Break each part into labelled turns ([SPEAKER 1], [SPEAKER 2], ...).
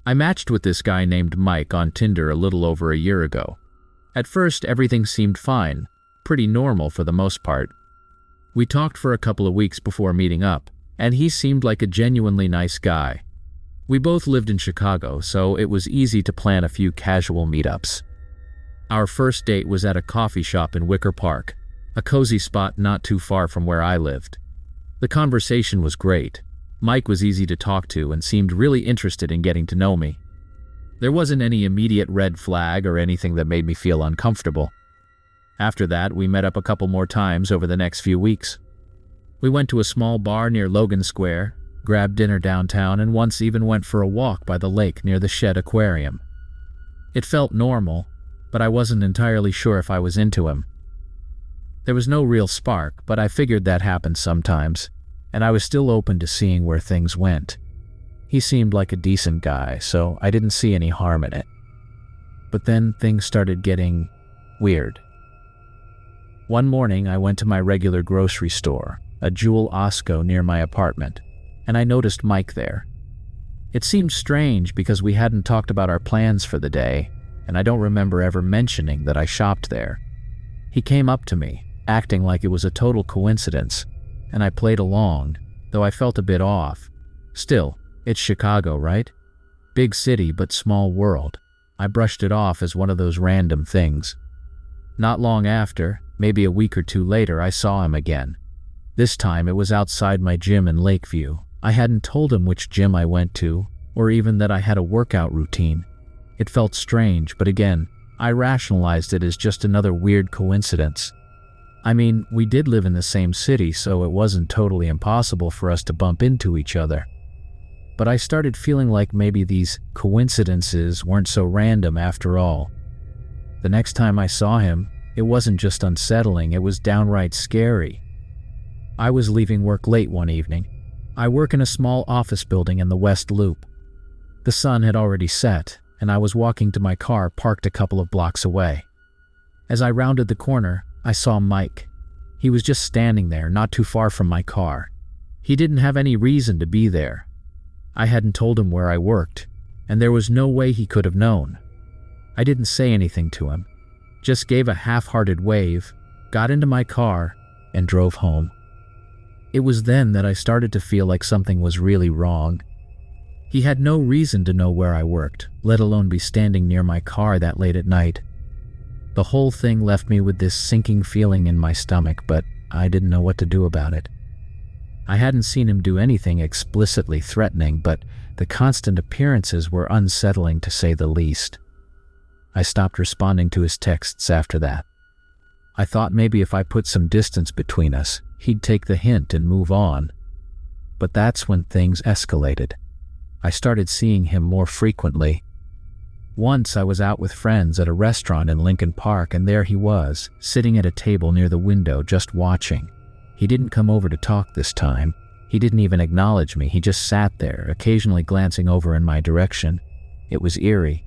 [SPEAKER 1] I matched with this guy named Mike on Tinder a little over a year ago. At first, everything seemed fine, pretty normal for the most part. We talked for a couple of weeks before meeting up, and he seemed like a genuinely nice guy. We both lived in Chicago, so it was easy to plan a few casual meetups. Our first date was at a coffee shop in Wicker Park, a cozy spot not too far from where I lived. The conversation was great. Mike was easy to talk to and seemed really interested in getting to know me. There wasn't any immediate red flag or anything that made me feel uncomfortable. After that, we met up a couple more times over the next few weeks. We went to a small bar near Logan Square, grabbed dinner downtown, and once even went for a walk by the lake near the Shed Aquarium. It felt normal, but I wasn't entirely sure if I was into him. There was no real spark, but I figured that happens sometimes, and I was still open to seeing where things went. He seemed like a decent guy, so I didn't see any harm in it. But then things started getting weird. One morning, I went to my regular grocery store, a Jewel Osco near my apartment, and I noticed Mike there. It seemed strange because we hadn't talked about our plans for the day, and I don't remember ever mentioning that I shopped there. He came up to me, acting like it was a total coincidence, and I played along, though I felt a bit off. Still, it's Chicago, right? Big city, but small world. I brushed it off as one of those random things. Not long after, maybe a week or two later, I saw him again. This time it was outside my gym in Lakeview. I hadn't told him which gym I went to, or even that I had a workout routine. It felt strange, but again, I rationalized it as just another weird coincidence. I mean, we did live in the same city, so it wasn't totally impossible for us to bump into each other. But I started feeling like maybe these coincidences weren't so random after all. The next time I saw him, it wasn't just unsettling, it was downright scary. I was leaving work late one evening. I work in a small office building in the West Loop. The sun had already set, and I was walking to my car parked a couple of blocks away. As I rounded the corner, I saw Mike. He was just standing there, not too far from my car. He didn't have any reason to be there. I hadn't told him where I worked, and there was no way he could have known. I didn't say anything to him, just gave a half-hearted wave, got into my car, and drove home. It was then that I started to feel like something was really wrong. He had no reason to know where I worked, let alone be standing near my car that late at night. The whole thing left me with this sinking feeling in my stomach, but I didn't know what to do about it. I hadn't seen him do anything explicitly threatening, but the constant appearances were unsettling to say the least. I stopped responding to his texts after that. I thought maybe if I put some distance between us, he'd take the hint and move on. But that's when things escalated. I started seeing him more frequently. Once I was out with friends at a restaurant in Lincoln Park, and there he was, sitting at a table near the window just watching. He didn't come over to talk this time. He didn't even acknowledge me. He just sat there, occasionally glancing over in my direction. It was eerie.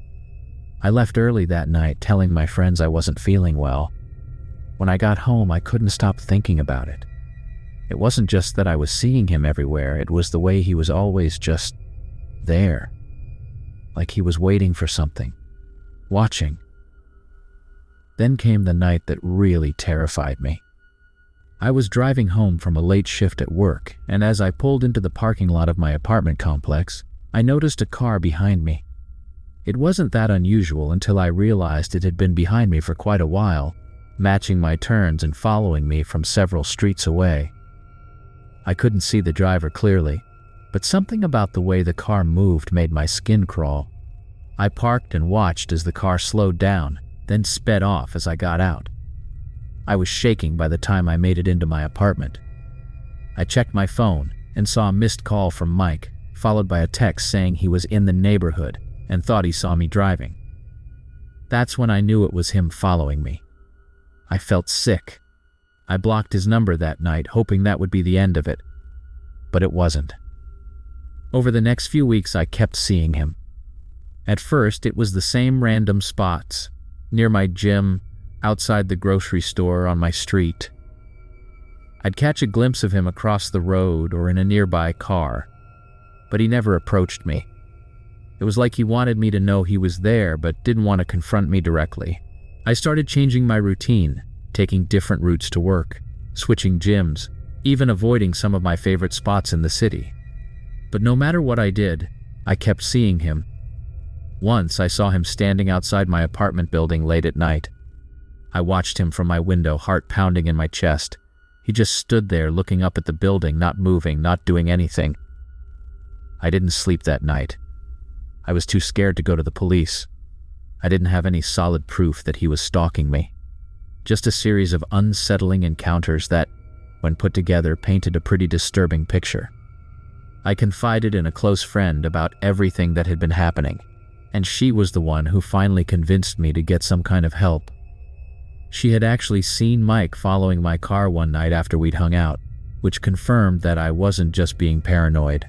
[SPEAKER 1] I left early that night, telling my friends I wasn't feeling well. When I got home, I couldn't stop thinking about it. It wasn't just that I was seeing him everywhere, it was the way he was always just there. Like he was waiting for something, watching. Then came the night that really terrified me. I was driving home from a late shift at work, and as I pulled into the parking lot of my apartment complex, I noticed a car behind me. It wasn't that unusual until I realized it had been behind me for quite a while, matching my turns and following me from several streets away. I couldn't see the driver clearly, but something about the way the car moved made my skin crawl. I parked and watched as the car slowed down, then sped off as I got out. I was shaking by the time I made it into my apartment. I checked my phone and saw a missed call from Mike, followed by a text saying he was in the neighborhood and thought he saw me driving. That's when I knew it was him following me. I felt sick. I blocked his number that night, hoping that would be the end of it. But it wasn't. Over the next few weeks, I kept seeing him. At first, it was the same random spots, near my gym, outside the grocery store, on my street. I'd catch a glimpse of him across the road or in a nearby car, but he never approached me. It was like he wanted me to know he was there but didn't want to confront me directly. I started changing my routine, taking different routes to work, switching gyms, even avoiding some of my favorite spots in the city. But no matter what I did, I kept seeing him. Once I saw him standing outside my apartment building late at night. I watched him from my window, heart pounding in my chest. He just stood there looking up at the building, not moving, not doing anything. I didn't sleep that night. I was too scared to go to the police. I didn't have any solid proof that he was stalking me. Just a series of unsettling encounters that, when put together, painted a pretty disturbing picture. I confided in a close friend about everything that had been happening, and she was the one who finally convinced me to get some kind of help. She had actually seen Mike following my car one night after we'd hung out, which confirmed that I wasn't just being paranoid.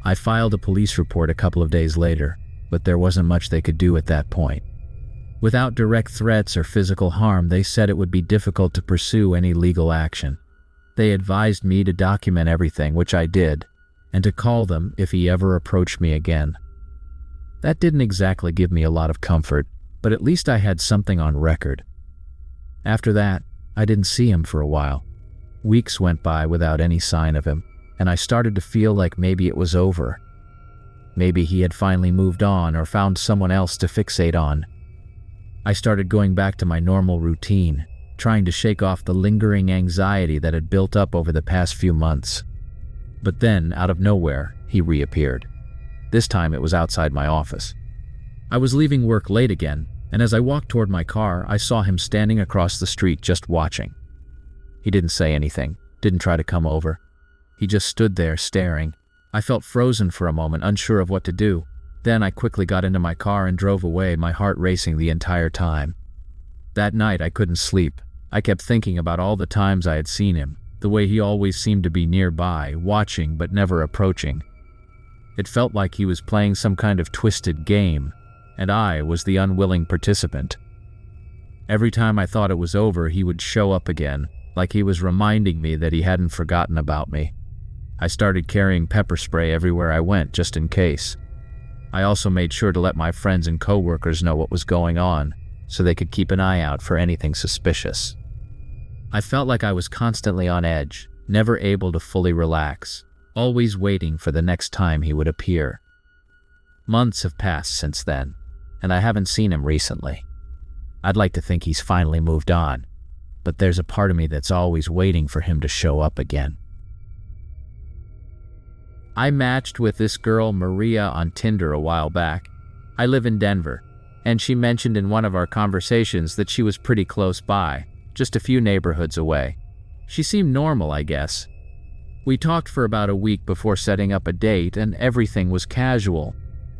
[SPEAKER 1] I filed a police report a couple of days later, but there wasn't much they could do at that point. Without direct threats or physical harm, they said it would be difficult to pursue any legal action. They advised me to document everything, which I did, and to call them if he ever approached me again. That didn't exactly give me a lot of comfort, but at least I had something on record. After that, I didn't see him for a while. Weeks went by without any sign of him, and I started to feel like maybe it was over. Maybe he had finally moved on or found someone else to fixate on. I started going back to my normal routine, trying to shake off the lingering anxiety that had built up over the past few months. But then, out of nowhere, he reappeared. This time it was outside my office. I was leaving work late again, and as I walked toward my car, I saw him standing across the street just watching. He didn't say anything, didn't try to come over. He just stood there staring. I felt frozen for a moment, unsure of what to do. Then I quickly got into my car and drove away, my heart racing the entire time. That night I couldn't sleep. I kept thinking about all the times I had seen him, the way he always seemed to be nearby, watching but never approaching. It felt like he was playing some kind of twisted game, and I was the unwilling participant. Every time I thought it was over, he would show up again, like he was reminding me that he hadn't forgotten about me. I started carrying pepper spray everywhere I went, just in case. I also made sure to let my friends and coworkers know what was going on, so they could keep an eye out for anything suspicious. I felt like I was constantly on edge, never able to fully relax, always waiting for the next time he would appear. Months have passed since then, and I haven't seen him recently. I'd like to think he's finally moved on, but there's a part of me that's always waiting for him to show up again. I matched with this girl Maria on Tinder a while back. I live in Denver, and she mentioned in one of our conversations that she was pretty close by, just a few neighborhoods away. She seemed normal, I guess. We talked for about a week before setting up a date, and everything was casual.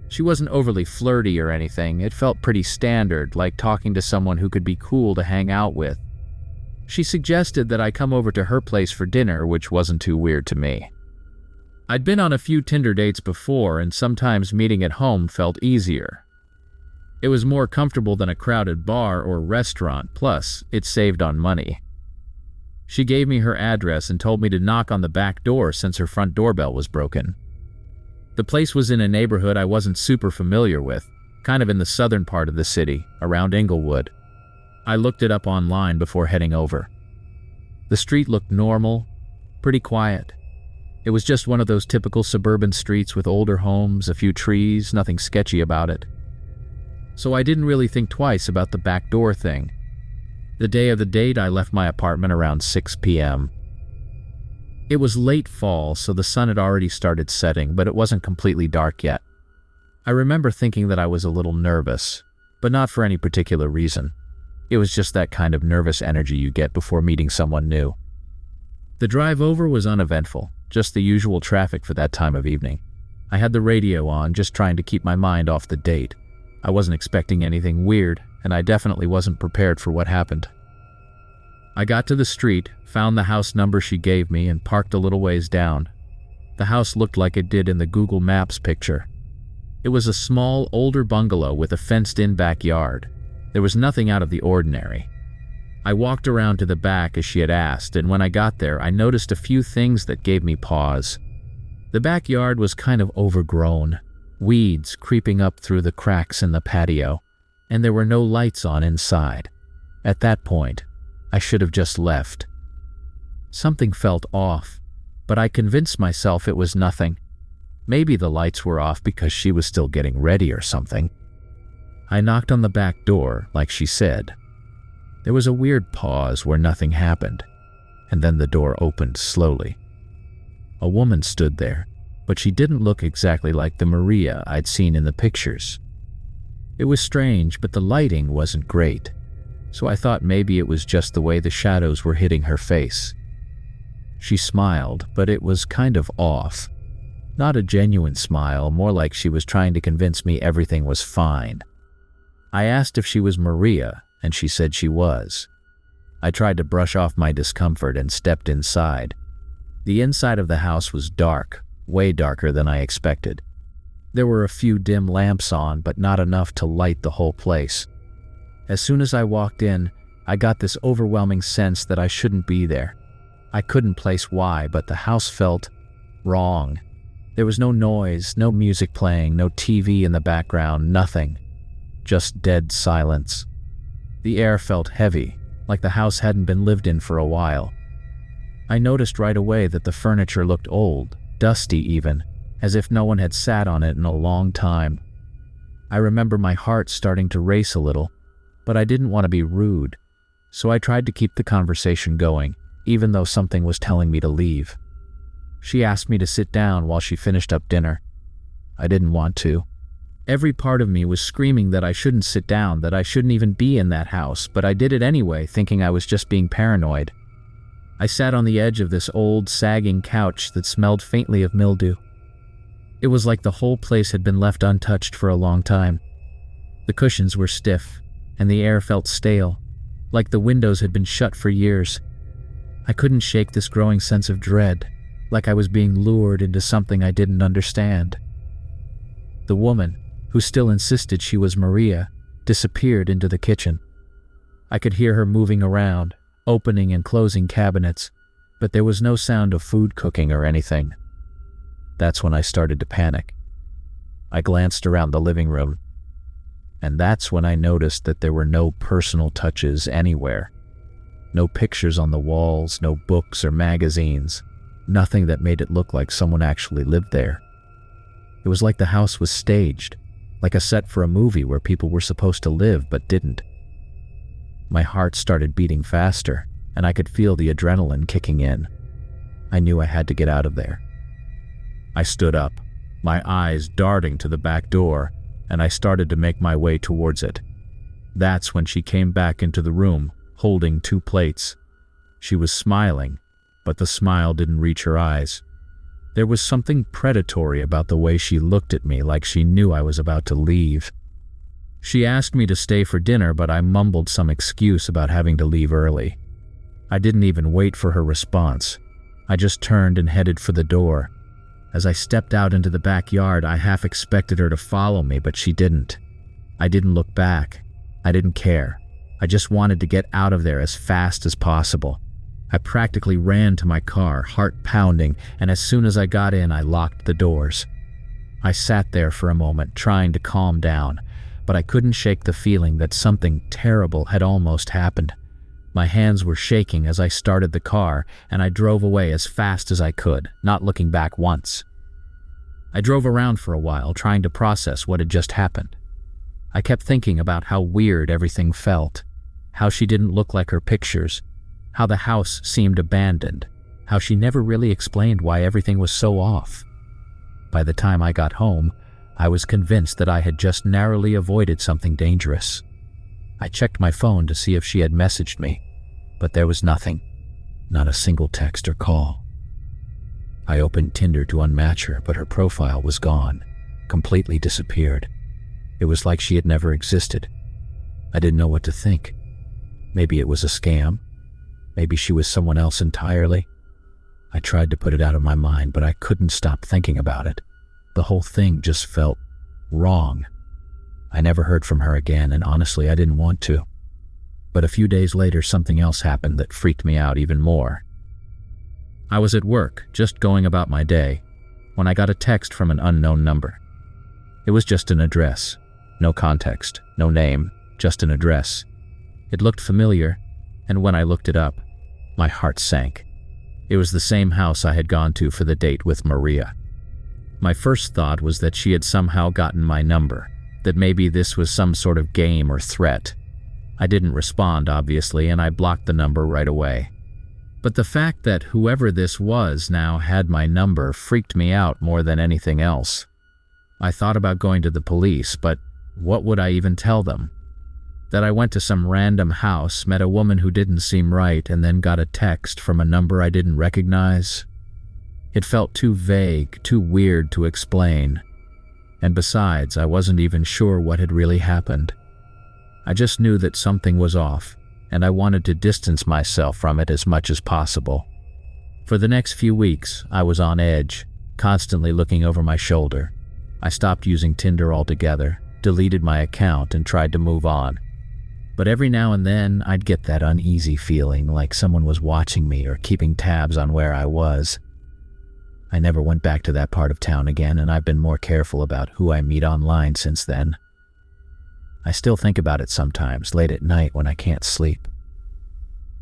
[SPEAKER 1] She wasn't overly flirty or anything. It felt pretty standard, like talking to someone who could be cool to hang out with. She suggested that I come over to her place for dinner, which wasn't too weird to me. I'd been on a few Tinder dates before, and sometimes meeting at home felt easier. It was more comfortable than a crowded bar or restaurant, plus it saved on money. She gave me her address and told me to knock on the back door since her front doorbell was broken. The place was in a neighborhood I wasn't super familiar with, kind of in the southern part of the city, around Inglewood. I looked it up online before heading over. The street looked normal, pretty quiet. It was just one of those typical suburban streets with older homes, a few trees, nothing sketchy about it. So I didn't really think twice about the back door thing. The day of the date, I left my apartment around 6 p.m. It was late fall, so the sun had already started setting, but it wasn't completely dark yet. I remember thinking that I was a little nervous, but not for any particular reason. It was just that kind of nervous energy you get before meeting someone new. The drive over was uneventful, just the usual traffic for that time of evening. I had the radio on, just trying to keep my mind off the date. I wasn't expecting anything weird, and I definitely wasn't prepared for what happened. I got to the street, found the house number she gave me, and parked a little ways down. The house looked like it did in the Google Maps picture. It was a small, older bungalow with a fenced-in backyard. There was nothing out of the ordinary. I walked around to the back as she had asked, and when I got there, I noticed a few things that gave me pause. The backyard was kind of overgrown. weeds creeping up through the cracks in the patio, and there were no lights on inside. At that point, I should have just left. Something felt off, but I convinced myself it was nothing. Maybe the lights were off because she was still getting ready or something. I knocked on the back door, like she said. There was a weird pause where nothing happened, and then the door opened slowly. A woman stood there, but she didn't look exactly like the Maria I'd seen in the pictures. It was strange, but the lighting wasn't great, so I thought maybe it was just the way the shadows were hitting her face. She smiled, but it was kind of off. Not a genuine smile, more like she was trying to convince me everything was fine. I asked if she was Maria, and she said she was. I tried to brush off my discomfort and stepped inside. The inside of the house was dark, way darker than I expected. There were a few dim lamps on, but not enough to light the whole place. As soon as I walked in, I got this overwhelming sense that I shouldn't be there. I couldn't place why, but the house felt wrong. There was no noise, no music playing, no TV in the background, nothing. Just dead silence. The air felt heavy, like the house hadn't been lived in for a while. I noticed right away that the furniture looked old, dusty even, as if no one had sat on it in a long time. I remember my heart starting to race a little, but I didn't want to be rude, so I tried to keep the conversation going, even though something was telling me to leave. She asked me to sit down while she finished up dinner. I didn't want to. Every part of me was screaming that I shouldn't sit down, that I shouldn't even be in that house, but I did it anyway, thinking I was just being paranoid. I sat on the edge of this old, sagging couch that smelled faintly of mildew. It was like the whole place had been left untouched for a long time. The cushions were stiff, and the air felt stale, like the windows had been shut for years. I couldn't shake this growing sense of dread, like I was being lured into something I didn't understand. The woman, who still insisted she was Maria, disappeared into the kitchen. I could hear her moving around, opening and closing cabinets, but there was no sound of food cooking or anything. That's when I started to panic. I glanced around the living room, and that's when I noticed that there were no personal touches anywhere. No pictures on the walls, no books or magazines, nothing that made it look like someone actually lived there. It was like the house was staged, like a set for a movie where people were supposed to live but didn't. My heart started beating faster, and I could feel the adrenaline kicking in. I knew I had to get out of there. I stood up, my eyes darting to the back door, and I started to make my way towards it. That's when she came back into the room, holding 2 plates. She was smiling, but the smile didn't reach her eyes. There was something predatory about the way she looked at me, like she knew I was about to leave. She asked me to stay for dinner, but I mumbled some excuse about having to leave early. I didn't even wait for her response. I just turned and headed for the door. As I stepped out into the backyard, I half expected her to follow me, but she didn't. I didn't look back. I didn't care. I just wanted to get out of there as fast as possible. I practically ran to my car, heart pounding, and as soon as I got in, I locked the doors. I sat there for a moment, trying to calm down, but I couldn't shake the feeling that something terrible had almost happened. My hands were shaking as I started the car, and I drove away as fast as I could, not looking back once. I drove around for a while, trying to process what had just happened. I kept thinking about how weird everything felt, how she didn't look like her pictures, how the house seemed abandoned, how she never really explained why everything was so off. By the time I got home, I was convinced that I had just narrowly avoided something dangerous. I checked my phone to see if she had messaged me, but there was nothing, not a single text or call. I opened Tinder to unmatch her, but her profile was gone, completely disappeared. It was like she had never existed. I didn't know what to think. Maybe it was a scam. Maybe she was someone else entirely. I tried to put it out of my mind, but I couldn't stop thinking about it. The whole thing just felt wrong. I never heard from her again, and honestly, I didn't want to. But a few days later, something else happened that freaked me out even more. I was at work, just going about my day, when I got a text from an unknown number. It was just an address. No context, no name, just an address. It looked familiar, and when I looked it up, my heart sank. It was the same house I had gone to for the date with Maria. My first thought was that she had somehow gotten my number, that maybe this was some sort of game or threat. I didn't respond, obviously, and I blocked the number right away. But the fact that whoever this was now had my number freaked me out more than anything else. I thought about going to the police, but what would I even tell them? That I went to some random house, met a woman who didn't seem right, and then got a text from a number I didn't recognize? It felt too vague, too weird to explain. And besides, I wasn't even sure what had really happened. I just knew that something was off, and I wanted to distance myself from it as much as possible. For the next few weeks, I was on edge, constantly looking over my shoulder. I stopped using Tinder altogether, deleted my account, and tried to move on. But every now and then, I'd get that uneasy feeling like someone was watching me or keeping tabs on where I was. I never went back to that part of town again, and I've been more careful about who I meet online since then. I still think about it sometimes, late at night when I can't sleep.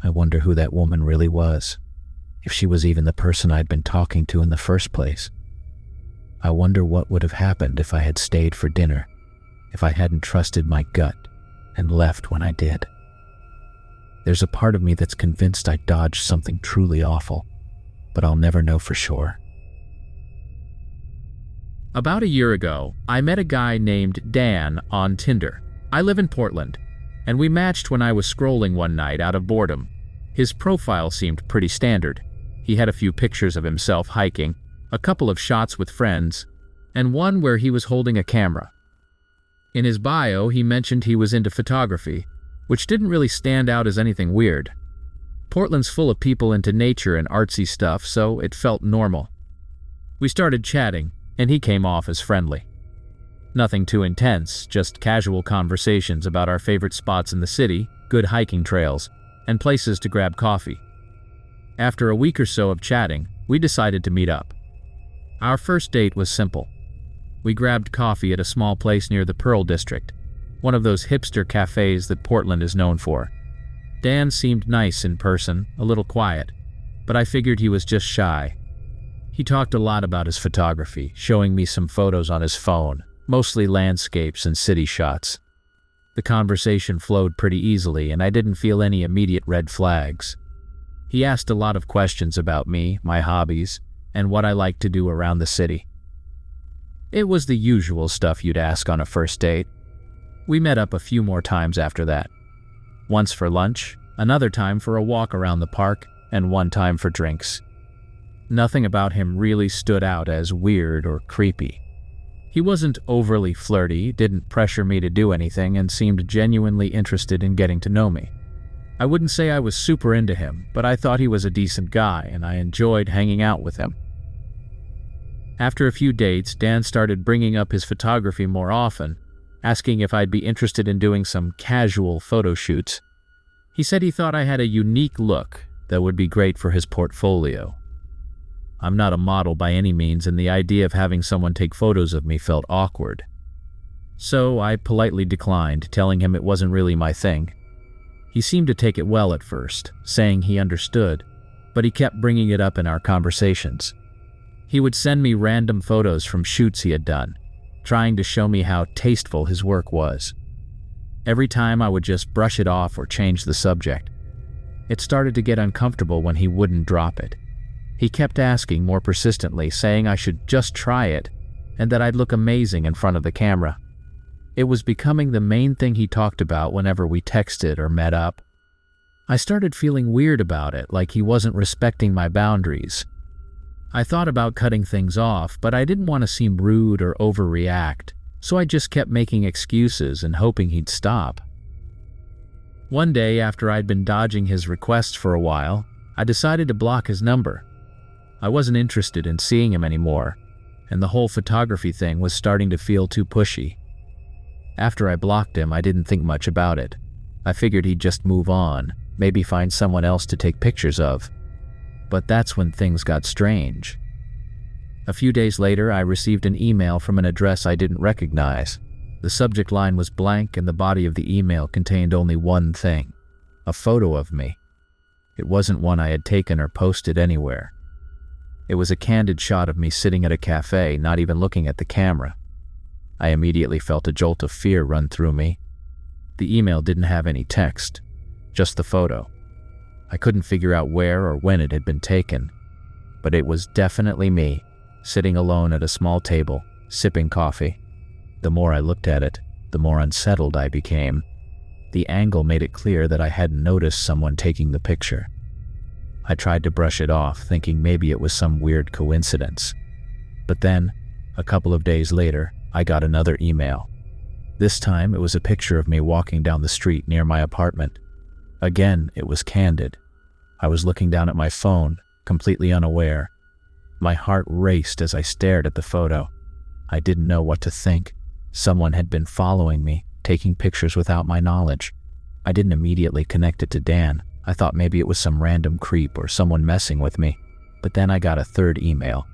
[SPEAKER 1] I wonder who that woman really was, if she was even the person I'd been talking to in the first place. I wonder what would have happened if I had stayed for dinner, if I hadn't trusted my gut and left when I did. There's a part of me that's convinced I dodged something truly awful, but I'll never know for sure. About a year ago, I met a guy named Dan on Tinder. I live in Portland, and we matched when I was scrolling one night out of boredom. His profile seemed pretty standard. He had a few pictures of himself hiking, a couple of shots with friends, and one where he was holding a camera. In his bio, he mentioned he was into photography, which didn't really stand out as anything weird. Portland's full of people into nature and artsy stuff, so it felt normal. We started chatting, and he came off as friendly. Nothing too intense, just casual conversations about our favorite spots in the city, good hiking trails, and places to grab coffee. After a week or so of chatting, we decided to meet up. Our first date was simple. We grabbed coffee at a small place near the Pearl District, one of those hipster cafes that Portland is known for. Dan seemed nice in person, a little quiet, but I figured he was just shy. He talked a lot about his photography, showing me some photos on his phone, mostly landscapes and city shots. The conversation flowed pretty easily, and I didn't feel any immediate red flags. He asked a lot of questions about me, my hobbies, and what I like to do around the city. It was the usual stuff you'd ask on a first date. We met up a few more times after that. Once for lunch, another time for a walk around the park, and one time for drinks. Nothing about him really stood out as weird or creepy. He wasn't overly flirty, didn't pressure me to do anything, and seemed genuinely interested in getting to know me. I wouldn't say I was super into him, but I thought he was a decent guy, and I enjoyed hanging out with him. After a few dates, Dan started bringing up his photography more often, asking if I'd be interested in doing some casual photo shoots. He said he thought I had a unique look that would be great for his portfolio. I'm not a model by any means, and the idea of having someone take photos of me felt awkward. So I politely declined, telling him it wasn't really my thing. He seemed to take it well at first, saying he understood, but he kept bringing it up in our conversations. He would send me random photos from shoots he had done, trying to show me how tasteful his work was. Every time I would just brush it off or change the subject. It started to get uncomfortable when he wouldn't drop it. He kept asking more persistently, saying I should just try it, and that I'd look amazing in front of the camera. It was becoming the main thing he talked about whenever we texted or met up. I started feeling weird about it, like he wasn't respecting my boundaries. I thought about cutting things off, but I didn't want to seem rude or overreact, so I just kept making excuses and hoping he'd stop. One day, after I'd been dodging his requests for a while, I decided to block his number. I wasn't interested in seeing him anymore, and the whole photography thing was starting to feel too pushy. After I blocked him, I didn't think much about it. I figured he'd just move on, maybe find someone else to take pictures of. But that's when things got strange. A few days later, I received an email from an address I didn't recognize. The subject line was blank and the body of the email contained only one thing: a photo of me. It wasn't one I had taken or posted anywhere. It was a candid shot of me sitting at a cafe, not even looking at the camera. I immediately felt a jolt of fear run through me. The email didn't have any text, just the photo. I couldn't figure out where or when it had been taken, but it was definitely me, sitting alone at a small table, sipping coffee. The more I looked at it, the more unsettled I became. The angle made it clear that I hadn't noticed someone taking the picture. I tried to brush it off, thinking maybe it was some weird coincidence. But then, a couple of days later, I got another email. This time, it was a picture of me walking down the street near my apartment. Again, it was candid. I was looking down at my phone, completely unaware. My heart raced as I stared at the photo. I didn't know what to think. Someone had been following me, taking pictures without my knowledge. I didn't immediately connect it to Dan. I thought maybe it was some random creep or someone messing with me. But then I got a third email.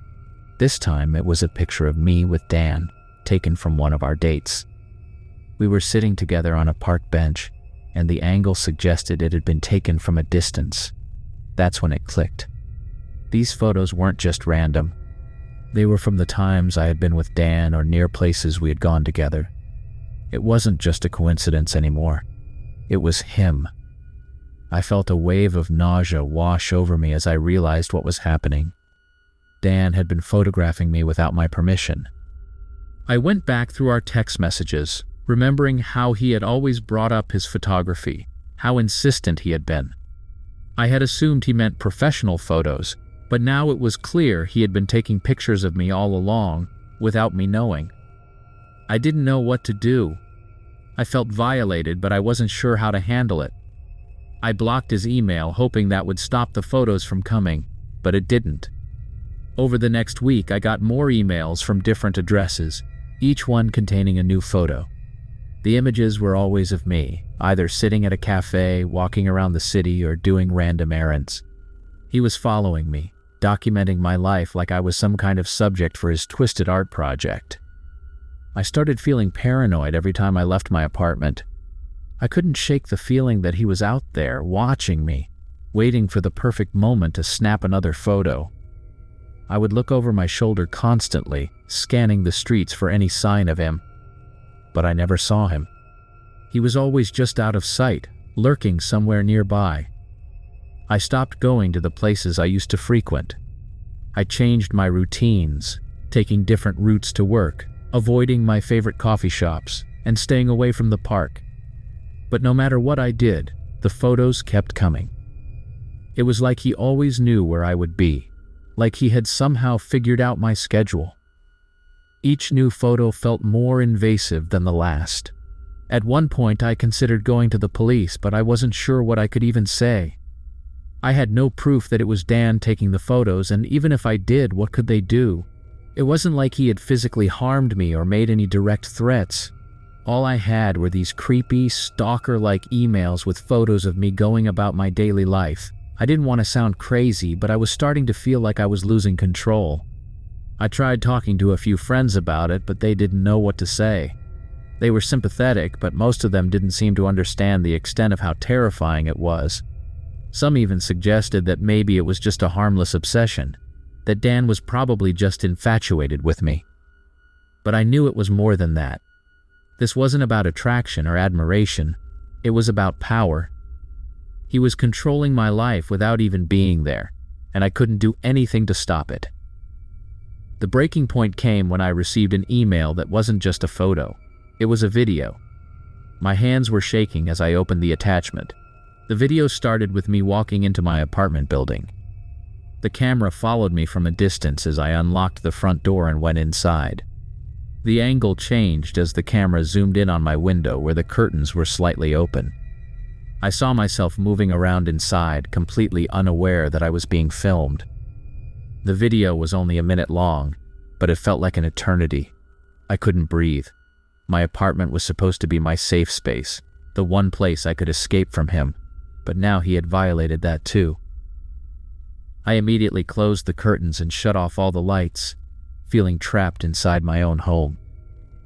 [SPEAKER 1] This time it was a picture of me with Dan, taken from one of our dates. We were sitting together on a park bench, and the angle suggested it had been taken from a distance. That's when it clicked. These photos weren't just random. They were from the times I had been with Dan or near places we had gone together. It wasn't just a coincidence anymore. It was him. I felt a wave of nausea wash over me as I realized what was happening. Dan had been photographing me without my permission. I went back through our text messages, remembering how he had always brought up his photography, how insistent he had been. I had assumed he meant professional photos, but now it was clear he had been taking pictures of me all along, without me knowing. I didn't know what to do. I felt violated, but I wasn't sure how to handle it. I blocked his email, hoping that would stop the photos from coming, but it didn't. Over the next week, I got more emails from different addresses, each one containing a new photo. The images were always of me, either sitting at a cafe, walking around the city, or doing random errands. He was following me, documenting my life like I was some kind of subject for his twisted art project. I started feeling paranoid every time I left my apartment. I couldn't shake the feeling that he was out there, watching me, waiting for the perfect moment to snap another photo. I would look over my shoulder constantly, scanning the streets for any sign of him. But I never saw him. He was always just out of sight, lurking somewhere nearby. I stopped going to the places I used to frequent. I changed my routines, taking different routes to work, avoiding my favorite coffee shops, and staying away from the park. But no matter what I did, the photos kept coming. It was like he always knew where I would be, like he had somehow figured out my schedule. Each new photo felt more invasive than the last. At one point, I considered going to the police, but I wasn't sure what I could even say. I had no proof that it was Dan taking the photos, and even if I did, what could they do? It wasn't like he had physically harmed me or made any direct threats. All I had were these creepy, stalker-like emails with photos of me going about my daily life. I didn't want to sound crazy, but I was starting to feel like I was losing control. I tried talking to a few friends about it, but they didn't know what to say. They were sympathetic, but most of them didn't seem to understand the extent of how terrifying it was. Some even suggested that maybe it was just a harmless obsession, that Dan was probably just infatuated with me. But I knew it was more than that. This wasn't about attraction or admiration. It was about power. He was controlling my life without even being there, and I couldn't do anything to stop it. The breaking point came when I received an email that wasn't just a photo. It was a video. My hands were shaking as I opened the attachment. The video started with me walking into my apartment building. The camera followed me from a distance as I unlocked the front door and went inside. The angle changed as the camera zoomed in on my window where the curtains were slightly open. I saw myself moving around inside, completely unaware that I was being filmed. The video was only a minute long, but it felt like an eternity. I couldn't breathe. My apartment was supposed to be my safe space, the one place I could escape from him, but now he had violated that too. I immediately closed the curtains and shut off all the lights. feeling trapped inside my own home.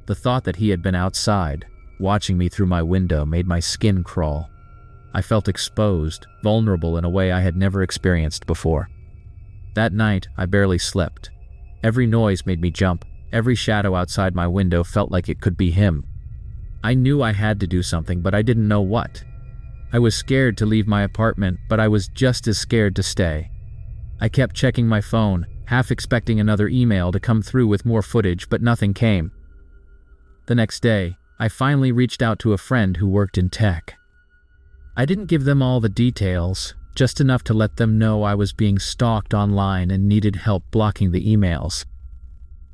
[SPEAKER 1] The thought that he had been outside, watching me through my window, made my skin crawl. I felt exposed, vulnerable in a way I had never experienced before. That night, I barely slept. Every noise made me jump. Every shadow outside my window felt like it could be him. I knew I had to do something, but I didn't know what. I was scared to leave my apartment, but I was just as scared to stay. I kept checking my phone, half expecting another email to come through with more footage, but nothing came. The next day, I finally reached out to a friend who worked in tech. I didn't give them all the details, just enough to let them know I was being stalked online and needed help blocking the emails.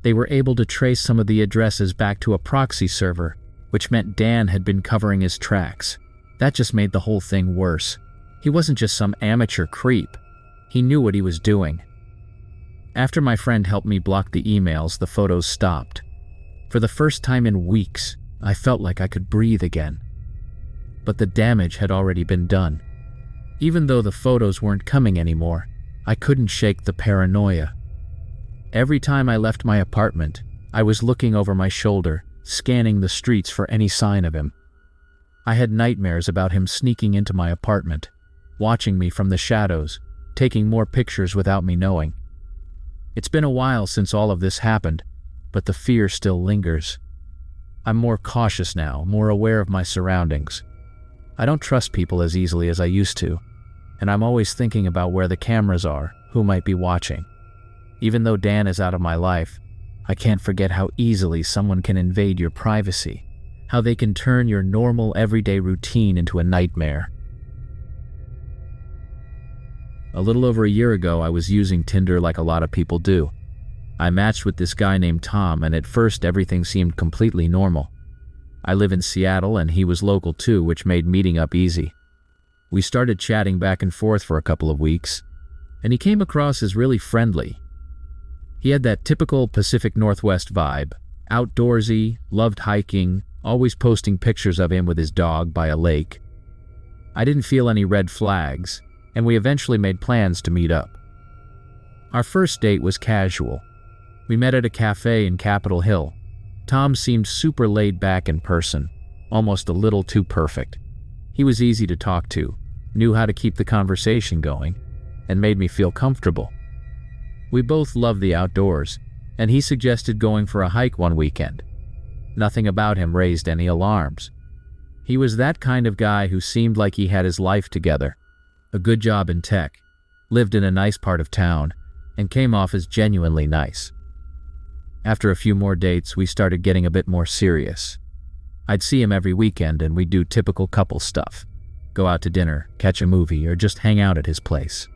[SPEAKER 1] They were able to trace some of the addresses back to a proxy server, which meant Dan had been covering his tracks. That just made the whole thing worse. He wasn't just some amateur creep. He knew what he was doing. After my friend helped me block the emails, the photos stopped. For the first time in weeks, I felt like I could breathe again. But the damage had already been done. Even though the photos weren't coming anymore, I couldn't shake the paranoia. Every time I left my apartment, I was looking over my shoulder, scanning the streets for any sign of him. I had nightmares about him sneaking into my apartment, watching me from the shadows, taking more pictures without me knowing. It's been a while since all of this happened, but the fear still lingers. I'm more cautious now, more aware of my surroundings. I don't trust people as easily as I used to, and I'm always thinking about where the cameras are, who might be watching. Even though Dan is out of my life, I can't forget how easily someone can invade your privacy, how they can turn your normal everyday routine into a nightmare. A little over a year ago, I was using Tinder like a lot of people do. I matched with this guy named Tom, and at first everything seemed completely normal. I live in Seattle and he was local too, which made meeting up easy. We started chatting back and forth for a couple of weeks, and he came across as really friendly. He had that typical Pacific Northwest vibe, outdoorsy, loved hiking, always posting pictures of him with his dog by a lake. I didn't feel any red flags, and we eventually made plans to meet up. Our first date was casual. We met at a cafe in Capitol Hill. Tom seemed super laid back in person, almost a little too perfect. He was easy to talk to, knew how to keep the conversation going, and made me feel comfortable. We both loved the outdoors, and he suggested going for a hike one weekend. Nothing about him raised any alarms. He was that kind of guy who seemed like he had his life together, a good job in tech, lived in a nice part of town, and came off as genuinely nice. After a few more dates, we started getting a bit more serious. I'd see him every weekend and we'd do typical couple stuff. Go out to dinner, catch a movie, or just hang out at his place.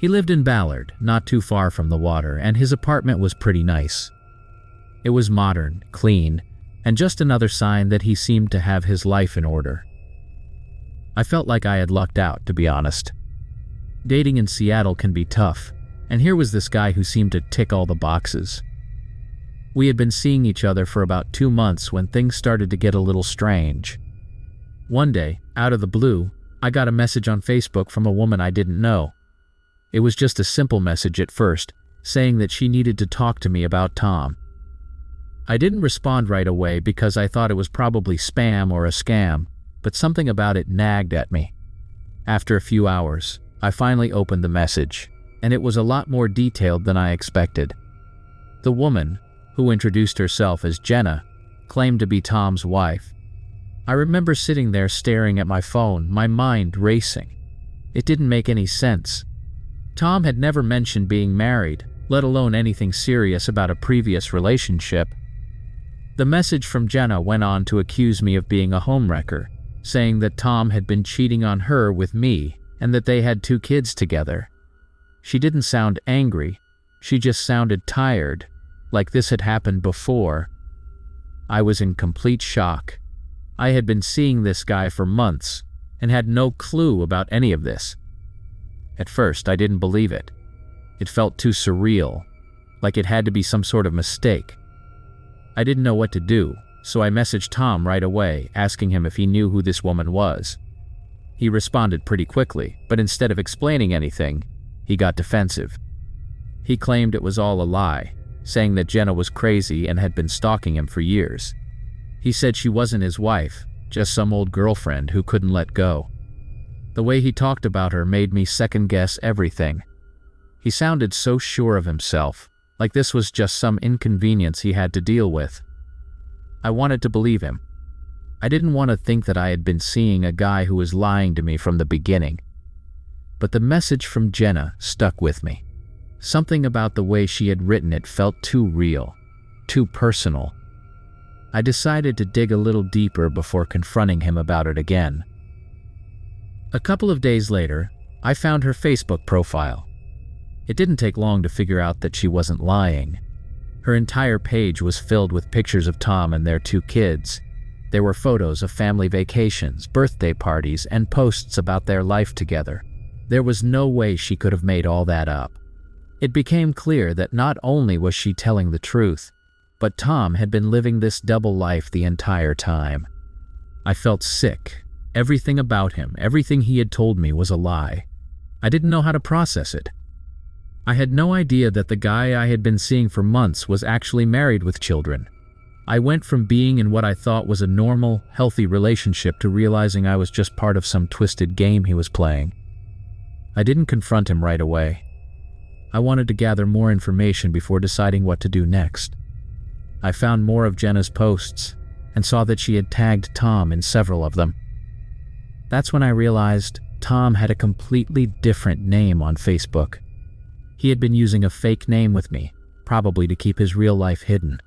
[SPEAKER 1] He lived in Ballard, not too far from the water, and his apartment was pretty nice. It was modern, clean, and just another sign that he seemed to have his life in order. I felt like I had lucked out, to be honest. Dating in Seattle can be tough, and here was this guy who seemed to tick all the boxes. We had been seeing each other for about 2 months when things started to get a little strange. One day, out of the blue, I got a message on Facebook from a woman I didn't know. It was just a simple message at first, saying that she needed to talk to me about Tom. I didn't respond right away because I thought it was probably spam or a scam, but something about it nagged at me. After a few hours, I finally opened the message, and it was a lot more detailed than I expected. The woman, who introduced herself as Jenna, claimed to be Tom's wife. I remember sitting there staring at my phone, my mind racing. It didn't make any sense. Tom had never mentioned being married, let alone anything serious about a previous relationship. The message from Jenna went on to accuse me of being a homewrecker, saying that Tom had been cheating on her with me and that they had 2 kids together. She didn't sound angry, she just sounded tired, like this had happened before. I was in complete shock. I had been seeing this guy for months and had no clue about any of this. At first, I didn't believe it. It felt too surreal, like it had to be some sort of mistake. I didn't know what to do, so I messaged Tom right away, asking him if he knew who this woman was. He responded pretty quickly, but instead of explaining anything, he got defensive. He claimed it was all a lie, saying that Jenna was crazy and had been stalking him for years. He said she wasn't his wife, just some old girlfriend who couldn't let go. The way he talked about her made me second-guess everything. He sounded so sure of himself, like this was just some inconvenience he had to deal with. I wanted to believe him. I didn't want to think that I had been seeing a guy who was lying to me from the beginning. But the message from Jenna stuck with me. Something about the way she had written it felt too real, too personal. I decided to dig a little deeper before confronting him about it again. A couple of days later, I found her Facebook profile. It didn't take long to figure out that she wasn't lying. Her entire page was filled with pictures of Tom and their 2 kids. There were photos of family vacations, birthday parties, and posts about their life together. There was no way she could have made all that up. It became clear that not only was she telling the truth, but Tom had been living this double life the entire time. I felt sick. Everything about him, everything he had told me was a lie. I didn't know how to process it. I had no idea that the guy I had been seeing for months was actually married with children. I went from being in what I thought was a normal, healthy relationship to realizing I was just part of some twisted game he was playing. I didn't confront him right away. I wanted to gather more information before deciding what to do next. I found more of Jenna's posts and saw that she had tagged Tom in several of them. That's when I realized Tom had a completely different name on Facebook. He had been using a fake name with me, probably to keep his real life hidden.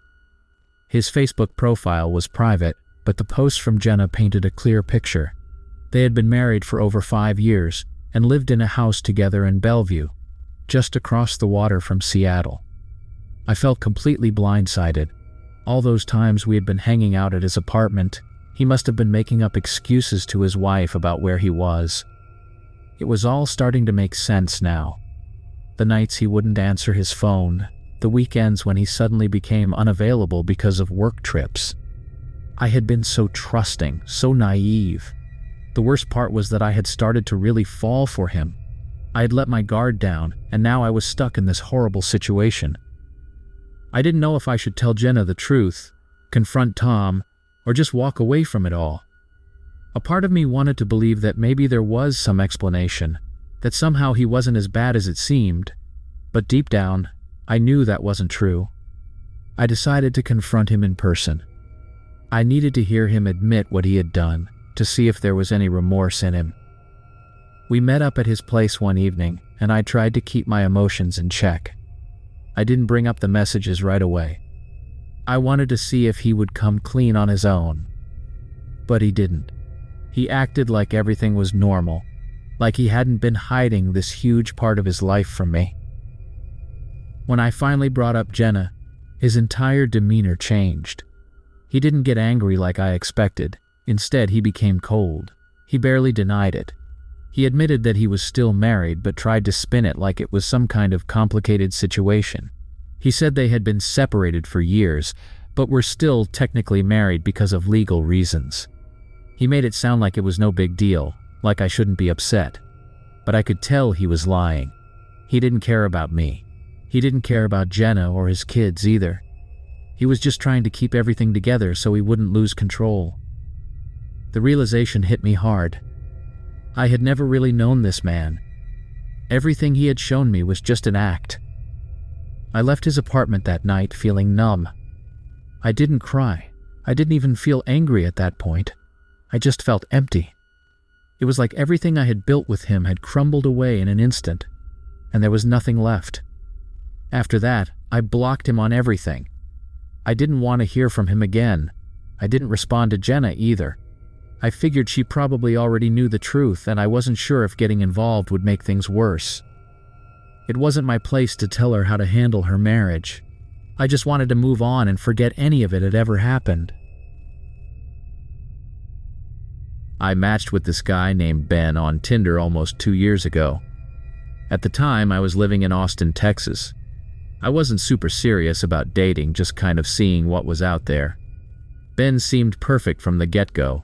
[SPEAKER 1] His Facebook profile was private, but the posts from Jenna painted a clear picture. They had been married for over 5 years and lived in a house together in Bellevue, just across the water from Seattle. I felt completely blindsided. All those times we had been hanging out at his apartment, he must have been making up excuses to his wife about where he was. It was all starting to make sense now. The nights he wouldn't answer his phone, the weekends when he suddenly became unavailable because of work trips. I had been so trusting, so naive. The worst part was that I had started to really fall for him. I had let my guard down, and now I was stuck in this horrible situation. I didn't know if I should tell Jenna the truth, confront Tom, or just walk away from it all. A part of me wanted to believe that maybe there was some explanation, that somehow he wasn't as bad as it seemed, but deep down, I knew that wasn't true. I decided to confront him in person. I needed to hear him admit what he had done, to see if there was any remorse in him. We met up at his place one evening, and I tried to keep my emotions in check. I didn't bring up the messages right away. I wanted to see if he would come clean on his own. But he didn't. He acted like everything was normal, like he hadn't been hiding this huge part of his life from me. When I finally brought up Jenna, his entire demeanor changed. He didn't get angry like I expected. Instead, he became cold. He barely denied it. He admitted that he was still married, but tried to spin it like it was some kind of complicated situation. He said they had been separated for years, but were still technically married because of legal reasons. He made it sound like it was no big deal, like I shouldn't be upset. But I could tell he was lying. He didn't care about me. He didn't care about Jenna or his kids either. He was just trying to keep everything together so he wouldn't lose control. The realization hit me hard. I had never really known this man. Everything he had shown me was just an act. I left his apartment that night feeling numb. I didn't cry. I didn't even feel angry at that point. I just felt empty. It was like everything I had built with him had crumbled away in an instant, and there was nothing left. After that, I blocked him on everything. I didn't want to hear from him again. I didn't respond to Jenna either. I figured she probably already knew the truth, and I wasn't sure if getting involved would make things worse. It wasn't my place to tell her how to handle her marriage. I just wanted to move on and forget any of it had ever happened. I matched with this guy named Ben on Tinder almost 2 years ago. At the time, I was living in Austin, Texas. I wasn't super serious about dating, just kind of seeing what was out there. Ben seemed perfect from the get-go.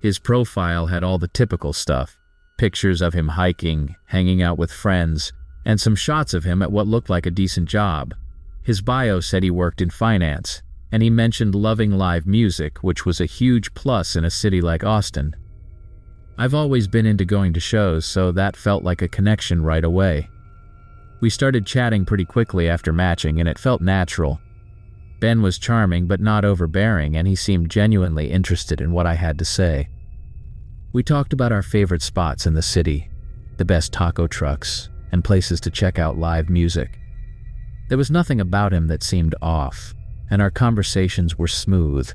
[SPEAKER 1] His profile had all the typical stuff, pictures of him hiking, hanging out with friends, and some shots of him at what looked like a decent job. His bio said he worked in finance, and he mentioned loving live music, which was a huge plus in a city like Austin. I've always been into going to shows, so that felt like a connection right away. We started chatting pretty quickly after matching, and it felt natural. Ben was charming but not overbearing, and he seemed genuinely interested in what I had to say. We talked about our favorite spots in the city, the best taco trucks, and places to check out live music. There was nothing about him that seemed off, and our conversations were smooth.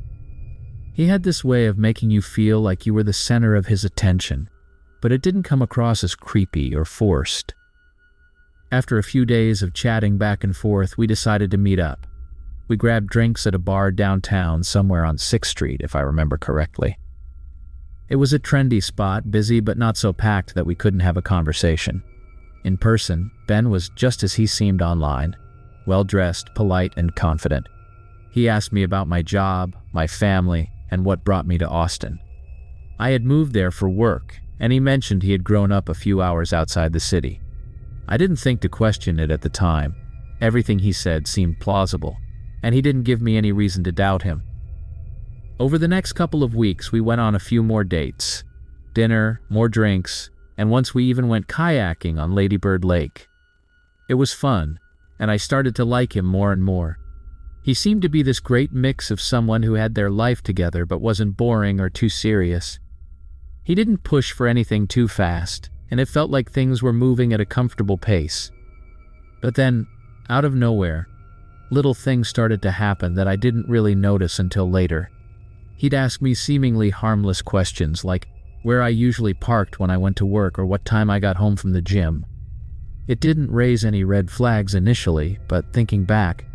[SPEAKER 1] He had this way of making you feel like you were the center of his attention, but it didn't come across as creepy or forced. After a few days of chatting back and forth, we decided to meet up. We grabbed drinks at a bar downtown somewhere on 6th Street, if I remember correctly. It was a trendy spot, busy but not so packed that we couldn't have a conversation. In person, Ben was just as he seemed online, well-dressed, polite, and confident. He asked me about my job, my family, and what brought me to Austin. I had moved there for work, and he mentioned he had grown up a few hours outside the city. I didn't think to question it at the time. Everything he said seemed plausible, and he didn't give me any reason to doubt him. Over the next couple of weeks, we went on a few more dates. Dinner, more drinks, and once we even went kayaking on Lady Bird Lake. It was fun, and I started to like him more and more. He seemed to be this great mix of someone who had their life together but wasn't boring or too serious. He didn't push for anything too fast, and it felt like things were moving at a comfortable pace. But then, out of nowhere, little things started to happen that I didn't really notice until later. He'd ask me seemingly harmless questions like where I usually parked when I went to work or what time I got home from the gym. It didn't raise any red flags initially, but thinking back,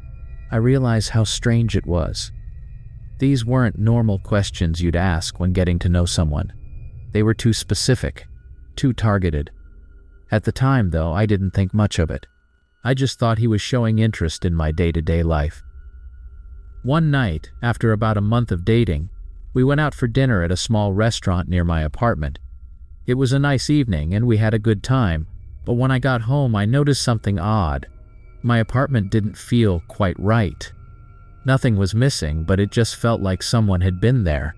[SPEAKER 1] I realized how strange it was. These weren't normal questions you'd ask when getting to know someone. They were too specific, too targeted. At the time, though, I didn't think much of it. I just thought he was showing interest in my day-to-day life. One night, after about a month of dating, we went out for dinner at a small restaurant near my apartment. It was a nice evening and we had a good time, but when I got home I noticed something odd. My apartment didn't feel quite right. Nothing was missing, but it just felt like someone had been there.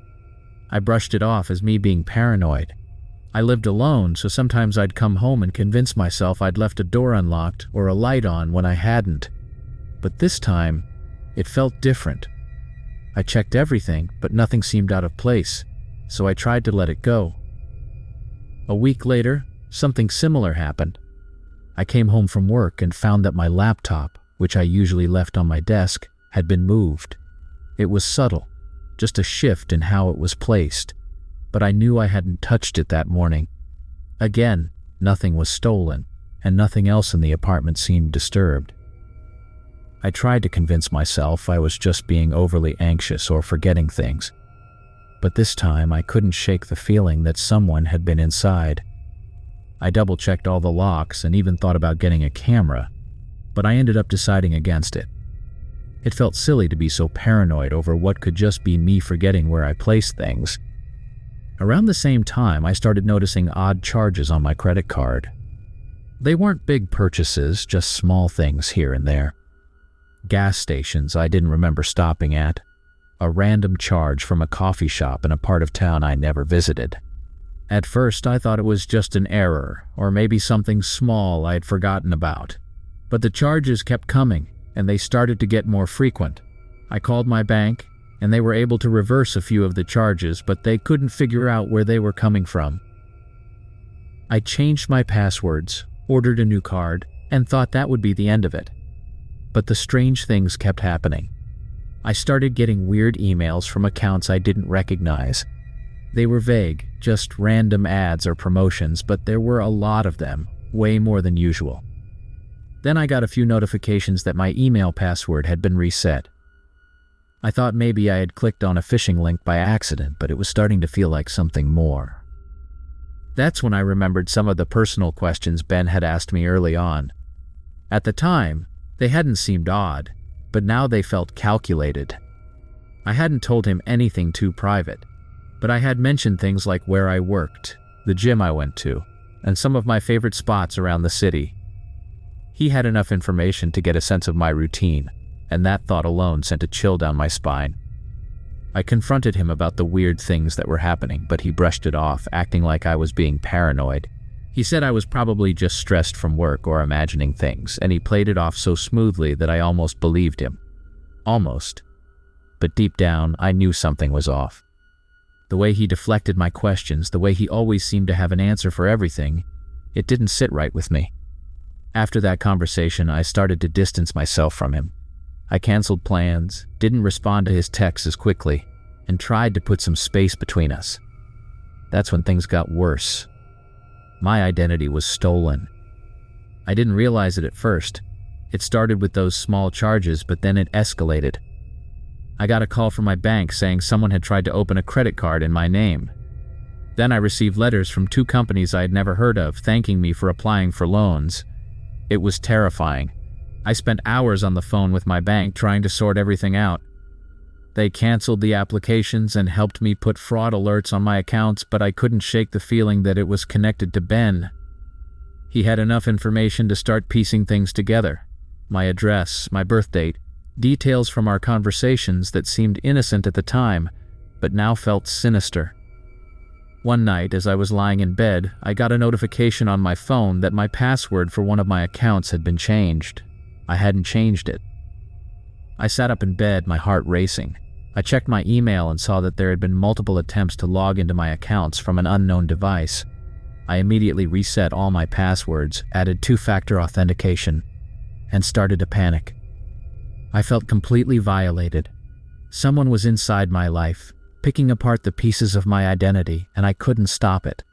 [SPEAKER 1] I brushed it off as me being paranoid. I lived alone, so sometimes I'd come home and convince myself I'd left a door unlocked or a light on when I hadn't. But this time, it felt different. I checked everything, but nothing seemed out of place, so I tried to let it go. A week later, something similar happened. I came home from work and found that my laptop, which I usually left on my desk, had been moved. It was subtle, just a shift in how it was placed, but I knew I hadn't touched it that morning. Again, nothing was stolen, and nothing else in the apartment seemed disturbed. I tried to convince myself I was just being overly anxious or forgetting things, but this time I couldn't shake the feeling that someone had been inside. I double-checked all the locks and even thought about getting a camera, but I ended up deciding against it. It felt silly to be so paranoid over what could just be me forgetting where I placed things. Around the same time, I started noticing odd charges on my credit card. They weren't big purchases, just small things here and there. Gas stations I didn't remember stopping at. A random charge from a coffee shop in a part of town I never visited. At first, I thought it was just an error, or maybe something small I had forgotten about. But the charges kept coming, and they started to get more frequent. I called my bank, and they were able to reverse a few of the charges, but they couldn't figure out where they were coming from. I changed my passwords, ordered a new card, and thought that would be the end of it. But the strange things kept happening. I started getting weird emails from accounts I didn't recognize. They were vague, just random ads or promotions, but there were a lot of them, way more than usual. Then I got a few notifications that my email password had been reset. I thought maybe I had clicked on a phishing link by accident, but it was starting to feel like something more. That's when I remembered some of the personal questions Ben had asked me early on. At the time, they hadn't seemed odd, but now they felt calculated. I hadn't told him anything too private, but I had mentioned things like where I worked, the gym I went to, and some of my favorite spots around the city. He had enough information to get a sense of my routine, and that thought alone sent a chill down my spine. I confronted him about the weird things that were happening, but he brushed it off, acting like I was being paranoid. He said I was probably just stressed from work or imagining things, and he played it off so smoothly that I almost believed him. Almost. But deep down, I knew something was off. The way he deflected my questions, the way he always seemed to have an answer for everything, it didn't sit right with me. After that conversation, I started to distance myself from him. I canceled plans, didn't respond to his texts as quickly, and tried to put some space between us. That's when things got worse. My identity was stolen. I didn't realize it at first. It started with those small charges, but then it escalated. I got a call from my bank saying someone had tried to open a credit card in my name. Then I received letters from 2 companies I had never heard of thanking me for applying for loans. It was terrifying. I spent hours on the phone with my bank trying to sort everything out. They canceled the applications and helped me put fraud alerts on my accounts, but I couldn't shake the feeling that it was connected to Ben. He had enough information to start piecing things together. My address, my birth date, details from our conversations that seemed innocent at the time, but now felt sinister. One night, as I was lying in bed, I got a notification on my phone that my password for one of my accounts had been changed. I hadn't changed it. I sat up in bed, my heart racing. I checked my email and saw that there had been multiple attempts to log into my accounts from an unknown device. I immediately reset all my passwords, added 2-factor authentication, and started to panic. I felt completely violated. Someone was inside my life, picking apart the pieces of my identity, and I couldn't stop it.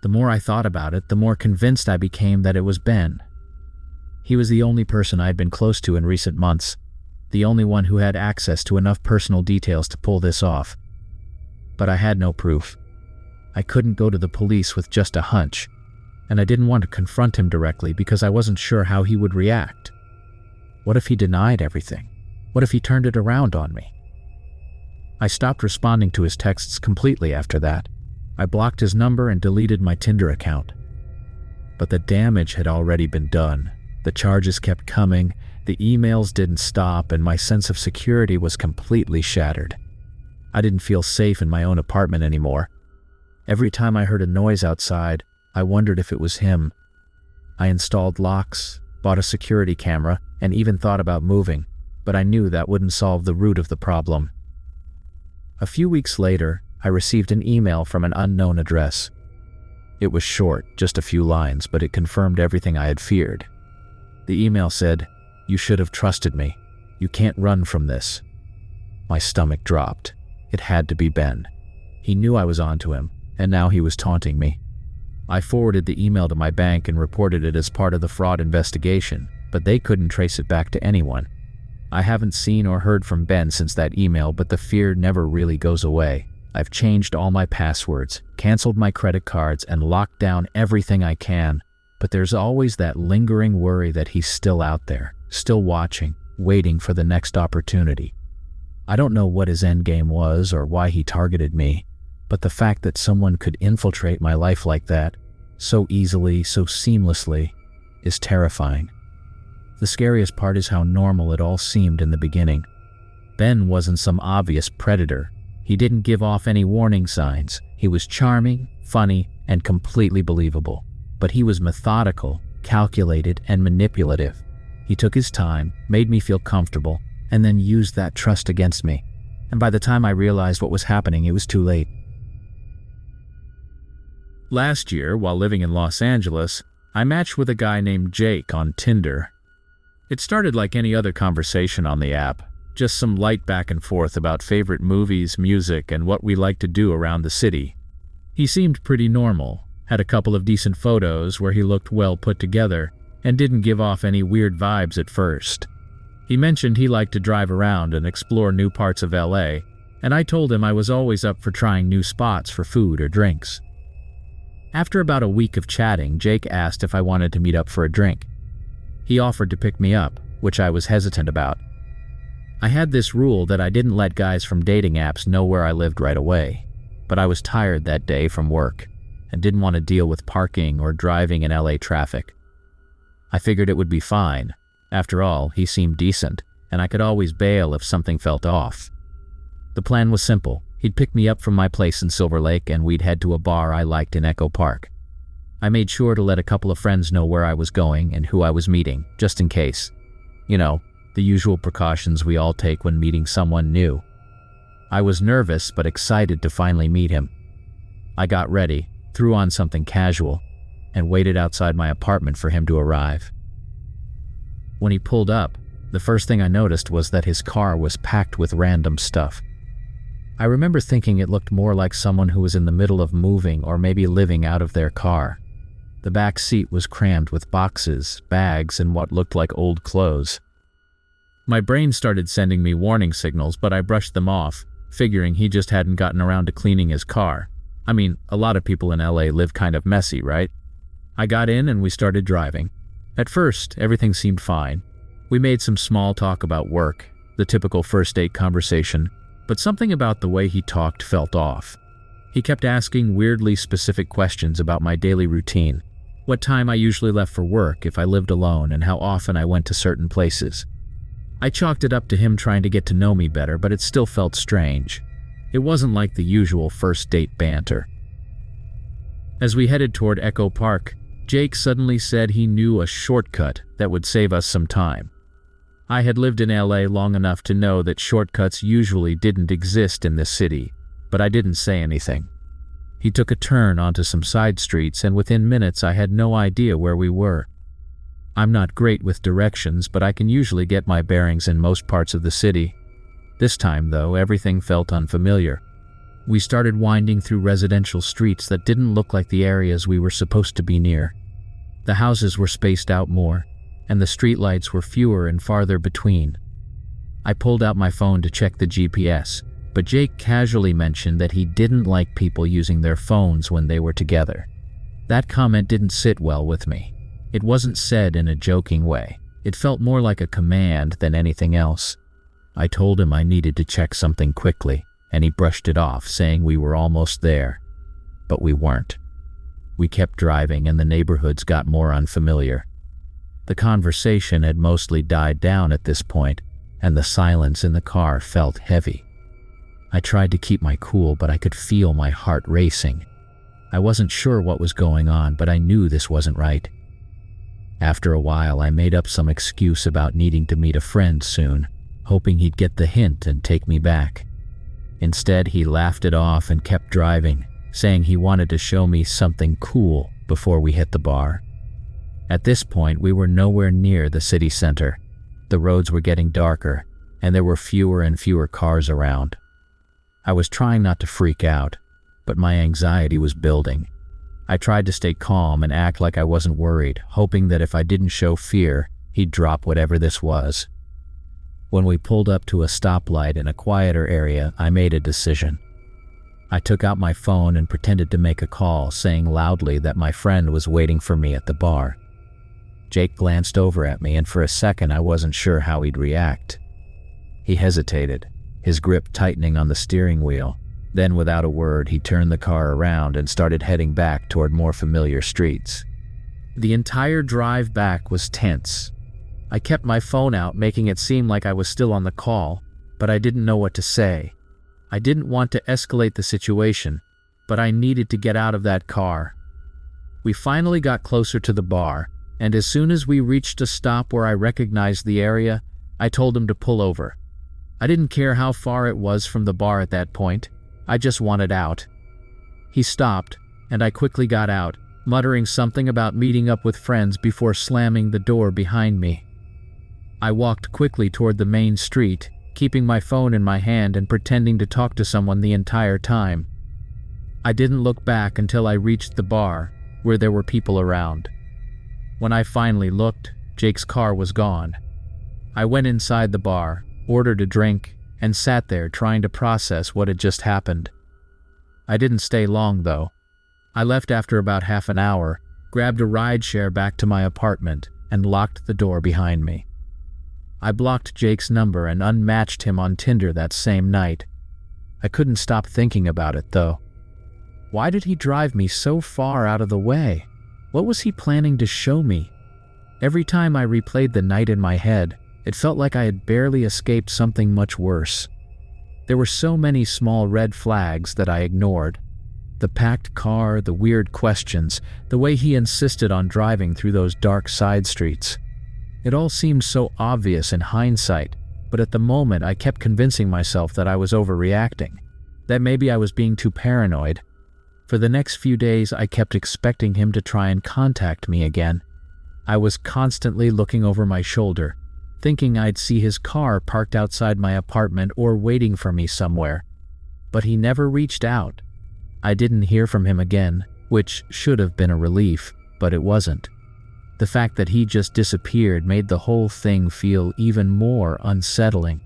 [SPEAKER 1] The more I thought about it, the more convinced I became that it was Ben. He was the only person I had been close to in recent months, the only one who had access to enough personal details to pull this off. But I had no proof. I couldn't go to the police with just a hunch, and I didn't want to confront him directly because I wasn't sure how he would react. What if he denied everything? What if he turned it around on me? I stopped responding to his texts completely after that. I blocked his number and deleted my Tinder account. But the damage had already been done. The charges kept coming, the emails didn't stop, and my sense of security was completely shattered. I didn't feel safe in my own apartment anymore. Every time I heard a noise outside, I wondered if it was him. I installed locks, bought a security camera, and even thought about moving, but I knew that wouldn't solve the root of the problem. A few weeks later, I received an email from an unknown address. It was short, just a few lines, but it confirmed everything I had feared. The email said, "You should have trusted me. You can't run from this." My stomach dropped. It had to be Ben. He knew I was onto him, and now he was taunting me. I forwarded the email to my bank and reported it as part of the fraud investigation, but they couldn't trace it back to anyone. I haven't seen or heard from Ben since that email, but the fear never really goes away. I've changed all my passwords, canceled my credit cards, and locked down everything I can, but there's always that lingering worry that he's still out there, still watching, waiting for the next opportunity. I don't know what his endgame was or why he targeted me, but the fact that someone could infiltrate my life like that, so easily, so seamlessly, is terrifying. The scariest part is how normal it all seemed in the beginning. Ben wasn't some obvious predator. He didn't give off any warning signs. He was charming, funny, and completely believable. But he was methodical, calculated, and manipulative. He took his time, made me feel comfortable, and then used that trust against me. And by the time I realized what was happening, it was too late. Last year, while living in Los Angeles, I matched with a guy named Jake on Tinder. It started like any other conversation on the app, just some light back and forth about favorite movies, music, and what we like to do around the city. He seemed pretty normal, had a couple of decent photos where he looked well put together, and didn't give off any weird vibes at first. He mentioned he liked to drive around and explore new parts of LA, and I told him I was always up for trying new spots for food or drinks. After about a week of chatting, Jake asked if I wanted to meet up for a drink. He offered to pick me up, which I was hesitant about. I had this rule that I didn't let guys from dating apps know where I lived right away, but I was tired that day from work and didn't want to deal with parking or driving in LA traffic. I figured it would be fine. After all, he seemed decent, and I could always bail if something felt off. The plan was simple. He'd pick me up from my place in Silver Lake and we'd head to a bar I liked in Echo Park. I made sure to let a couple of friends know where I was going and who I was meeting, just in case. You know, the usual precautions we all take when meeting someone new. I was nervous but excited to finally meet him. I got ready, threw on something casual, and waited outside my apartment for him to arrive. When he pulled up, the first thing I noticed was that his car was packed with random stuff. I remember thinking it looked more like someone who was in the middle of moving or maybe living out of their car. The back seat was crammed with boxes, bags, and what looked like old clothes. My brain started sending me warning signals, but I brushed them off, figuring he just hadn't gotten around to cleaning his car. I mean, a lot of people in LA live kind of messy, right? I got in and we started driving. At first, everything seemed fine. We made some small talk about work, the typical first date conversation, but something about the way he talked felt off. He kept asking weirdly specific questions about my daily routine, what time I usually left for work if I lived alone, and how often I went to certain places. I chalked it up to him trying to get to know me better, but it still felt strange. It wasn't like the usual first date banter. As we headed toward Echo Park, Jake suddenly said he knew a shortcut that would save us some time. I had lived in LA long enough to know that shortcuts usually didn't exist in this city, but I didn't say anything. He took a turn onto some side streets, and within minutes I had no idea where we were. I'm not great with directions, but I can usually get my bearings in most parts of the city. This time, though, everything felt unfamiliar. We started winding through residential streets that didn't look like the areas we were supposed to be near. The houses were spaced out more, and the streetlights were fewer and farther between. I pulled out my phone to check the GPS, but Jake casually mentioned that he didn't like people using their phones when they were together. That comment didn't sit well with me. It wasn't said in a joking way. It felt more like a command than anything else. I told him I needed to check something quickly, and he brushed it off, saying we were almost there. But we weren't. We kept driving, and the neighborhoods got more unfamiliar. The conversation had mostly died down at this point, and the silence in the car felt heavy. I tried to keep my cool, but I could feel my heart racing. I wasn't sure what was going on, but I knew this wasn't right. After a while, I made up some excuse about needing to meet a friend soon, hoping he'd get the hint and take me back. Instead, he laughed it off and kept driving, saying he wanted to show me something cool before we hit the bar. At this point, we were nowhere near the city center. The roads were getting darker, and there were fewer and fewer cars around. I was trying not to freak out, but my anxiety was building. I tried to stay calm and act like I wasn't worried, hoping that if I didn't show fear, he'd drop whatever this was. When we pulled up to a stoplight in a quieter area, I made a decision. I took out my phone and pretended to make a call, saying loudly that my friend was waiting for me at the bar. Jake glanced over at me, and for a second I wasn't sure how he'd react. He hesitated, his grip tightening on the steering wheel. Then, without a word, he turned the car around and started heading back toward more familiar streets. The entire drive back was tense. I kept my phone out, making it seem like I was still on the call, but I didn't know what to say. I didn't want to escalate the situation, but I needed to get out of that car. We finally got closer to the bar, and as soon as we reached a stop where I recognized the area, I told him to pull over. I didn't care how far it was from the bar at that point. I just wanted out. He stopped, and I quickly got out, muttering something about meeting up with friends before slamming the door behind me. I walked quickly toward the main street, keeping my phone in my hand and pretending to talk to someone the entire time. I didn't look back until I reached the bar, where there were people around. When I finally looked, Jake's car was gone. I went inside the bar, ordered a drink, and sat there trying to process what had just happened. I didn't stay long, though. I left after about half an hour, grabbed a rideshare back to my apartment, and locked the door behind me. I blocked Jake's number and unmatched him on Tinder that same night. I couldn't stop thinking about it, though. Why did he drive me so far out of the way? What was he planning to show me? Every time I replayed the night in my head, It felt like I had barely escaped something much worse. There were so many small red flags that I ignored. The packed car, the weird questions, the way he insisted on driving through those dark side streets. It all seemed so obvious in hindsight, but at the moment I kept convincing myself that I was overreacting, that maybe I was being too paranoid. For the next few days, I kept expecting him to try and contact me again. I was constantly looking over my shoulder, thinking I'd see his car parked outside my apartment or waiting for me somewhere. But he never reached out. I didn't hear from him again, which should have been a relief, but it wasn't. The fact that he just disappeared made the whole thing feel even more unsettling.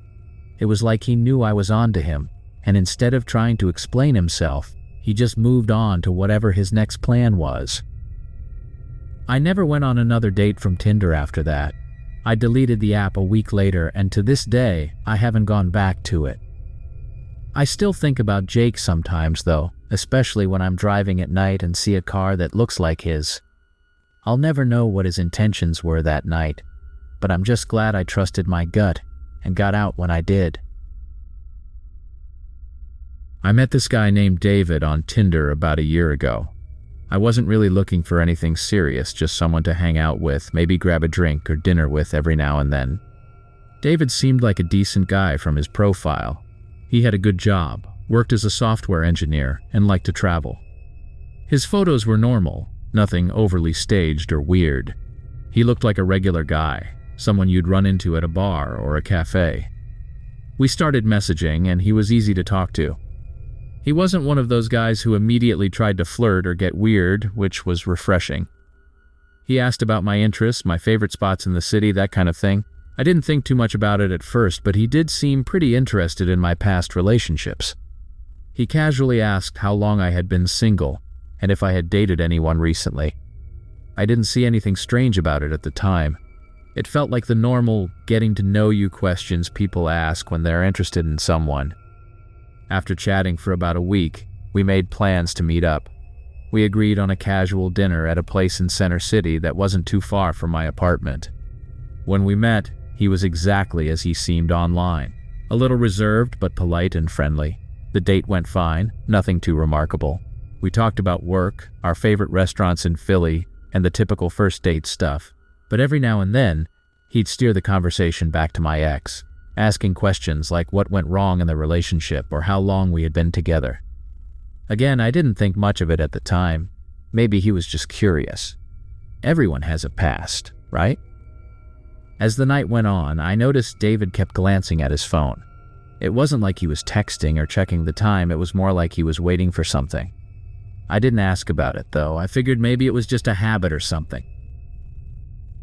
[SPEAKER 1] It was like he knew I was onto him, and instead of trying to explain himself, he just moved on to whatever his next plan was. I never went on another date from Tinder after that. I deleted the app a week later, and to this day, I haven't gone back to it. I still think about Jake sometimes, though, especially when I'm driving at night and see a car that looks like his. I'll never know what his intentions were that night, but I'm just glad I trusted my gut and got out when I did. I met this guy named David on Tinder about a year ago. I wasn't really looking for anything serious, just someone to hang out with, maybe grab a drink or dinner with every now and then. David seemed like a decent guy from his profile. He had a good job, worked as a software engineer, and liked to travel. His photos were normal, nothing overly staged or weird. He looked like a regular guy, someone you'd run into at a bar or a cafe. We started messaging, and he was easy to talk to. He wasn't one of those guys who immediately tried to flirt or get weird, which was refreshing. He asked about my interests, my favorite spots in the city, that kind of thing. I didn't think too much about it at first, but he did seem pretty interested in my past relationships. He casually asked how long I had been single, and if I had dated anyone recently. I didn't see anything strange about it at the time. It felt like the normal getting-to-know-you questions people ask when they're interested in someone. After chatting for about a week, we made plans to meet up. We agreed on a casual dinner at a place in Center City that wasn't too far from my apartment. When we met, he was exactly as he seemed online. A little reserved but polite and friendly. The date went fine, nothing too remarkable. We talked about work, our favorite restaurants in Philly, and the typical first date stuff. But every now and then, he'd steer the conversation back to my ex, asking questions like what went wrong in the relationship or how long we had been together. Again, I didn't think much of it at the time. Maybe he was just curious. Everyone has a past, right? As the night went on, I noticed David kept glancing at his phone. It wasn't like he was texting or checking the time, it was more like he was waiting for something. I didn't ask about it, though. I figured maybe it was just a habit or something.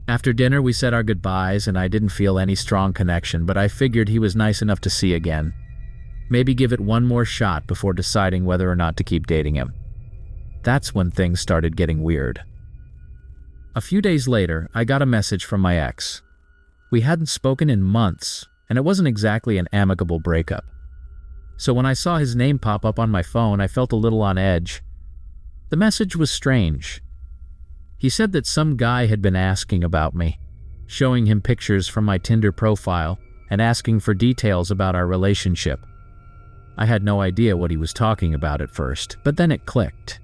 [SPEAKER 1] After dinner, we said our goodbyes, and I didn't feel any strong connection, but I figured he was nice enough to see again. Maybe give it one more shot before deciding whether or not to keep dating him. That's when things started getting weird. A few days later, I got a message from my ex. We hadn't spoken in months, and it wasn't exactly an amicable breakup. So when I saw his name pop up on my phone, I felt a little on edge. The message was strange. He said that some guy had been asking about me, showing him pictures from my Tinder profile and asking for details about our relationship. I had no idea what he was talking about at first, but then it clicked.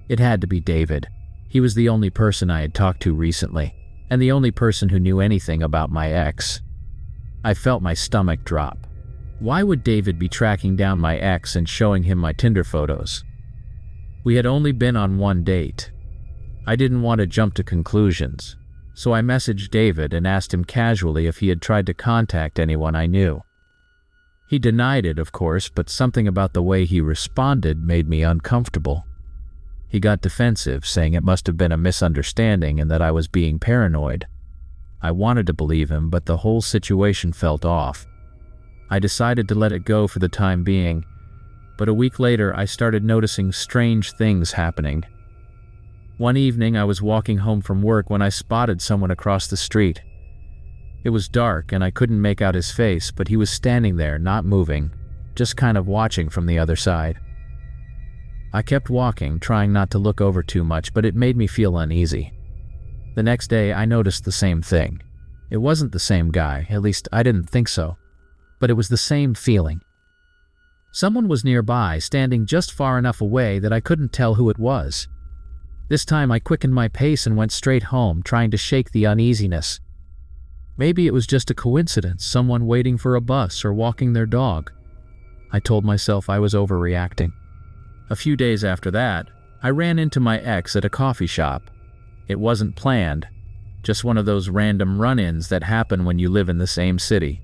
[SPEAKER 1] It had to be David. He was the only person I had talked to recently, and the only person who knew anything about my ex. I felt my stomach drop. Why would David be tracking down my ex and showing him my Tinder photos? We had only been on one date. I didn't want to jump to conclusions, so I messaged David and asked him casually if he had tried to contact anyone I knew. He denied it, of course, but something about the way he responded made me uncomfortable. He got defensive, saying it must have been a misunderstanding and that I was being paranoid. I wanted to believe him, but the whole situation felt off. I decided to let it go for the time being, but a week later I started noticing strange things happening. One evening I was walking home from work when I spotted someone across the street. It was dark and I couldn't make out his face, but he was standing there, not moving, just kind of watching from the other side. I kept walking, trying not to look over too much, but it made me feel uneasy. The next day I noticed the same thing. It wasn't the same guy, at least I didn't think so, but it was the same feeling. Someone was nearby, standing just far enough away that I couldn't tell who it was. This time I quickened my pace and went straight home, trying to shake the uneasiness. Maybe it was just a coincidence, someone waiting for a bus or walking their dog. I told myself I was overreacting. A few days after that, I ran into my ex at a coffee shop. It wasn't planned, just one of those random run-ins that happen when you live in the same city.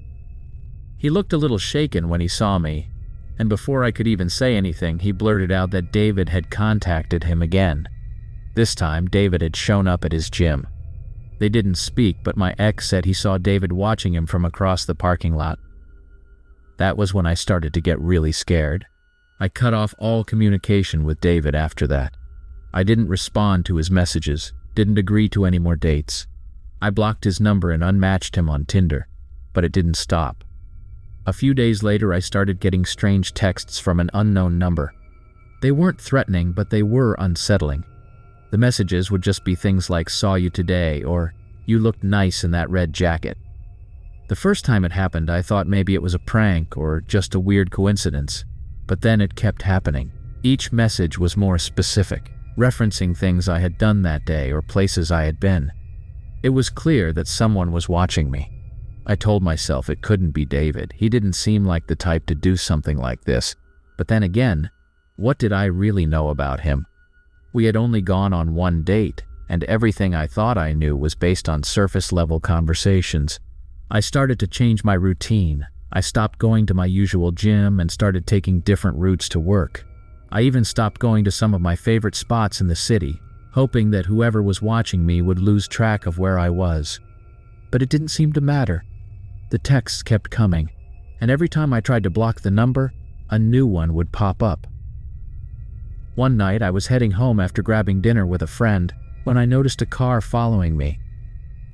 [SPEAKER 1] He looked a little shaken when he saw me, and before I could even say anything, he blurted out that David had contacted him again. This time, David had shown up at his gym. They didn't speak, but my ex said he saw David watching him from across the parking lot. That was when I started to get really scared. I cut off all communication with David after that. I didn't respond to his messages, didn't agree to any more dates. I blocked his number and unmatched him on Tinder, but it didn't stop. A few days later, I started getting strange texts from an unknown number. They weren't threatening, but they were unsettling. The messages would just be things like "saw you today" or "you looked nice in that red jacket." The first time it happened, I thought maybe it was a prank or just a weird coincidence, but then it kept happening. Each message was more specific, referencing things I had done that day or places I had been. It was clear that someone was watching me. I told myself it couldn't be David. He didn't seem like the type to do something like this. But then again, what did I really know about him? We had only gone on one date, and everything I thought I knew was based on surface-level conversations. I started to change my routine. I stopped going to my usual gym and started taking different routes to work. I even stopped going to some of my favorite spots in the city, hoping that whoever was watching me would lose track of where I was. But it didn't seem to matter. The texts kept coming, and every time I tried to block the number, a new one would pop up. One night, I was heading home after grabbing dinner with a friend when I noticed a car following me.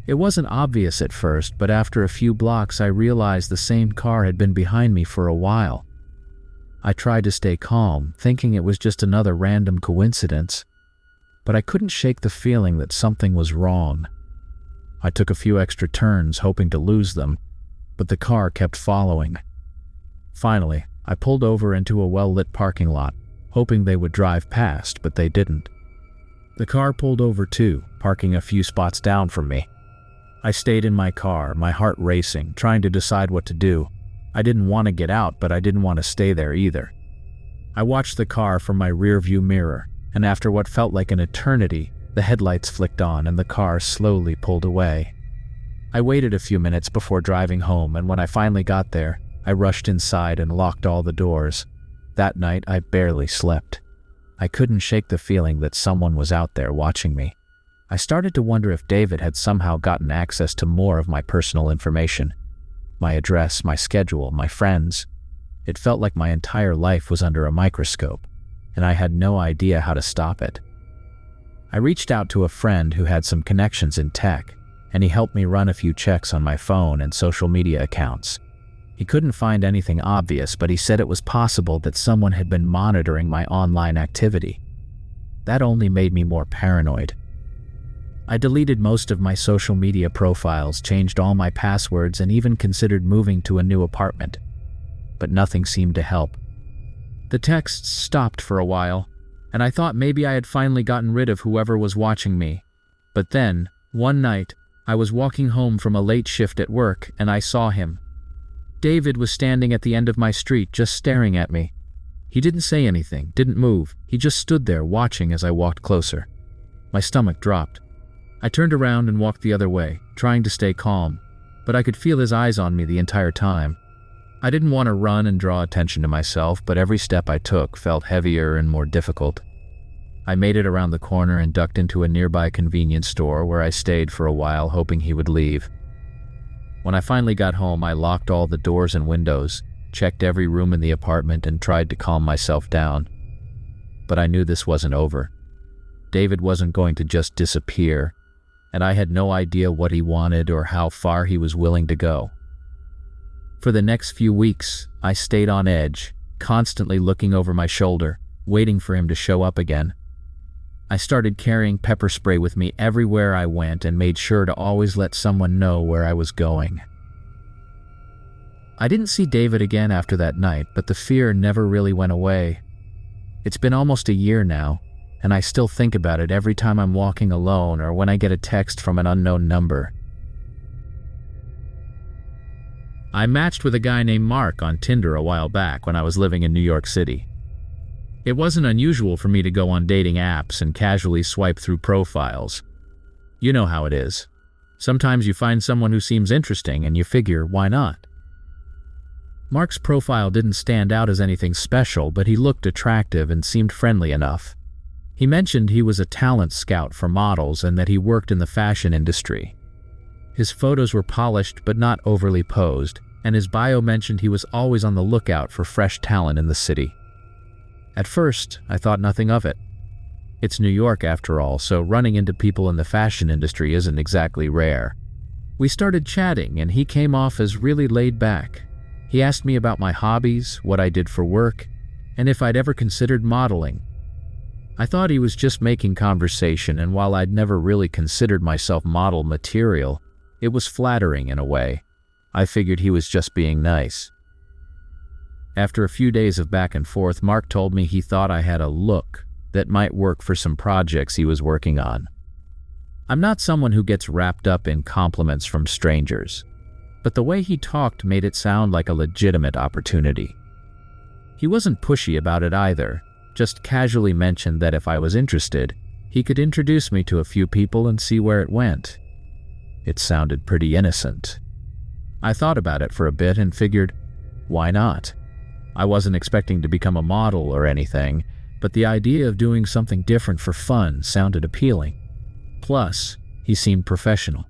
[SPEAKER 1] It wasn't obvious at first, but after a few blocks, I realized the same car had been behind me for a while. I tried to stay calm, thinking it was just another random coincidence, but I couldn't shake the feeling that something was wrong. I took a few extra turns, hoping to lose them, but the car kept following. Finally, I pulled over into a well-lit parking lot, hoping they would drive past, but they didn't. The car pulled over too, parking a few spots down from me. I stayed in my car, my heart racing, trying to decide what to do. I didn't want to get out, but I didn't want to stay there either. I watched the car from my rearview mirror, and after what felt like an eternity, the headlights flicked on and the car slowly pulled away. I waited a few minutes before driving home, and when I finally got there, I rushed inside and locked all the doors. That night, I barely slept. I couldn't shake the feeling that someone was out there watching me. I started to wonder if David had somehow gotten access to more of my personal information. My address, my schedule, my friends. It felt like my entire life was under a microscope, and I had no idea how to stop it. I reached out to a friend who had some connections in tech, and he helped me run a few checks on my phone and social media accounts. He couldn't find anything obvious, but he said it was possible that someone had been monitoring my online activity. That only made me more paranoid. I deleted most of my social media profiles, changed all my passwords, and even considered moving to a new apartment. But nothing seemed to help. The texts stopped for a while, and I thought maybe I had finally gotten rid of whoever was watching me. But then, one night, I was walking home from a late shift at work, and I saw him. David was standing at the end of my street, just staring at me. He didn't say anything, didn't move. He just stood there watching as I walked closer. My stomach dropped. I turned around and walked the other way, trying to stay calm, but I could feel his eyes on me the entire time. I didn't want to run and draw attention to myself, but every step I took felt heavier and more difficult. I made it around the corner and ducked into a nearby convenience store where I stayed for a while, hoping he would leave. When I finally got home, I locked all the doors and windows, checked every room in the apartment, and tried to calm myself down. But I knew this wasn't over. David wasn't going to just disappear, and I had no idea what he wanted or how far he was willing to go. For the next few weeks, I stayed on edge, constantly looking over my shoulder, waiting for him to show up again. I started carrying pepper spray with me everywhere I went and made sure to always let someone know where I was going. I didn't see David again after that night, but the fear never really went away. It's been almost a year now, and I still think about it every time I'm walking alone or when I get a text from an unknown number. I matched with a guy named Mark on Tinder a while back when I was living in New York City. It wasn't unusual for me to go on dating apps and casually swipe through profiles. You know how it is. Sometimes you find someone who seems interesting and you figure, why not? Mark's profile didn't stand out as anything special, but he looked attractive and seemed friendly enough. He mentioned he was a talent scout for models and that he worked in the fashion industry. His photos were polished but not overly posed, and his bio mentioned he was always on the lookout for fresh talent in the city. At first, I thought nothing of it. It's New York after all, so running into people in the fashion industry isn't exactly rare. We started chatting and he came off as really laid back. He asked me about my hobbies, what I did for work, and if I'd ever considered modeling. I thought he was just making conversation, and while I'd never really considered myself model material, it was flattering in a way. I figured he was just being nice. After a few days of back and forth, Mark told me he thought I had a look that might work for some projects he was working on. I'm not someone who gets wrapped up in compliments from strangers, but the way he talked made it sound like a legitimate opportunity. He wasn't pushy about it either, just casually mentioned that if I was interested, he could introduce me to a few people and see where it went. It sounded pretty innocent. I thought about it for a bit and figured, why not? I wasn't expecting to become a model or anything, but the idea of doing something different for fun sounded appealing. Plus, he seemed professional,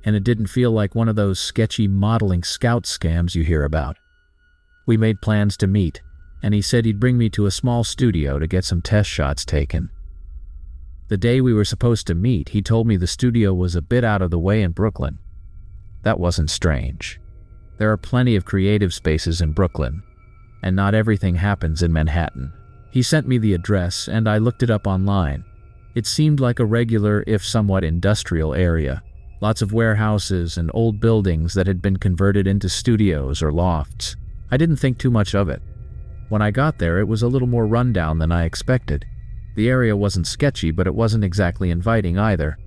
[SPEAKER 1] and it didn't feel like one of those sketchy modeling scout scams you hear about. We made plans to meet, and he said he'd bring me to a small studio to get some test shots taken. The day we were supposed to meet, he told me the studio was a bit out of the way in Brooklyn. That wasn't strange. There are plenty of creative spaces in Brooklyn, and not everything happens in Manhattan. He sent me the address, and I looked it up online. It seemed like a regular, if somewhat industrial area. Lots of warehouses and old buildings that had been converted into studios or lofts. I didn't think too much of it. When I got there, it was a little more rundown than I expected. The area wasn't sketchy, but it wasn't exactly inviting either.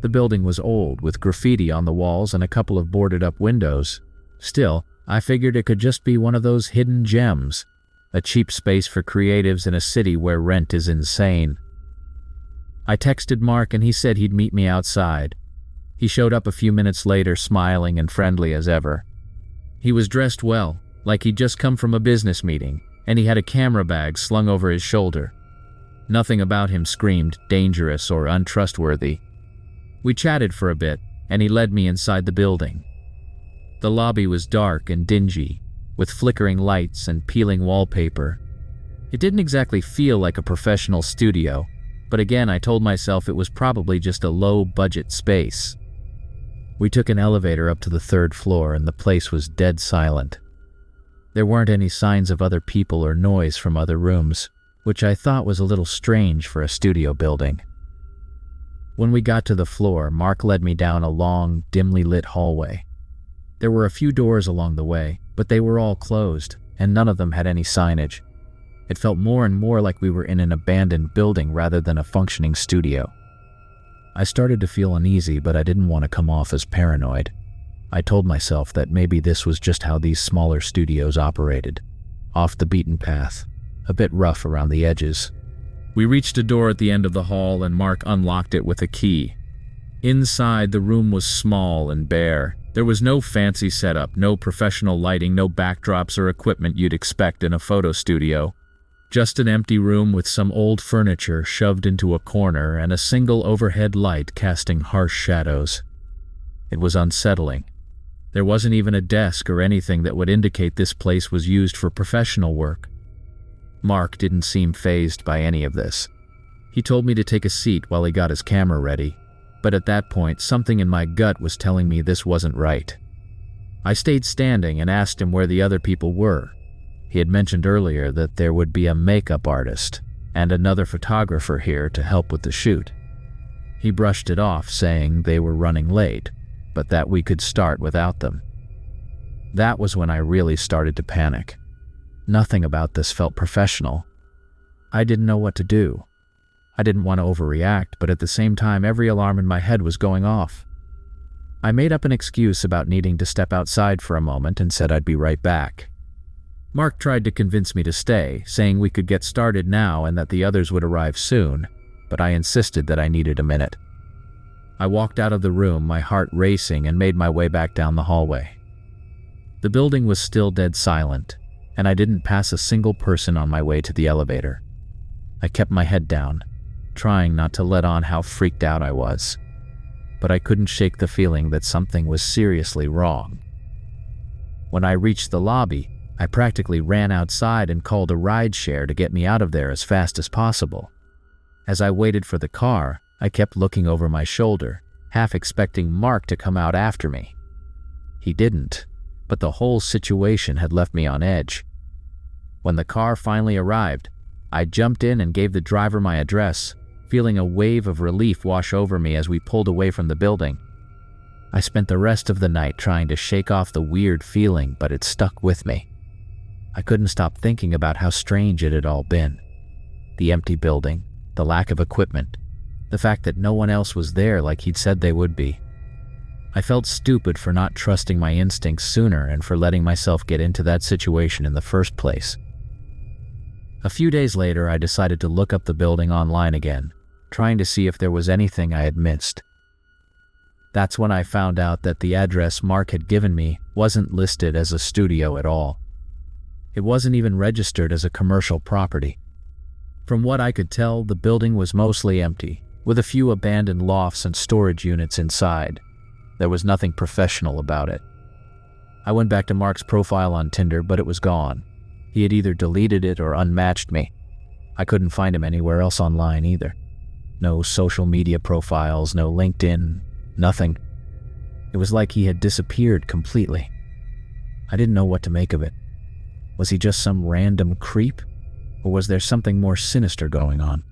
[SPEAKER 1] The building was old, with graffiti on the walls and a couple of boarded-up windows. Still, I figured it could just be one of those hidden gems, a cheap space for creatives in a city where rent is insane. I texted Mark and he said he'd meet me outside. He showed up a few minutes later, smiling and friendly as ever. He was dressed well, like he'd just come from a business meeting, and he had a camera bag slung over his shoulder. Nothing about him screamed dangerous or untrustworthy. We chatted for a bit, and he led me inside the building. The lobby was dark and dingy, with flickering lights and peeling wallpaper. It didn't exactly feel like a professional studio, but again I told myself it was probably just a low-budget space. We took an elevator up to the 3rd floor and the place was dead silent. There weren't any signs of other people or noise from other rooms, which I thought was a little strange for a studio building. When we got to the floor, Mark led me down a long, dimly lit hallway. There were a few doors along the way, but they were all closed, and none of them had any signage. It felt more and more like we were in an abandoned building rather than a functioning studio. I started to feel uneasy, but I didn't want to come off as paranoid. I told myself that maybe this was just how these smaller studios operated. Off the beaten path, a bit rough around the edges. We reached a door at the end of the hall and Mark unlocked it with a key. Inside, the room was small and bare. There was no fancy setup, no professional lighting, no backdrops or equipment you'd expect in a photo studio. Just an empty room with some old furniture shoved into a corner and a single overhead light casting harsh shadows. It was unsettling. There wasn't even a desk or anything that would indicate this place was used for professional work. Mark didn't seem fazed by any of this. He told me to take a seat while he got his camera ready, but at that point, something in my gut was telling me this wasn't right. I stayed standing and asked him where the other people were. He had mentioned earlier that there would be a makeup artist, and another photographer here to help with the shoot. He brushed it off, saying they were running late, but that we could start without them. That was when I really started to panic. Nothing about this felt professional. I didn't know what to do. I didn't want to overreact, but at the same time, every alarm in my head was going off. I made up an excuse about needing to step outside for a moment and said I'd be right back. Mark tried to convince me to stay, saying we could get started now and that the others would arrive soon, but I insisted that I needed a minute. I walked out of the room, my heart racing, and made my way back down the hallway. The building was still dead silent, and I didn't pass a single person on my way to the elevator. I kept my head down, trying not to let on how freaked out I was, but I couldn't shake the feeling that something was seriously wrong. When I reached the lobby, I practically ran outside and called a rideshare to get me out of there as fast as possible. As I waited for the car, I kept looking over my shoulder, half expecting Mark to come out after me. He didn't, but the whole situation had left me on edge. When the car finally arrived, I jumped in and gave the driver my address, feeling a wave of relief wash over me as we pulled away from the building. I spent the rest of the night trying to shake off the weird feeling, but it stuck with me. I couldn't stop thinking about how strange it had all been. The empty building, the lack of equipment, the fact that no one else was there like he'd said they would be. I felt stupid for not trusting my instincts sooner and for letting myself get into that situation in the first place. A few days later, I decided to look up the building online again, trying to see if there was anything I had missed. That's when I found out that the address Mark had given me wasn't listed as a studio at all. It wasn't even registered as a commercial property. From what I could tell, the building was mostly empty, with a few abandoned lofts and storage units inside. There was nothing professional about it. I went back to Mark's profile on Tinder, but it was gone. He had either deleted it or unmatched me. I couldn't find him anywhere else online either. No social media profiles, no LinkedIn, nothing. It was like he had disappeared completely. I didn't know what to make of it. Was he just some random creep? Or was there something more sinister going on?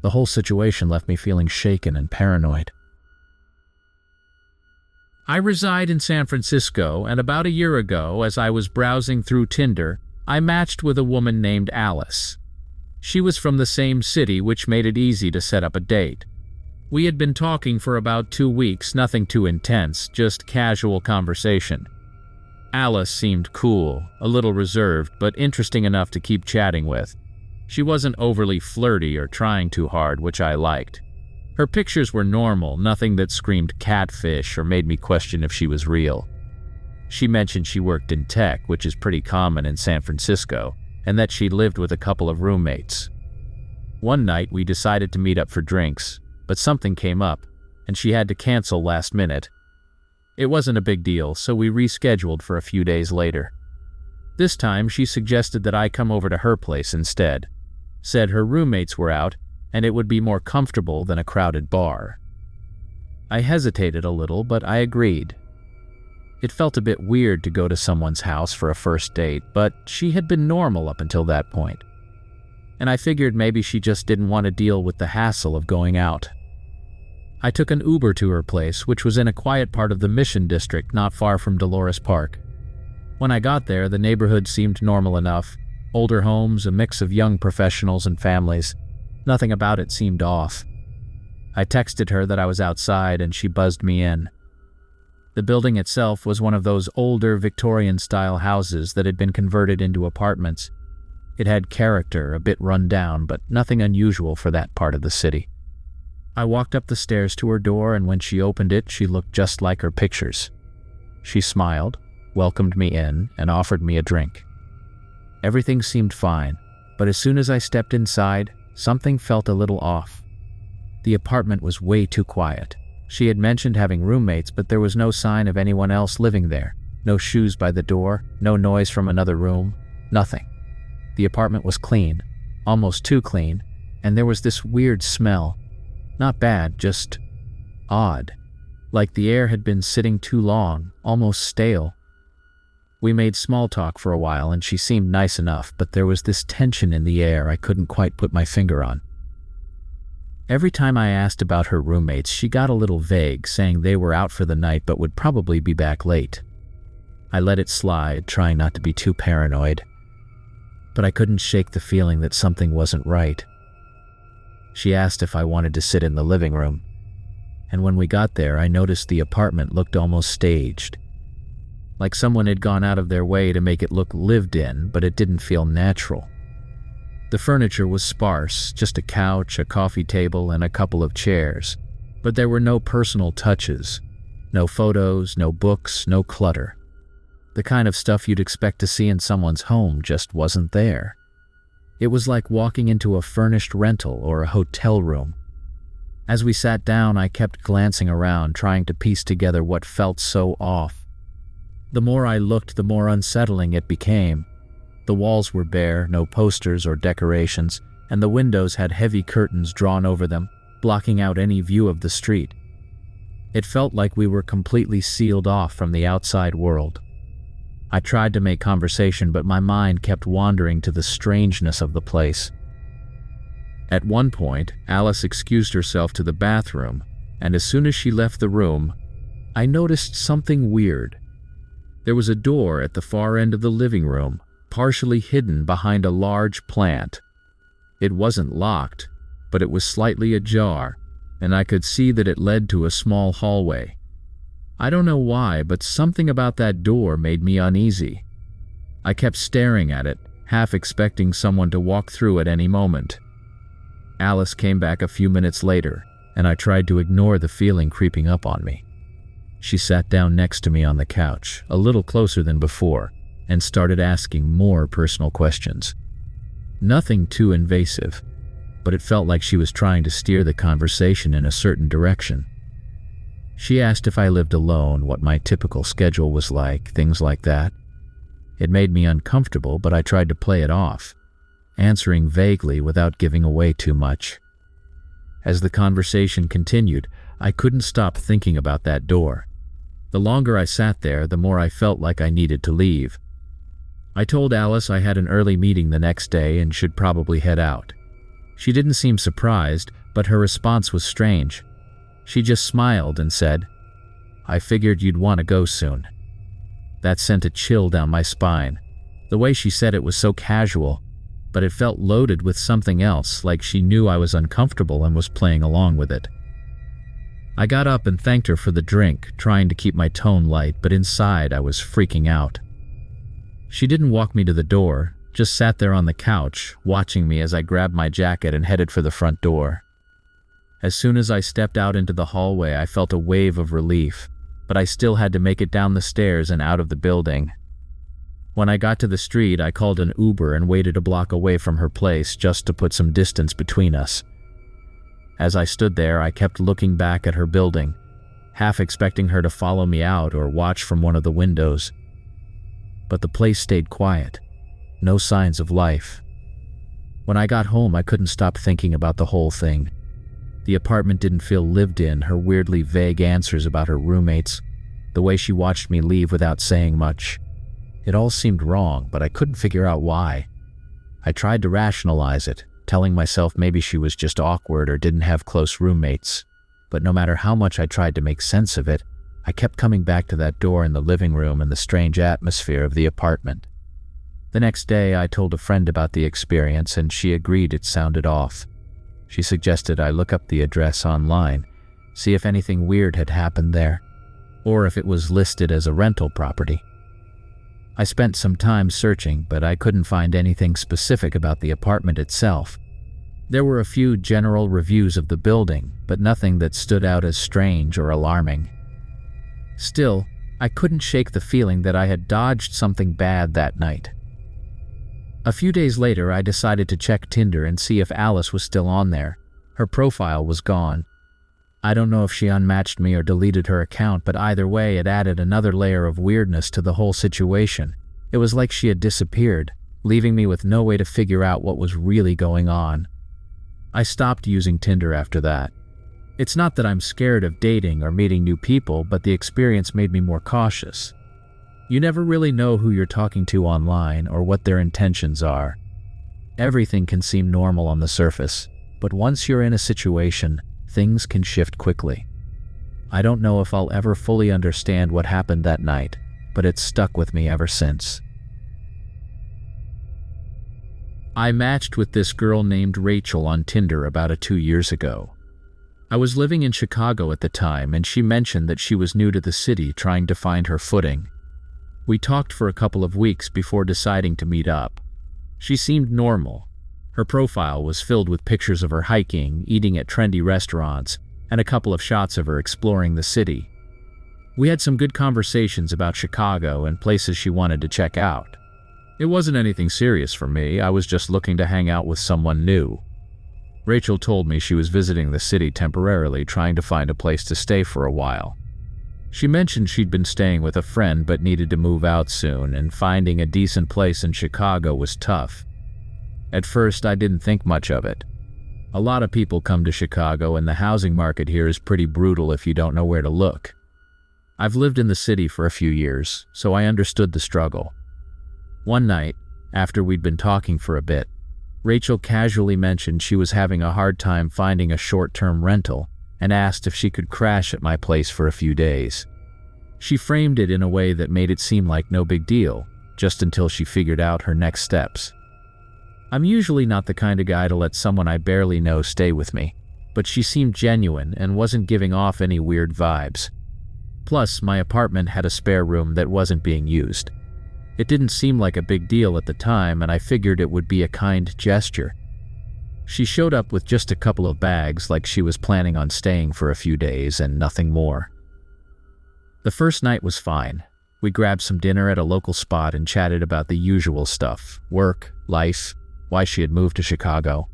[SPEAKER 1] The whole situation left me feeling shaken and paranoid. I reside in San Francisco, and about a year ago, as I was browsing through Tinder, I matched with a woman named Alice. She was from the same city, which made it easy to set up a date. We had been talking for about 2 weeks, nothing too intense, just casual conversation. Alice seemed cool, a little reserved, but interesting enough to keep chatting with. She wasn't overly flirty or trying too hard, which I liked. Her pictures were normal, nothing that screamed catfish or made me question if she was real. She mentioned she worked in tech, which is pretty common in San Francisco, and that she lived with a couple of roommates. One night we decided to meet up for drinks, but something came up, and she had to cancel last minute. It wasn't a big deal, so we rescheduled for a few days later. This time she suggested that I come over to her place instead, said her roommates were out, and it would be more comfortable than a crowded bar. I hesitated a little, but I agreed. It felt a bit weird to go to someone's house for a first date, but she had been normal up until that point. And I figured maybe she just didn't want to deal with the hassle of going out. I took an Uber to her place, which was in a quiet part of the Mission District not far from Dolores Park. When I got there, the neighborhood seemed normal enough. Older homes, a mix of young professionals and families. Nothing about it seemed off. I texted her that I was outside and she buzzed me in. The building itself was one of those older Victorian-style houses that had been converted into apartments. It had character, a bit run down, but nothing unusual for that part of the city. I walked up the stairs to her door, and when she opened it, she looked just like her pictures. She smiled, welcomed me in, and offered me a drink. Everything seemed fine, but as soon as I stepped inside, something felt a little off. The apartment was way too quiet. She had mentioned having roommates, but there was no sign of anyone else living there. No shoes by the door, no noise from another room, nothing. The apartment was clean, almost too clean, and there was this weird smell. Not bad, just odd. Like the air had been sitting too long, almost stale. We made small talk for a while and she seemed nice enough, but there was this tension in the air I couldn't quite put my finger on. Every time I asked about her roommates, she got a little vague, saying they were out for the night but would probably be back late. I let it slide, trying not to be too paranoid, but I couldn't shake the feeling that something wasn't right. She asked if I wanted to sit in the living room, and when we got there, I noticed the apartment looked almost staged. Like someone had gone out of their way to make it look lived in, but it didn't feel natural. The furniture was sparse, just a couch, a coffee table, and a couple of chairs, but there were no personal touches, no photos, no books, no clutter. The kind of stuff you'd expect to see in someone's home just wasn't there. It was like walking into a furnished rental or a hotel room. As we sat down, I kept glancing around, trying to piece together what felt so off. The more I looked, the more unsettling it became. The walls were bare, no posters or decorations, and the windows had heavy curtains drawn over them, blocking out any view of the street. It felt like we were completely sealed off from the outside world. I tried to make conversation, but my mind kept wandering to the strangeness of the place. At one point, Alice excused herself to the bathroom, and as soon as she left the room, I noticed something weird. There was a door at the far end of the living room, partially hidden behind a large plant. It wasn't locked, but it was slightly ajar, and I could see that it led to a small hallway. I don't know why, but something about that door made me uneasy. I kept staring at it, half expecting someone to walk through at any moment. Alice came back a few minutes later, and I tried to ignore the feeling creeping up on me. She sat down next to me on the couch, a little closer than before, and started asking more personal questions. Nothing too invasive, but it felt like she was trying to steer the conversation in a certain direction. She asked if I lived alone, what my typical schedule was like, things like that. It made me uncomfortable, but I tried to play it off, answering vaguely without giving away too much. As the conversation continued, I couldn't stop thinking about that door. The longer I sat there, the more I felt like I needed to leave. I told Alice I had an early meeting the next day and should probably head out. She didn't seem surprised, but her response was strange. She just smiled and said, "I figured you'd want to go soon." That sent a chill down my spine. The way she said it was so casual, but it felt loaded with something else, like she knew I was uncomfortable and was playing along with it. I got up and thanked her for the drink, trying to keep my tone light, but inside I was freaking out. She didn't walk me to the door, just sat there on the couch, watching me as I grabbed my jacket and headed for the front door. As soon as I stepped out into the hallway, I felt a wave of relief, but I still had to make it down the stairs and out of the building. When I got to the street, I called an Uber and waited a block away from her place just to put some distance between us. As I stood there, I kept looking back at her building, half expecting her to follow me out or watch from one of the windows. But the place stayed quiet, no signs of life. When I got home, I couldn't stop thinking about the whole thing. The apartment didn't feel lived in, her weirdly vague answers about her roommates, the way she watched me leave without saying much. It all seemed wrong, but I couldn't figure out why. I tried to rationalize it, telling myself maybe she was just awkward or didn't have close roommates. But no matter how much I tried to make sense of it, I kept coming back to that door in the living room and the strange atmosphere of the apartment. The next day, I told a friend about the experience, and she agreed it sounded off. She suggested I look up the address online, see if anything weird had happened there, or if it was listed as a rental property. I spent some time searching, but I couldn't find anything specific about the apartment itself. There were a few general reviews of the building, but nothing that stood out as strange or alarming. Still, I couldn't shake the feeling that I had dodged something bad that night. A few days later, I decided to check Tinder and see if Alice was still on there. Her profile was gone. I don't know if she unmatched me or deleted her account, but either way, it added another layer of weirdness to the whole situation. It was like she had disappeared, leaving me with no way to figure out what was really going on. I stopped using Tinder after that. It's not that I'm scared of dating or meeting new people, but the experience made me more cautious. You never really know who you're talking to online or what their intentions are. Everything can seem normal on the surface, but once you're in a situation, things can shift quickly. I don't know if I'll ever fully understand what happened that night, but it's stuck with me ever since. I matched with this girl named Rachel on Tinder about 2 years ago. I was living in Chicago at the time, and she mentioned that she was new to the city trying to find her footing. We talked for a couple of weeks before deciding to meet up. She seemed normal. Her profile was filled with pictures of her hiking, eating at trendy restaurants, and a couple of shots of her exploring the city. We had some good conversations about Chicago and places she wanted to check out. It wasn't anything serious for me, I was just looking to hang out with someone new. Rachel told me she was visiting the city temporarily, trying to find a place to stay for a while. She mentioned she'd been staying with a friend but needed to move out soon, and finding a decent place in Chicago was tough. At first, I didn't think much of it. A lot of people come to Chicago, and the housing market here is pretty brutal if you don't know where to look. I've lived in the city for a few years, so I understood the struggle. One night, after we'd been talking for a bit, Rachel casually mentioned she was having a hard time finding a short-term rental and asked if she could crash at my place for a few days. She framed it in a way that made it seem like no big deal, just until she figured out her next steps. I'm usually not the kind of guy to let someone I barely know stay with me, but she seemed genuine and wasn't giving off any weird vibes. Plus, my apartment had a spare room that wasn't being used. It didn't seem like a big deal at the time, and I figured it would be a kind gesture. She showed up with just a couple of bags, like she was planning on staying for a few days and nothing more. The first night was fine. We grabbed some dinner at a local spot and chatted about the usual stuff: work, life, why she had moved to Chicago.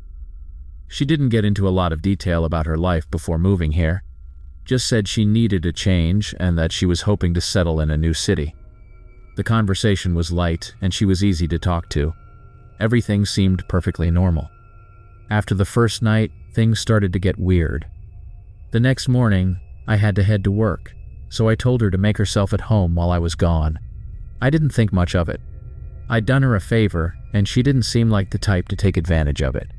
[SPEAKER 1] She didn't get into a lot of detail about her life before moving here, just said she needed a change and that she was hoping to settle in a new city. The conversation was light and she was easy to talk to. Everything seemed perfectly normal. After the first night, things started to get weird. The next morning, I had to head to work, so I told her to make herself at home while I was gone. I didn't think much of it. I'd done her a favor, and she didn't seem like the type to take advantage of it.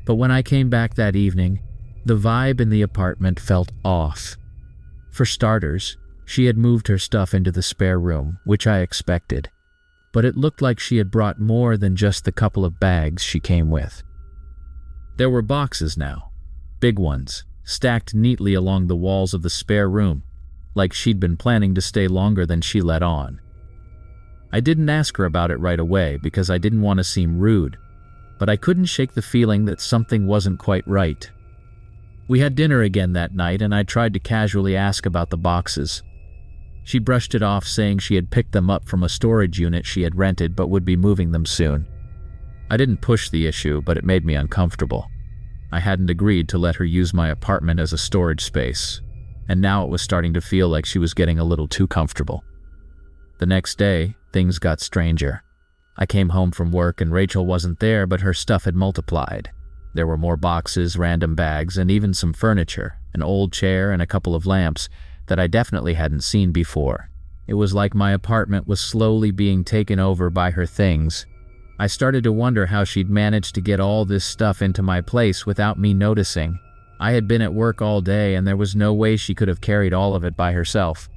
[SPEAKER 1] But when I came back that evening, the vibe in the apartment felt off. For starters, she had moved her stuff into the spare room, which I expected, but it looked like she had brought more than just the couple of bags she came with. There were boxes now, big ones, stacked neatly along the walls of the spare room, like she'd been planning to stay longer than she let on. I didn't ask her about it right away because I didn't want to seem rude, but I couldn't shake the feeling that something wasn't quite right. We had dinner again that night, and I tried to casually ask about the boxes. She brushed it off, saying she had picked them up from a storage unit she had rented but would be moving them soon. I didn't push the issue, but it made me uncomfortable. I hadn't agreed to let her use my apartment as a storage space, and now it was starting to feel like she was getting a little too comfortable. The next day, things got stranger. I came home from work and Rachel wasn't there, but her stuff had multiplied. There were more boxes, random bags, and even some furniture, an old chair and a couple of lamps that I definitely hadn't seen before. It was like my apartment was slowly being taken over by her things. I started to wonder how she'd managed to get all this stuff into my place without me noticing. I had been at work all day and there was no way she could have carried all of it by herself.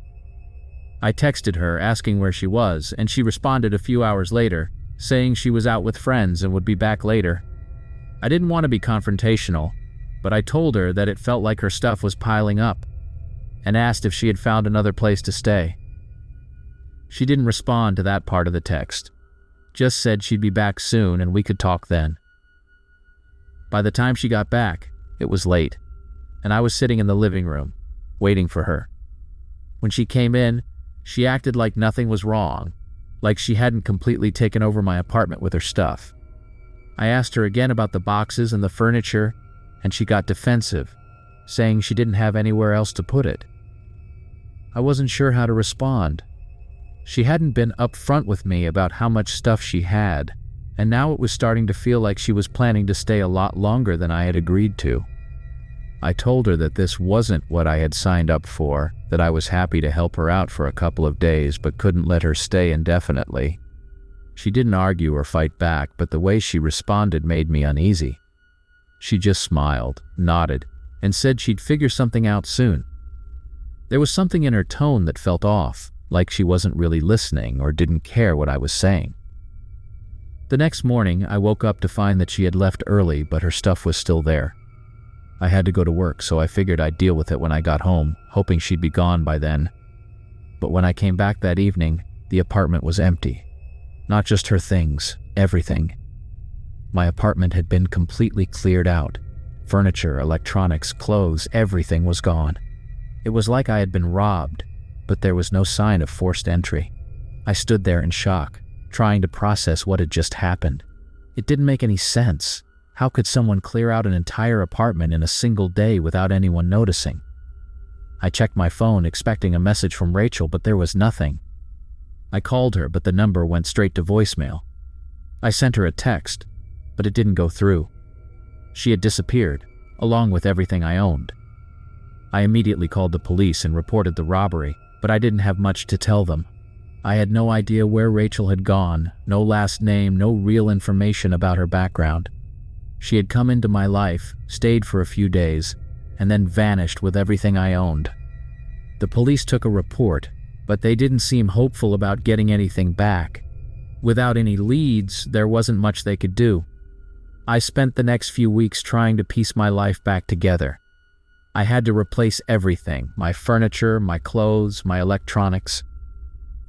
[SPEAKER 1] I texted her asking where she was, and she responded a few hours later, saying she was out with friends and would be back later. I didn't want to be confrontational, but I told her that it felt like her stuff was piling up, and asked if she had found another place to stay. She didn't respond to that part of the text, just said she'd be back soon and we could talk then. By the time she got back, it was late, and I was sitting in the living room, waiting for her. When she came in, she acted like nothing was wrong, like she hadn't completely taken over my apartment with her stuff. I asked her again about the boxes and the furniture, and she got defensive, saying she didn't have anywhere else to put it. I wasn't sure how to respond. She hadn't been upfront with me about how much stuff she had, and now it was starting to feel like she was planning to stay a lot longer than I had agreed to. I told her that this wasn't what I had signed up for, that I was happy to help her out for a couple of days but couldn't let her stay indefinitely. She didn't argue or fight back, but the way she responded made me uneasy. She just smiled, nodded, and said she'd figure something out soon. There was something in her tone that felt off, like she wasn't really listening or didn't care what I was saying. The next morning, I woke up to find that she had left early, but her stuff was still there. I had to go to work, so I figured I'd deal with it when I got home, hoping she'd be gone by then. But when I came back that evening, the apartment was empty. Not just her things, everything. My apartment had been completely cleared out. Furniture, electronics, clothes, everything was gone. It was like I had been robbed, but there was no sign of forced entry. I stood there in shock, trying to process what had just happened. It didn't make any sense. How could someone clear out an entire apartment in a single day without anyone noticing? I checked my phone, expecting a message from Rachel, but there was nothing. I called her, but the number went straight to voicemail. I sent her a text, but it didn't go through. She had disappeared, along with everything I owned. I immediately called the police and reported the robbery, but I didn't have much to tell them. I had no idea where Rachel had gone, no last name, no real information about her background. She had come into my life, stayed for a few days, and then vanished with everything I owned. The police took a report, but they didn't seem hopeful about getting anything back. Without any leads, there wasn't much they could do. I spent the next few weeks trying to piece my life back together. I had to replace everything, my furniture, my clothes, my electronics.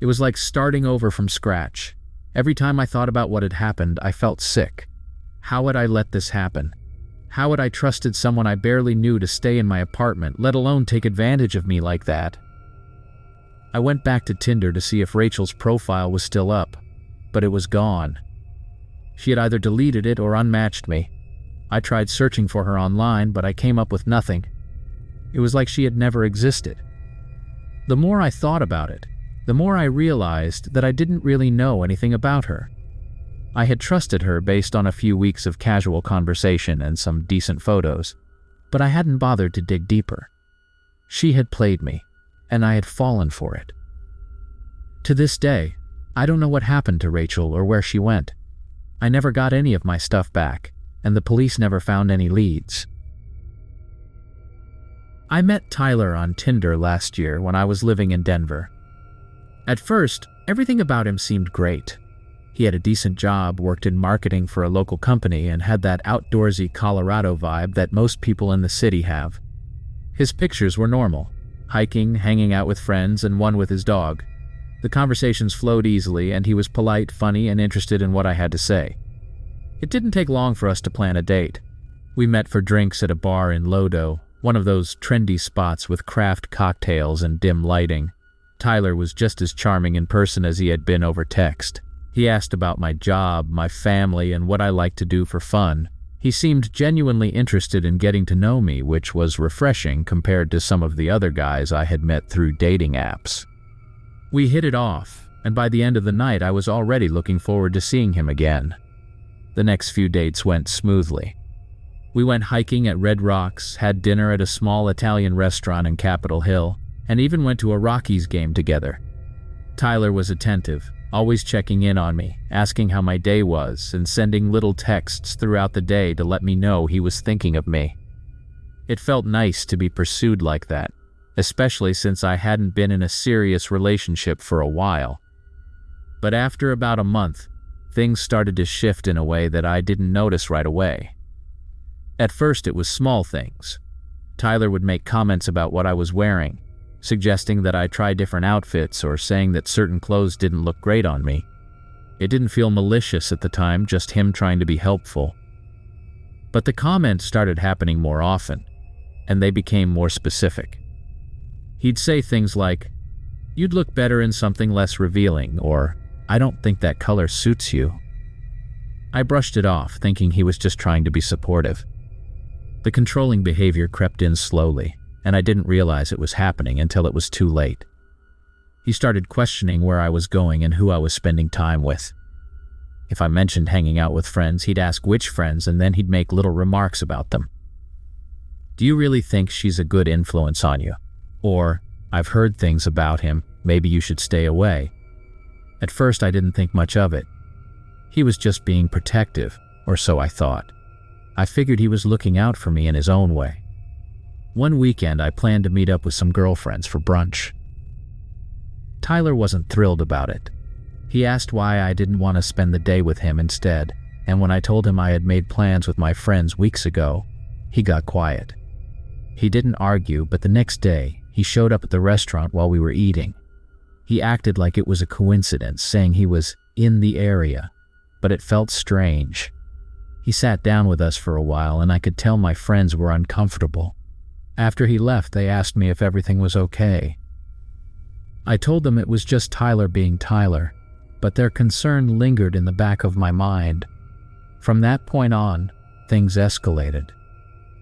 [SPEAKER 1] It was like starting over from scratch. Every time I thought about what had happened, I felt sick. How had I let this happen? How had I trusted someone I barely knew to stay in my apartment, let alone take advantage of me like that? I went back to Tinder to see if Rachel's profile was still up, but it was gone. She had either deleted it or unmatched me. I tried searching for her online, but I came up with nothing. It was like she had never existed. The more I thought about it, the more I realized that I didn't really know anything about her. I had trusted her based on a few weeks of casual conversation and some decent photos, but I hadn't bothered to dig deeper. She had played me, and I had fallen for it. To this day, I don't know what happened to Rachel or where she went. I never got any of my stuff back, and the police never found any leads. I met Tyler on Tinder last year when I was living in Denver. At first, everything about him seemed great. He had a decent job, worked in marketing for a local company, and had that outdoorsy Colorado vibe that most people in the city have. His pictures were normal: hiking, hanging out with friends, and one with his dog. The conversations flowed easily, and he was polite, funny, and interested in what I had to say. It didn't take long for us to plan a date. We met for drinks at a bar in Lodo, one of those trendy spots with craft cocktails and dim lighting. Tyler was just as charming in person as he had been over text. He asked about my job, my family, and what I like to do for fun. He seemed genuinely interested in getting to know me, which was refreshing compared to some of the other guys I had met through dating apps. We hit it off, and by the end of the night I was already looking forward to seeing him again. The next few dates went smoothly. We went hiking at Red Rocks, had dinner at a small Italian restaurant in Capitol Hill, and even went to a Rockies game together. Tyler was attentive, always checking in on me, asking how my day was, and sending little texts throughout the day to let me know he was thinking of me. It felt nice to be pursued like that, especially since I hadn't been in a serious relationship for a while. But after about a month, things started to shift in a way that I didn't notice right away. At first it was small things. Tyler would make comments about what I was wearing, suggesting that I try different outfits or saying that certain clothes didn't look great on me. It didn't feel malicious at the time, just him trying to be helpful. But the comments started happening more often, and they became more specific. He'd say things like, "You'd look better in something less revealing," or, "I don't think that color suits you." I brushed it off, thinking he was just trying to be supportive. The controlling behavior crept in slowly, and I didn't realize it was happening until it was too late. He started questioning where I was going and who I was spending time with. If I mentioned hanging out with friends, he'd ask which friends, and then he'd make little remarks about them. Do you really think she's a good influence on you? Or, I've heard things about him, maybe you should stay away. At first I didn't think much of it. He was just being protective, or so I thought. I figured he was looking out for me in his own way. One weekend I planned to meet up with some girlfriends for brunch. Tyler wasn't thrilled about it. He asked why I didn't want to spend the day with him instead, and when I told him I had made plans with my friends weeks ago, he got quiet. He didn't argue, but the next day, he showed up at the restaurant while we were eating. He acted like it was a coincidence, saying he was in the area, but it felt strange. He sat down with us for a while, and I could tell my friends were uncomfortable. After he left, they asked me if everything was okay. I told them it was just Tyler being Tyler, but their concern lingered in the back of my mind. From that point on, things escalated.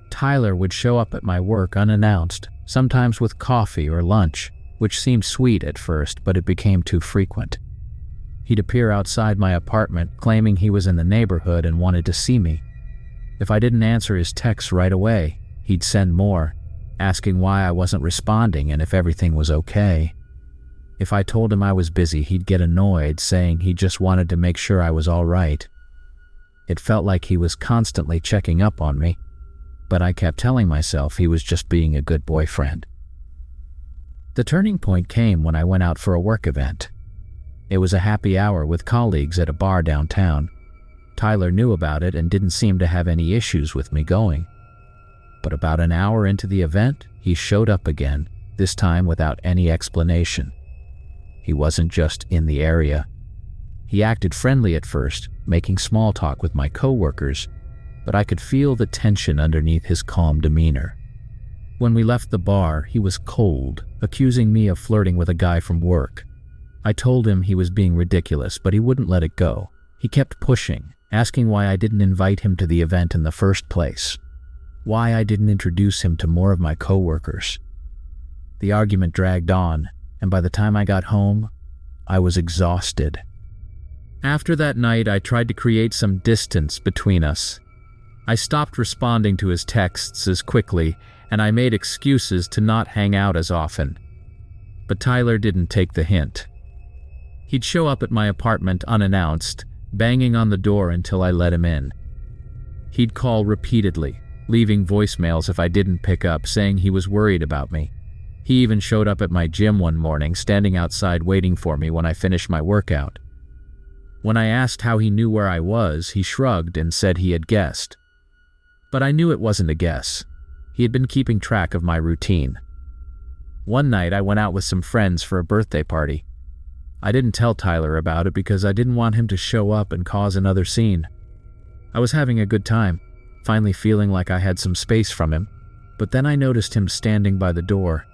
[SPEAKER 1] Tyler would show up at my work unannounced, sometimes with coffee or lunch, which seemed sweet at first, but it became too frequent. He'd appear outside my apartment, claiming he was in the neighborhood and wanted to see me. If I didn't answer his texts right away, he'd send more, asking why I wasn't responding and if everything was okay. If I told him I was busy, he'd get annoyed, saying he just wanted to make sure I was all right. It felt like he was constantly checking up on me, but I kept telling myself he was just being a good boyfriend. The turning point came when I went out for a work event. It was a happy hour with colleagues at a bar downtown. Tyler knew about it and didn't seem to have any issues with me going. But about an hour into the event, he showed up again, this time without any explanation. He wasn't just in the area. He acted friendly at first, making small talk with my coworkers, but I could feel the tension underneath his calm demeanor. When we left the bar, he was cold, accusing me of flirting with a guy from work. I told him he was being ridiculous, but he wouldn't let it go. He kept pushing, asking why I didn't invite him to the event in the first place, why I didn't introduce him to more of my coworkers. The argument dragged on, and by the time I got home, I was exhausted. After that night, I tried to create some distance between us. I stopped responding to his texts as quickly, and I made excuses to not hang out as often. But Tyler didn't take the hint. He'd show up at my apartment unannounced, banging on the door until I let him in. He'd call repeatedly, leaving voicemails if I didn't pick up, saying he was worried about me. He even showed up at my gym one morning, standing outside waiting for me when I finished my workout. When I asked how he knew where I was, he shrugged and said he had guessed. But I knew it wasn't a guess. He had been keeping track of my routine. One night I went out with some friends for a birthday party. I didn't tell Tyler about it because I didn't want him to show up and cause another scene. I was having a good time, finally feeling like I had some space from him, but then I noticed him standing by the door.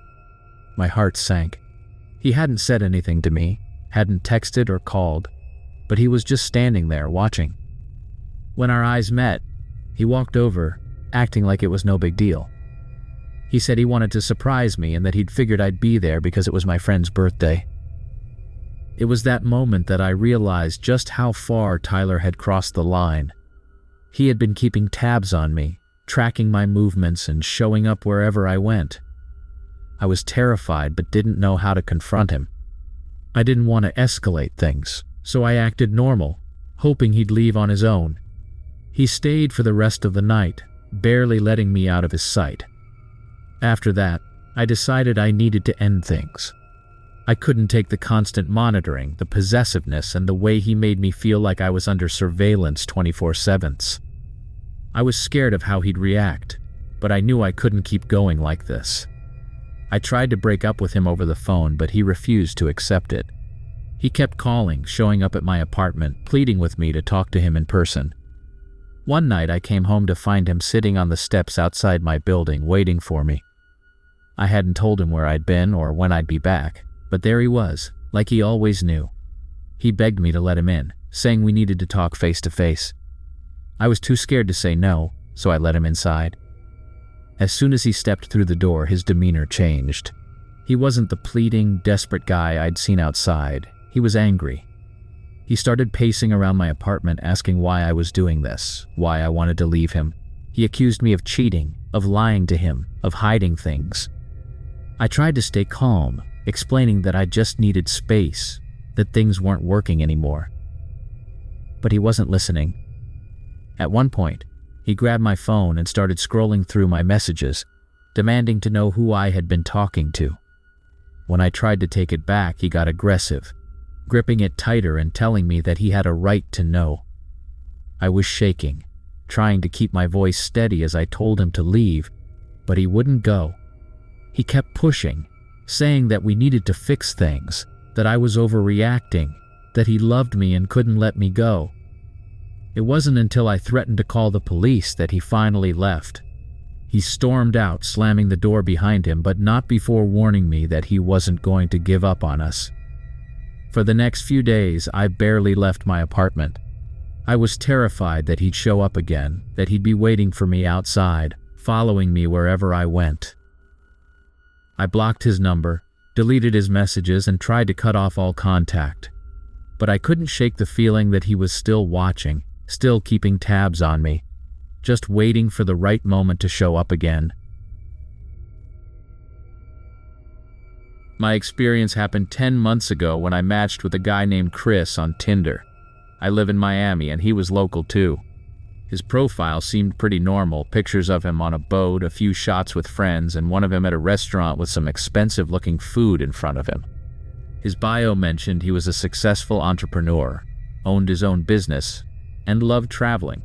[SPEAKER 1] My heart sank. He hadn't said anything to me, hadn't texted or called, but he was just standing there watching. When our eyes met, he walked over, acting like it was no big deal. He said he wanted to surprise me and that he'd figured I'd be there because it was my friend's birthday. It was that moment that I realized just how far Tyler had crossed the line. He had been keeping tabs on me, tracking my movements and showing up wherever I went. I was terrified but didn't know how to confront him. I didn't want to escalate things, so I acted normal, hoping he'd leave on his own. He stayed for the rest of the night, barely letting me out of his sight. After that, I decided I needed to end things. I couldn't take the constant monitoring, the possessiveness, and the way he made me feel like I was under surveillance 24/7. I was scared of how he'd react, but I knew I couldn't keep going like this. I tried to break up with him over the phone, but he refused to accept it. He kept calling, showing up at my apartment, pleading with me to talk to him in person. One night I came home to find him sitting on the steps outside my building, waiting for me. I hadn't told him where I'd been or when I'd be back, but there he was, like he always knew. He begged me to let him in, saying we needed to talk face to face. I was too scared to say no, so I let him inside. As soon as he stepped through the door, his demeanor changed. He wasn't the pleading, desperate guy I'd seen outside. He was angry. He started pacing around my apartment, asking why I was doing this, why I wanted to leave him. He accused me of cheating, of lying to him, of hiding things. I tried to stay calm, explaining that I just needed space, that things weren't working anymore. But he wasn't listening. At one point, he grabbed my phone and started scrolling through my messages, demanding to know who I had been talking to. When I tried to take it back, he got aggressive, gripping it tighter and telling me that he had a right to know. I was shaking, trying to keep my voice steady as I told him to leave, but he wouldn't go. He kept pushing, saying that we needed to fix things, that I was overreacting, that he loved me and couldn't let me go. It wasn't until I threatened to call the police that he finally left. He stormed out, slamming the door behind him, but not before warning me that he wasn't going to give up on us. For the next few days, I barely left my apartment. I was terrified that he'd show up again, that he'd be waiting for me outside, following me wherever I went. I blocked his number, deleted his messages, and tried to cut off all contact. But I couldn't shake the feeling that he was still watching, still keeping tabs on me, just waiting for the right moment to show up again. My experience happened 10 months ago when I matched with a guy named Chris on Tinder. I live in Miami and he was local too. His profile seemed pretty normal, pictures of him on a boat, a few shots with friends, and one of him at a restaurant with some expensive-looking food in front of him. His bio mentioned he was a successful entrepreneur, owned his own business, and loved traveling.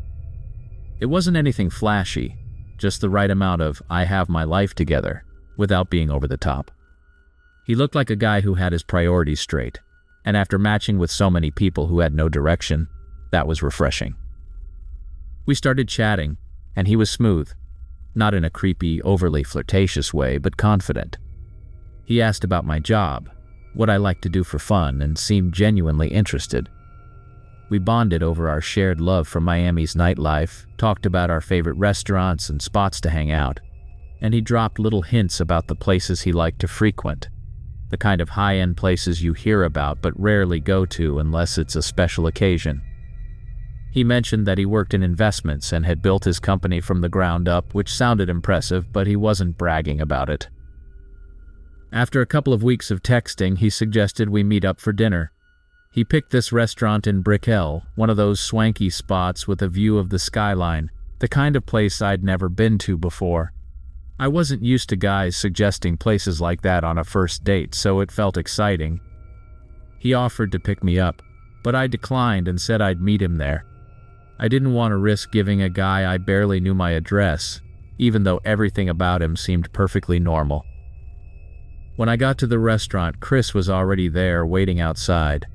[SPEAKER 1] It wasn't anything flashy, just the right amount of "I have my life together," without being over the top. He looked like a guy who had his priorities straight, and after matching with so many people who had no direction, that was refreshing. We started chatting, and he was smooth, not in a creepy, overly flirtatious way, but confident. He asked about my job, what I like to do for fun, and seemed genuinely interested. We bonded over our shared love for Miami's nightlife, talked about our favorite restaurants and spots to hang out, and he dropped little hints about the places he liked to frequent, the kind of high-end places you hear about but rarely go to unless it's a special occasion. He mentioned that he worked in investments and had built his company from the ground up, which sounded impressive, but he wasn't bragging about it. After a couple of weeks of texting, he suggested we meet up for dinner. He picked this restaurant in Brickell, one of those swanky spots with a view of the skyline, the kind of place I'd never been to before. I wasn't used to guys suggesting places like that on a first date, so it felt exciting. He offered to pick me up, but I declined and said I'd meet him there. I didn't want to risk giving a guy I barely knew my address, even though everything about him seemed perfectly normal. When I got to the restaurant, Chris was already there waiting outside.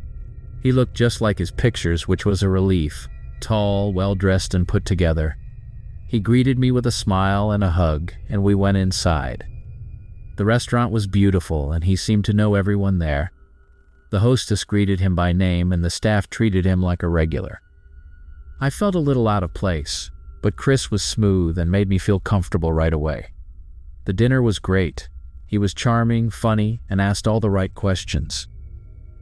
[SPEAKER 1] He looked just like his pictures, which was a relief, tall, well-dressed and put together. He greeted me with a smile and a hug, and we went inside. The restaurant was beautiful, and he seemed to know everyone there. The hostess greeted him by name, and the staff treated him like a regular. I felt a little out of place, but Chris was smooth and made me feel comfortable right away. The dinner was great. He was charming, funny, and asked all the right questions.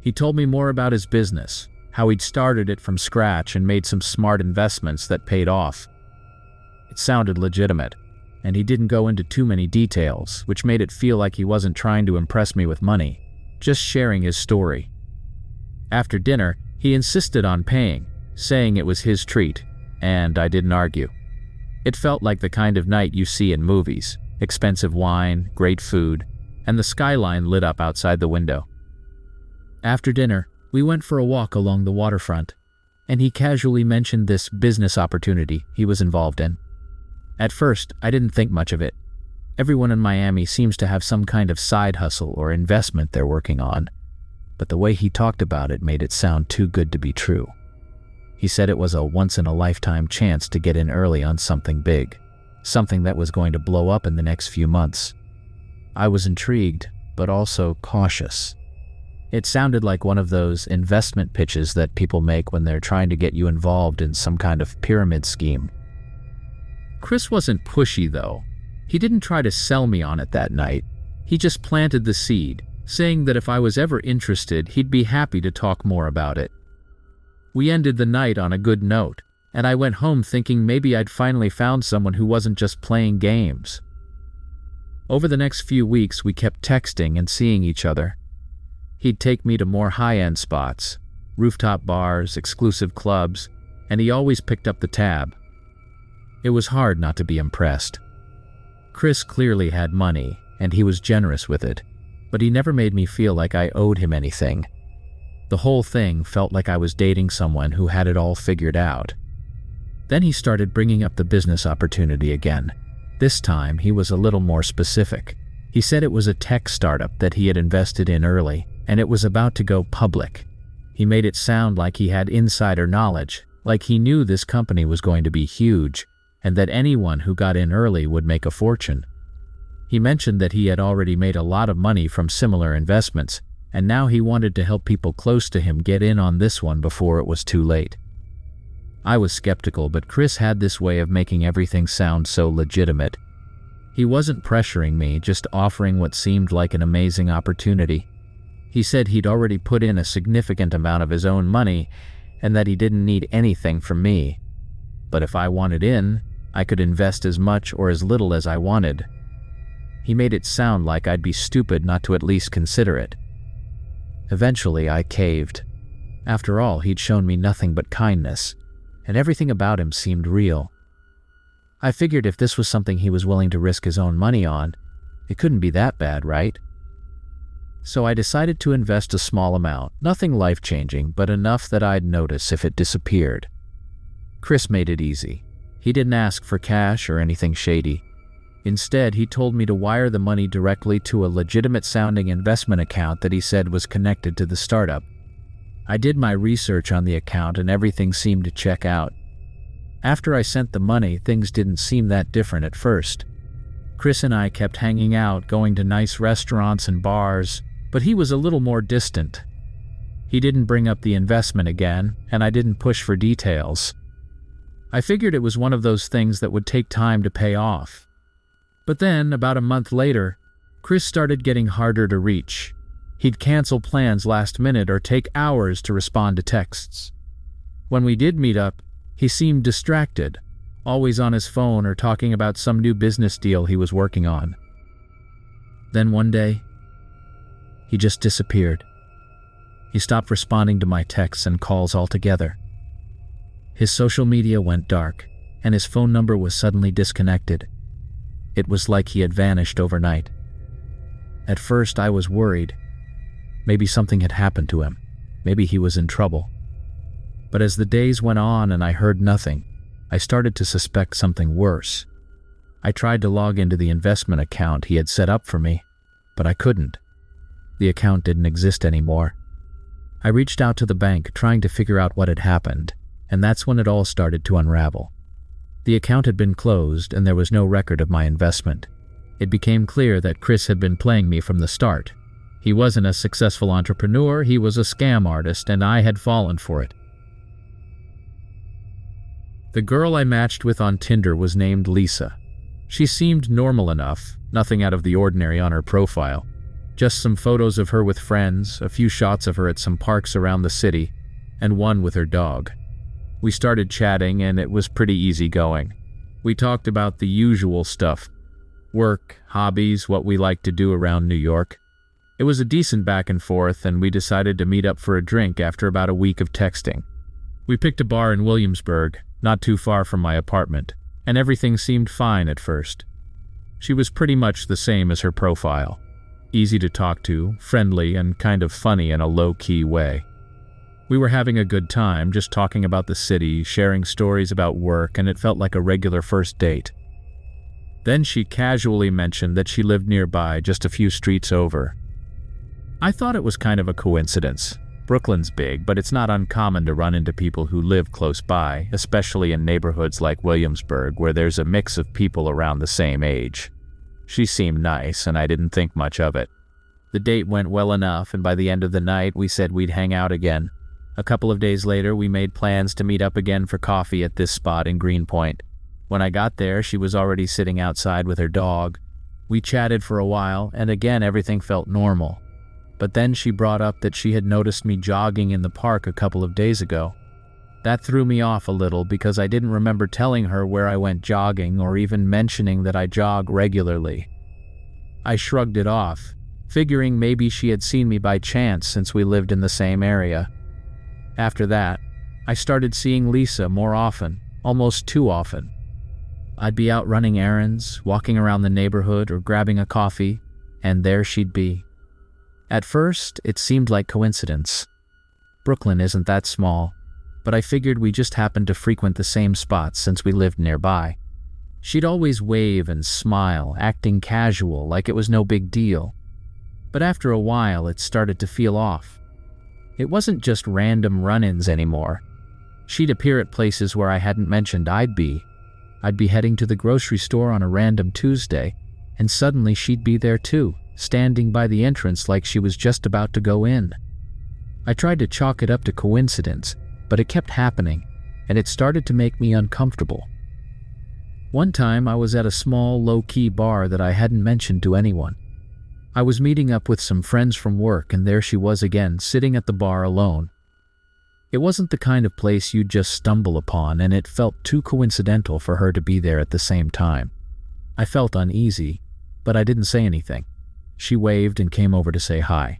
[SPEAKER 1] He told me more about his business, how he'd started it from scratch and made some smart investments that paid off. It sounded legitimate, and he didn't go into too many details, which made it feel like he wasn't trying to impress me with money, just sharing his story. After dinner, he insisted on paying, saying it was his treat, and I didn't argue. It felt like the kind of night you see in movies, expensive wine, great food, and the skyline lit up outside the window. After dinner, we went for a walk along the waterfront, and he casually mentioned this business opportunity he was involved in. At first, I didn't think much of it. Everyone in Miami seems to have some kind of side hustle or investment they're working on, but the way he talked about it made it sound too good to be true. He said it was a once-in-a-lifetime chance to get in early on something big, something that was going to blow up in the next few months. I was intrigued, but also cautious. It sounded like one of those investment pitches that people make when they're trying to get you involved in some kind of pyramid scheme. Chris wasn't pushy, though. He didn't try to sell me on it that night. He just planted the seed, saying that if I was ever interested, he'd be happy to talk more about it. We ended the night on a good note, and I went home thinking maybe I'd finally found someone who wasn't just playing games. Over the next few weeks, we kept texting and seeing each other. He'd take me to more high-end spots, rooftop bars, exclusive clubs, and he always picked up the tab. It was hard not to be impressed. Chris clearly had money, and he was generous with it, but he never made me feel like I owed him anything. The whole thing felt like I was dating someone who had it all figured out. Then he started bringing up the business opportunity again. This time, he was a little more specific. He said it was a tech startup that he had invested in early, and it was about to go public. He made it sound like he had insider knowledge, like he knew this company was going to be huge, and that anyone who got in early would make a fortune. He mentioned that he had already made a lot of money from similar investments, and now he wanted to help people close to him get in on this one before it was too late. I was skeptical, but Chris had this way of making everything sound so legitimate. He wasn't pressuring me, just offering what seemed like an amazing opportunity. He said he'd already put in a significant amount of his own money and that he didn't need anything from me. But if I wanted in, I could invest as much or as little as I wanted. He made it sound like I'd be stupid not to at least consider it. Eventually, I caved. After all, he'd shown me nothing but kindness, and everything about him seemed real. I figured if this was something he was willing to risk his own money on, it couldn't be that bad, right? So I decided to invest a small amount, nothing life-changing, but enough that I'd notice if it disappeared. Chris made it easy. He didn't ask for cash or anything shady. Instead, he told me to wire the money directly to a legitimate-sounding investment account that he said was connected to the startup. I did my research on the account and everything seemed to check out. After I sent the money, things didn't seem that different at first. Chris and I kept hanging out, going to nice restaurants and bars, but he was a little more distant. He didn't bring up the investment again, and I didn't push for details. I figured it was one of those things that would take time to pay off. But then, about a month later, Chris started getting harder to reach. He'd cancel plans last minute or take hours to respond to texts. When we did meet up, he seemed distracted, always on his phone or talking about some new business deal he was working on. Then one day, he just disappeared. He stopped responding to my texts and calls altogether. His social media went dark, and his phone number was suddenly disconnected. It was like he had vanished overnight. At first, I was worried. Maybe something had happened to him. Maybe he was in trouble. But as the days went on and I heard nothing, I started to suspect something worse. I tried to log into the investment account he had set up for me, but I couldn't. The account didn't exist anymore. I reached out to the bank trying to figure out what had happened, and that's when it all started to unravel. The account had been closed and there was no record of my investment. It became clear that Chris had been playing me from the start. He wasn't a successful entrepreneur, he was a scam artist, and I had fallen for it. The girl I matched with on Tinder was named Lisa. She seemed normal enough, nothing out of the ordinary on her profile. Just some photos of her with friends, a few shots of her at some parks around the city, and one with her dog. We started chatting and it was pretty easy going. We talked about the usual stuff. Work, hobbies, what we like to do around New York. It was a decent back and forth, and we decided to meet up for a drink after about a week of texting. We picked a bar in Williamsburg, not too far from my apartment, and everything seemed fine at first. She was pretty much the same as her profile. Easy to talk to, friendly, and kind of funny in a low-key way. We were having a good time, just talking about the city, sharing stories about work, and it felt like a regular first date. Then she casually mentioned that she lived nearby, just a few streets over. I thought it was kind of a coincidence. Brooklyn's big, but it's not uncommon to run into people who live close by, especially in neighborhoods like Williamsburg, where there's a mix of people around the same age. She seemed nice, and I didn't think much of it. The date went well enough, and by the end of the night, we said we'd hang out again. A couple of days later, we made plans to meet up again for coffee at this spot in Greenpoint. When I got there, she was already sitting outside with her dog. We chatted for a while, and again everything felt normal. But then she brought up that she had noticed me jogging in the park a couple of days ago. That threw me off a little because I didn't remember telling her where I went jogging or even mentioning that I jog regularly. I shrugged it off, figuring maybe she had seen me by chance since we lived in the same area. After that, I started seeing Lisa more often, almost too often. I'd be out running errands, walking around the neighborhood, or grabbing a coffee, and there she'd be. At first, it seemed like coincidence. Brooklyn isn't that small, but I figured we just happened to frequent the same spots since we lived nearby. She'd always wave and smile, acting casual, like it was no big deal. But after a while, it started to feel off. It wasn't just random run-ins anymore. She'd appear at places where I hadn't mentioned I'd be. I'd be heading to the grocery store on a random Tuesday, and suddenly she'd be there too, standing by the entrance like she was just about to go in. I tried to chalk it up to coincidence, but it kept happening, and it started to make me uncomfortable. One time I was at a small, low-key bar that I hadn't mentioned to anyone. I was meeting up with some friends from work, and there she was again, sitting at the bar alone. It wasn't the kind of place you'd just stumble upon, and it felt too coincidental for her to be there at the same time. I felt uneasy, but I didn't say anything. She waved and came over to say hi.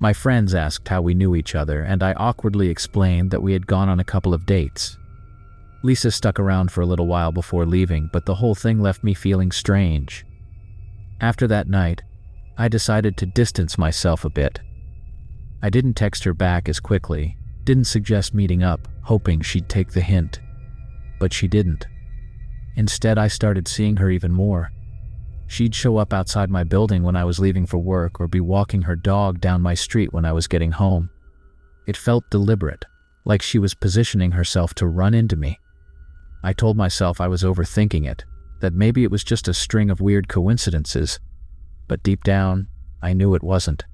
[SPEAKER 1] My friends asked how we knew each other, and I awkwardly explained that we had gone on a couple of dates. Lisa stuck around for a little while before leaving, but the whole thing left me feeling strange. After that night, I decided to distance myself a bit. I didn't text her back as quickly, didn't suggest meeting up, hoping she'd take the hint. But she didn't. Instead, I started seeing her even more. She'd show up outside my building when I was leaving for work or be walking her dog down my street when I was getting home. It felt deliberate, like she was positioning herself to run into me. I told myself I was overthinking it, that maybe it was just a string of weird coincidences, but deep down, I knew it wasn't.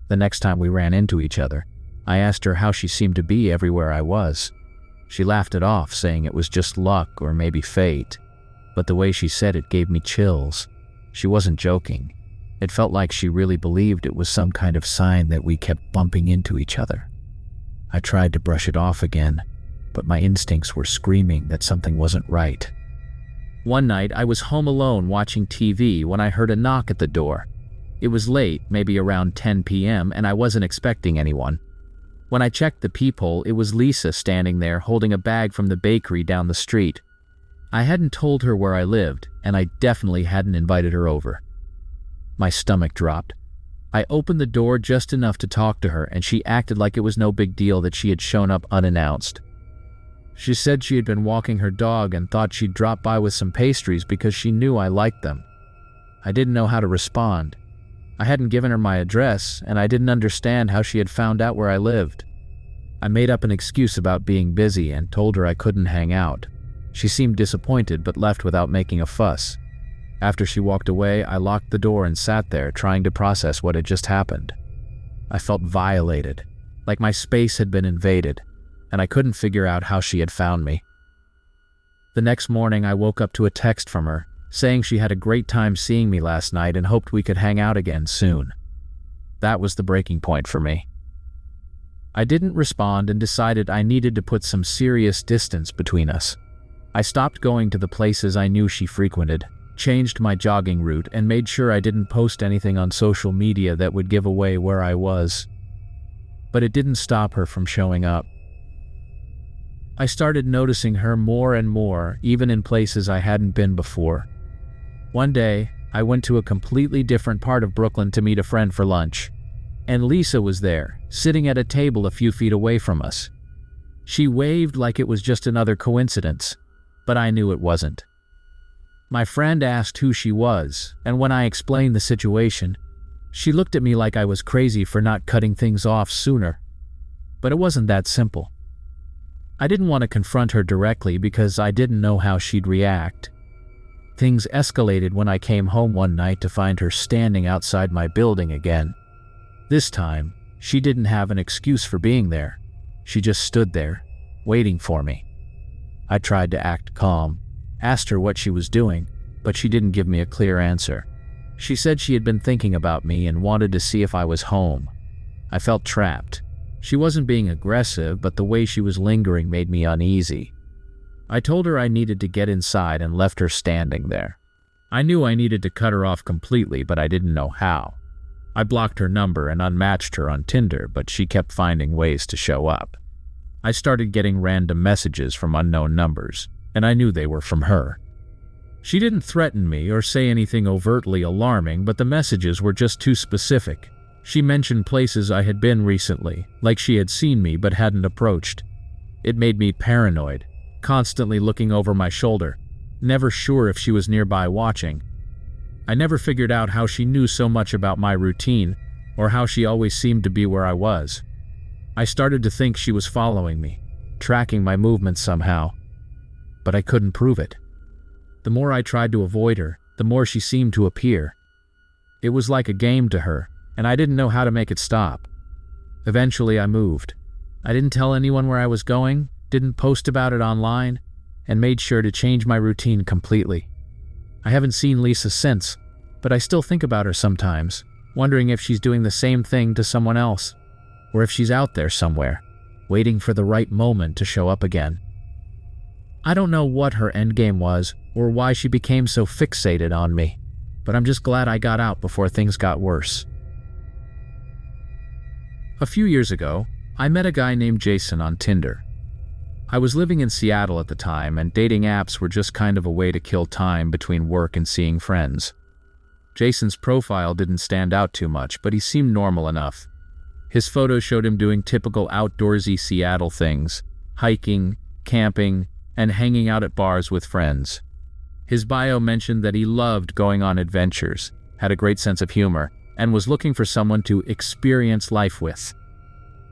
[SPEAKER 1] The next time we ran into each other, I asked her how she seemed to be everywhere I was. She laughed it off, saying it was just luck or maybe fate, but the way she said it gave me chills. She wasn't joking. It felt like she really believed it was some kind of sign that we kept bumping into each other. I tried to brush it off again, but my instincts were screaming that something wasn't right. One night, I was home alone watching TV when I heard a knock at the door. It was late, maybe around 10 p.m., and I wasn't expecting anyone. When I checked the peephole, it was Lisa standing there holding a bag from the bakery down the street. I hadn't told her where I lived, and I definitely hadn't invited her over. My stomach dropped. I opened the door just enough to talk to her, and she acted like it was no big deal that she had shown up unannounced. She said she had been walking her dog and thought she'd drop by with some pastries because she knew I liked them. I didn't know how to respond. I hadn't given her my address, and I didn't understand how she had found out where I lived. I made up an excuse about being busy and told her I couldn't hang out. She seemed disappointed but left without making a fuss. After she walked away, I locked the door and sat there trying to process what had just happened. I felt violated, like my space had been invaded, and I couldn't figure out how she had found me. The next morning, I woke up to a text from her, saying she had a great time seeing me last night and hoped we could hang out again soon. That was the breaking point for me. I didn't respond and decided I needed to put some serious distance between us. I stopped going to the places I knew she frequented, changed my jogging route, and made sure I didn't post anything on social media that would give away where I was. But it didn't stop her from showing up. I started noticing her more and more, even in places I hadn't been before. One day, I went to a completely different part of Brooklyn to meet a friend for lunch, and Lisa was there, sitting at a table a few feet away from us. She waved like it was just another coincidence, but I knew it wasn't. My friend asked who she was, and when I explained the situation, she looked at me like I was crazy for not cutting things off sooner. But it wasn't that simple. I didn't want to confront her directly because I didn't know how she'd react. Things escalated when I came home one night to find her standing outside my building again. This time, she didn't have an excuse for being there. She just stood there, waiting for me. I tried to act calm, asked her what she was doing, but she didn't give me a clear answer. She said she had been thinking about me and wanted to see if I was home. I felt trapped. She wasn't being aggressive, but the way she was lingering made me uneasy. I told her I needed to get inside and left her standing there. I knew I needed to cut her off completely, but I didn't know how. I blocked her number and unmatched her on Tinder, but she kept finding ways to show up. I started getting random messages from unknown numbers, and I knew they were from her. She didn't threaten me or say anything overtly alarming, but the messages were just too specific. She mentioned places I had been recently, like she had seen me but hadn't approached. It made me paranoid, constantly looking over my shoulder, never sure if she was nearby watching. I never figured out how she knew so much about my routine, or how she always seemed to be where I was. I started to think she was following me, tracking my movements somehow, but I couldn't prove it. The more I tried to avoid her, the more she seemed to appear. It was like a game to her, and I didn't know how to make it stop. Eventually I moved. I didn't tell anyone where I was going, didn't post about it online, and made sure to change my routine completely. I haven't seen Lisa since, but I still think about her sometimes, wondering if she's doing the same thing to someone else, or if she's out there somewhere, waiting for the right moment to show up again. I don't know what her endgame was, or why she became so fixated on me, but I'm just glad I got out before things got worse. A few years ago, I met a guy named Jason on Tinder. I was living in Seattle at the time, and dating apps were just kind of a way to kill time between work and seeing friends. Jason's profile didn't stand out too much, but he seemed normal enough. His photos showed him doing typical outdoorsy Seattle things, hiking, camping, and hanging out at bars with friends. His bio mentioned that he loved going on adventures, had a great sense of humor, and was looking for someone to experience life with.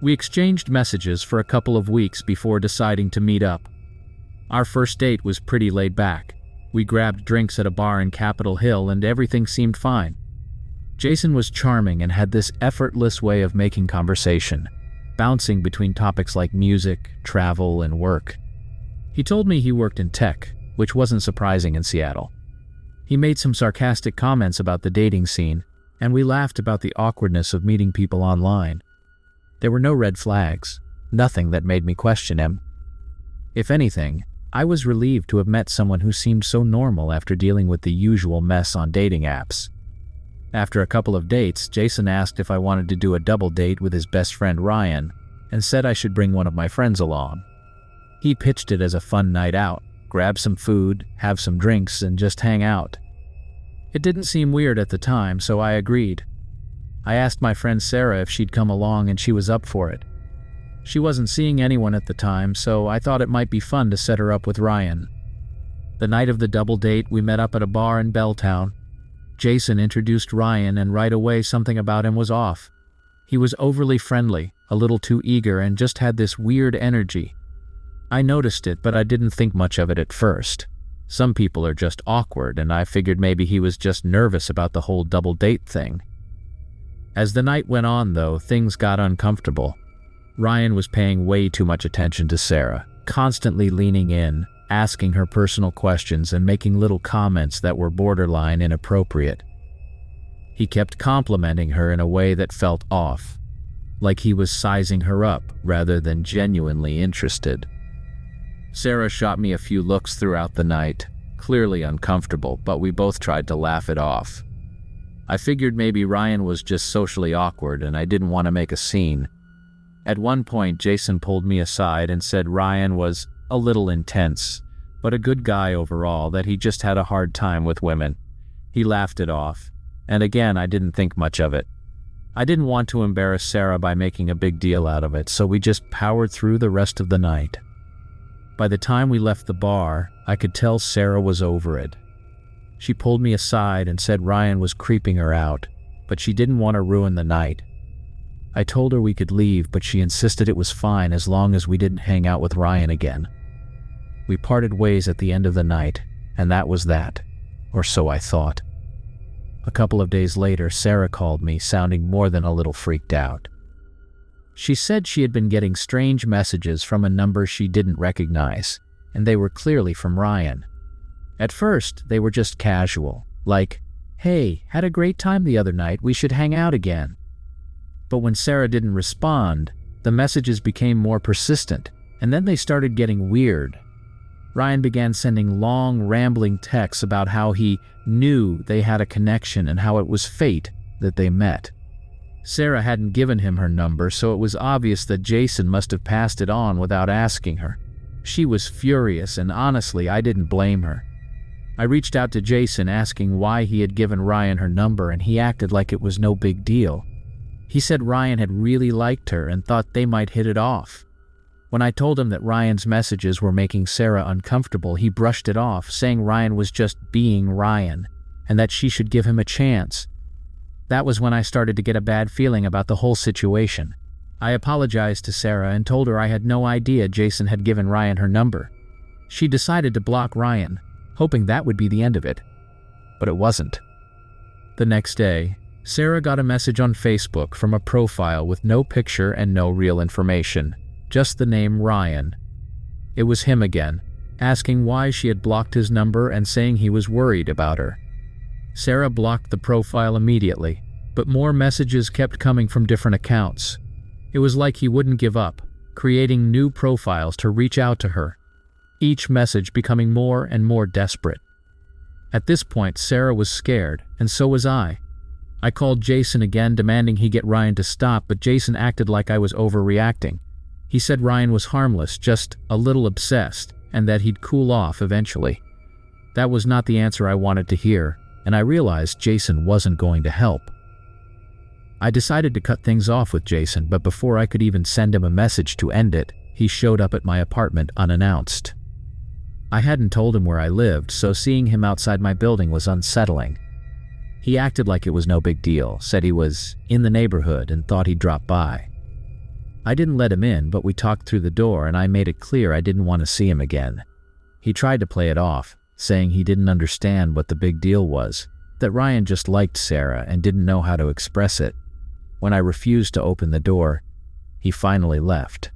[SPEAKER 1] We exchanged messages for a couple of weeks before deciding to meet up. Our first date was pretty laid back. We grabbed drinks at a bar in Capitol Hill and everything seemed fine. Jason was charming and had this effortless way of making conversation, bouncing between topics like music, travel, and work. He told me he worked in tech, which wasn't surprising in Seattle. He made some sarcastic comments about the dating scene, and we laughed about the awkwardness of meeting people online. There were no red flags, nothing that made me question him. If anything, I was relieved to have met someone who seemed so normal after dealing with the usual mess on dating apps. After a couple of dates, Jason asked if I wanted to do a double date with his best friend Ryan, and said I should bring one of my friends along. He pitched it as a fun night out, grab some food, have some drinks, and just hang out. It didn't seem weird at the time, so I agreed. I asked my friend Sarah if she'd come along, and she was up for it. She wasn't seeing anyone at the time, so I thought it might be fun to set her up with Ryan. The night of the double date, we met up at a bar in Belltown. Jason introduced Ryan, and right away something about him was off. He was overly friendly, a little too eager, and just had this weird energy. I noticed it, but I didn't think much of it at first. Some people are just awkward, and I figured maybe he was just nervous about the whole double date thing. As the night went on, though, things got uncomfortable. Ryan was paying way too much attention to Sarah, constantly leaning in, asking her personal questions and making little comments that were borderline inappropriate. He kept complimenting her in a way that felt off, like he was sizing her up rather than genuinely interested. Sarah shot me a few looks throughout the night, clearly uncomfortable, but we both tried to laugh it off. I figured maybe Ryan was just socially awkward and I didn't want to make a scene. At one point, Jason pulled me aside and said Ryan was a little intense, but a good guy overall, that he just had a hard time with women. He laughed it off, and again, I didn't think much of it. I didn't want to embarrass Sarah by making a big deal out of it, so we just powered through the rest of the night. By the time we left the bar, I could tell Sarah was over it. She pulled me aside and said Ryan was creeping her out, but she didn't want to ruin the night. I told her we could leave, but she insisted it was fine as long as we didn't hang out with Ryan again. We parted ways at the end of the night, and that was that, or so I thought. A couple of days later, Sarah called me, sounding more than a little freaked out. She said she had been getting strange messages from a number she didn't recognize, and they were clearly from Ryan. At first, they were just casual, like, "Hey, had a great time the other night, we should hang out again." But when Sarah didn't respond, The messages became more persistent, and then they started getting weird. Ryan began sending long, rambling texts about how he knew they had a connection and how it was fate that they met. Sarah hadn't given him her number, so it was obvious that Jason must have passed it on without asking her. She was furious, and honestly, I didn't blame her. I reached out to Jason asking why he had given Ryan her number, and he acted like it was no big deal. He said Ryan had really liked her and thought they might hit it off. When I told him that Ryan's messages were making Sarah uncomfortable, he brushed it off, saying Ryan was just being Ryan and that she should give him a chance. That was when I started to get a bad feeling about the whole situation. I apologized to Sarah and told her I had no idea Jason had given Ryan her number. She decided to block Ryan, hoping that would be the end of it. But it wasn't. The next day, Sarah got a message on Facebook from a profile with no picture and no real information, just the name Ryan. It was him again, asking why she had blocked his number and saying he was worried about her. Sarah blocked the profile immediately, but more messages kept coming from different accounts. It was like he wouldn't give up, creating new profiles to reach out to her, each message becoming more and more desperate. At this point, Sarah was scared, and so was I. I called Jason again, demanding he get Ryan to stop, but Jason acted like I was overreacting. He said Ryan was harmless, just a little obsessed, and that he'd cool off eventually. That was not the answer I wanted to hear, and I realized Jason wasn't going to help. I decided to cut things off with Jason, but before I could even send him a message to end it, he showed up at my apartment unannounced. I hadn't told him where I lived, so seeing him outside my building was unsettling. He acted like it was no big deal, said he was in the neighborhood and thought he'd drop by. I didn't let him in, but we talked through the door and I made it clear I didn't want to see him again. He tried to play it off, saying he didn't understand what the big deal was, that Ryan just liked Sarah and didn't know how to express it. When I refused to open the door, he finally left.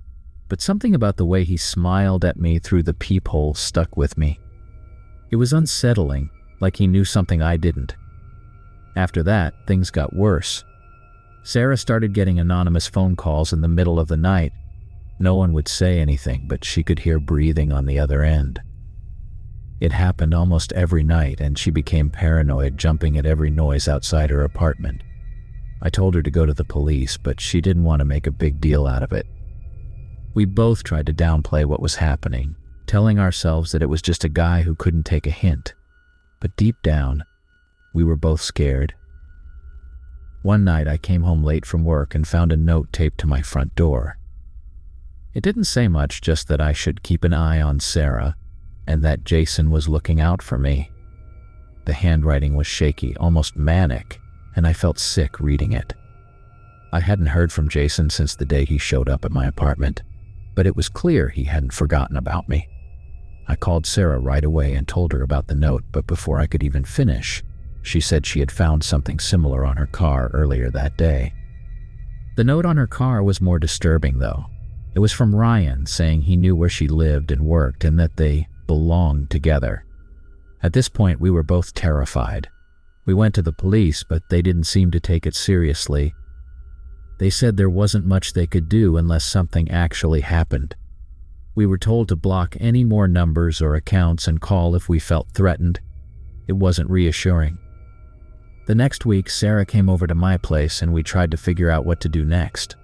[SPEAKER 1] But something about the way he smiled at me through the peephole stuck with me. It was unsettling, like he knew something I didn't. After that, things got worse. Sarah started getting anonymous phone calls in the middle of the night. No one would say anything, but she could hear breathing on the other end. It happened almost every night, and she became paranoid, jumping at every noise outside her apartment. I told her to go to the police, but she didn't want to make a big deal out of it. We both tried to downplay what was happening, telling ourselves that it was just a guy who couldn't take a hint. But deep down, we were both scared. One night I came home late from work and found a note taped to my front door. It didn't say much, just that I should keep an eye on Sarah and that Jason was looking out for me. The handwriting was shaky, almost manic, and I felt sick reading it. I hadn't heard from Jason since the day he showed up at my apartment, but it was clear he hadn't forgotten about me. I called Sarah right away and told her about the note, but before I could even finish, she said she had found something similar on her car earlier that day. The note on her car was more disturbing, though. It was from Ryan, saying he knew where she lived and worked and that they belonged together. At this point, we were both terrified. We went to the police, but they didn't seem to take it seriously. They said there wasn't much they could do unless something actually happened. We were told to block any more numbers or accounts and call if we felt threatened. It wasn't reassuring. The next week, Sarah came over to my place and we tried to figure out what to do next.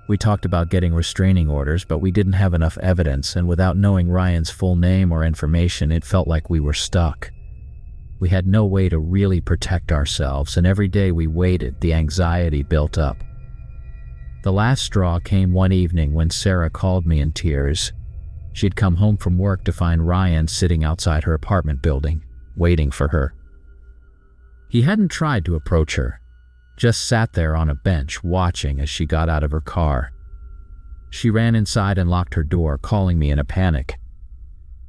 [SPEAKER 1] We talked about getting restraining orders, but we didn't have enough evidence, and without knowing Ryan's full name or information, it felt like we were stuck. We had no way to really protect ourselves, and every day we waited, the anxiety built up. The last straw came one evening when Sarah called me in tears. She'd come home from work to find Ryan sitting outside her apartment building, waiting for her. He hadn't tried to approach her, just sat there on a bench watching as she got out of her car. She ran inside and locked her door, calling me in a panic.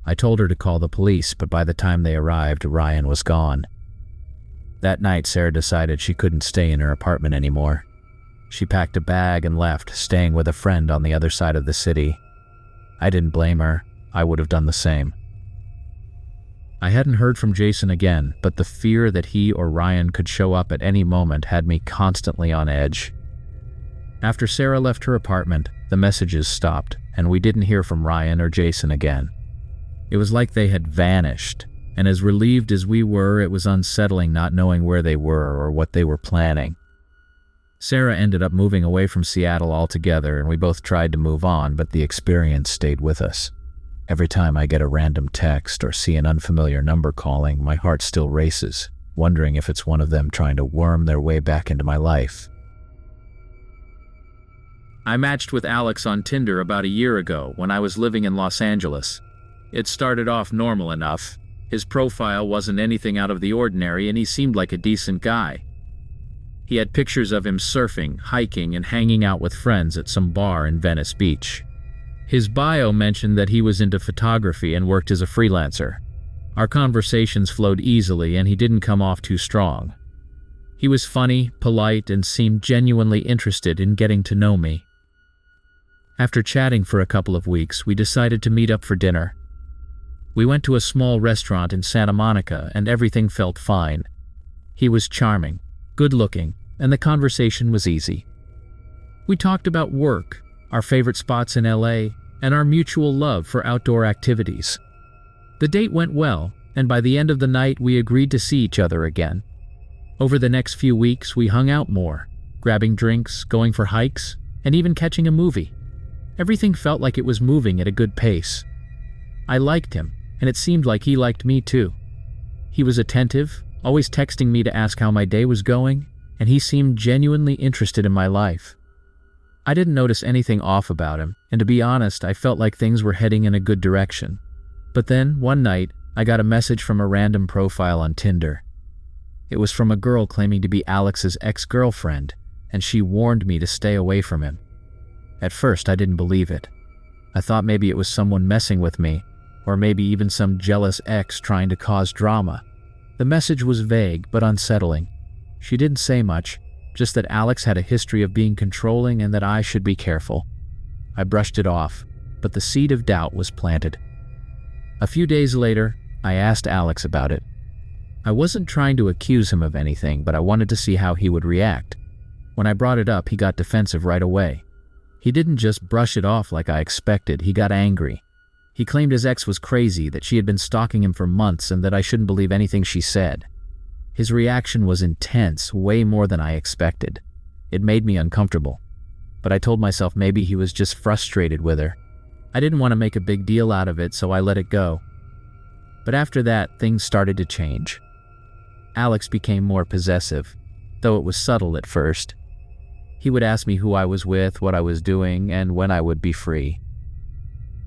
[SPEAKER 1] I told her to call the police, but by the time they arrived, Ryan was gone. That night, Sarah decided she couldn't stay in her apartment anymore. She packed a bag and left, staying with a friend on the other side of the city. I didn't blame her. I would have done the same. I hadn't heard from Jason again, but the fear that he or Ryan could show up at any moment had me constantly on edge. After Sarah left her apartment, the messages stopped, and we didn't hear from Ryan or Jason again. It was like they had vanished, and as relieved as we were, it was unsettling not knowing where they were or what they were planning. Sarah ended up moving away from Seattle altogether, and we both tried to move on, but the experience stayed with us. Every time I get a random text or see an unfamiliar number calling, my heart still races, wondering if it's one of them trying to worm their way back into my life. I matched with Alex on Tinder about a year ago when I was living in Los Angeles. It started off normal enough. His profile wasn't anything out of the ordinary, and he seemed like a decent guy. He had pictures of him surfing, hiking, and hanging out with friends at some bar in Venice Beach. His bio mentioned that he was into photography and worked as a freelancer. Our conversations flowed easily, and he didn't come off too strong. He was funny, polite, and seemed genuinely interested in getting to know me. After chatting for a couple of weeks, we decided to meet up for dinner. We went to a small restaurant in Santa Monica, and everything felt fine. He was charming, good-looking, and the conversation was easy. We talked about work, our favorite spots in LA, and our mutual love for outdoor activities. The date went well, and by the end of the night, we agreed to see each other again. Over the next few weeks, we hung out more, grabbing drinks, going for hikes, and even catching a movie. Everything felt like it was moving at a good pace. I liked him, and it seemed like he liked me too. He was attentive, always texting me to ask how my day was going, and he seemed genuinely interested in my life. I didn't notice anything off about him, and to be honest, I felt like things were heading in a good direction. But then, one night, I got a message from a random profile on Tinder. It was from a girl claiming to be Alex's ex-girlfriend, and she warned me to stay away from him. At first, I didn't believe it. I thought maybe it was someone messing with me, or maybe even some jealous ex trying to cause drama. The message was vague but unsettling. She didn't say much, just that Alex had a history of being controlling and that I should be careful. I brushed it off, but the seed of doubt was planted. A few days later, I asked Alex about it. I wasn't trying to accuse him of anything, but I wanted to see how he would react. When I brought it up, he got defensive right away. He didn't just brush it off like I expected, he got angry. He claimed his ex was crazy, that she had been stalking him for months, and that I shouldn't believe anything she said. His reaction was intense, way more than I expected. It made me uncomfortable. But I told myself maybe he was just frustrated with her. I didn't want to make a big deal out of it, so I let it go. But after that, things started to change. Alex became more possessive, though it was subtle at first. He would ask me who I was with, what I was doing, and when I would be free.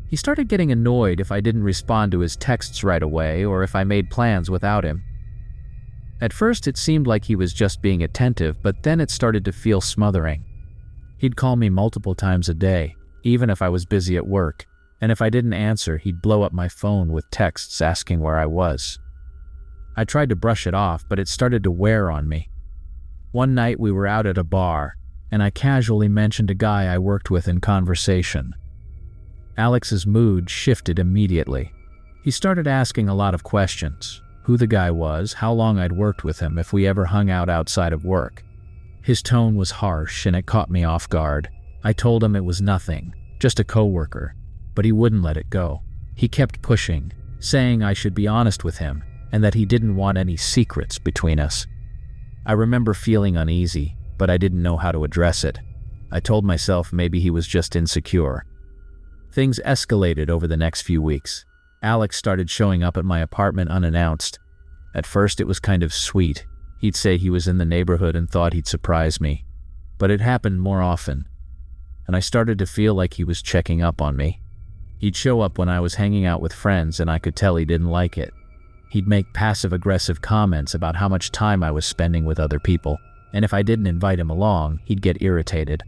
[SPEAKER 1] He started getting annoyed if I didn't respond to his texts right away or if I made plans without him. At first, it seemed like he was just being attentive, but then it started to feel smothering. He'd call me multiple times a day, even if I was busy at work, and if I didn't answer, he'd blow up my phone with texts asking where I was. I tried to brush it off, but it started to wear on me. One night we were out at a bar, and I casually mentioned a guy I worked with in conversation. Alex's mood shifted immediately. He started asking a lot of questions. Who the guy was, how long I'd worked with him, if we ever hung out outside of work. His tone was harsh, and it caught me off guard. I told him it was nothing, just a coworker, but he wouldn't let it go. He kept pushing, saying I should be honest with him, and that he didn't want any secrets between us. I remember feeling uneasy, but I didn't know how to address it. I told myself maybe he was just insecure. Things escalated over the next few weeks. Alex started showing up at my apartment unannounced. At first it was kind of sweet. He'd say he was in the neighborhood and thought he'd surprise me. But it happened more often, and I started to feel like he was checking up on me. He'd show up when I was hanging out with friends, and I could tell he didn't like it. He'd make passive-aggressive comments about how much time I was spending with other people, and if I didn't invite him along, he'd get irritated.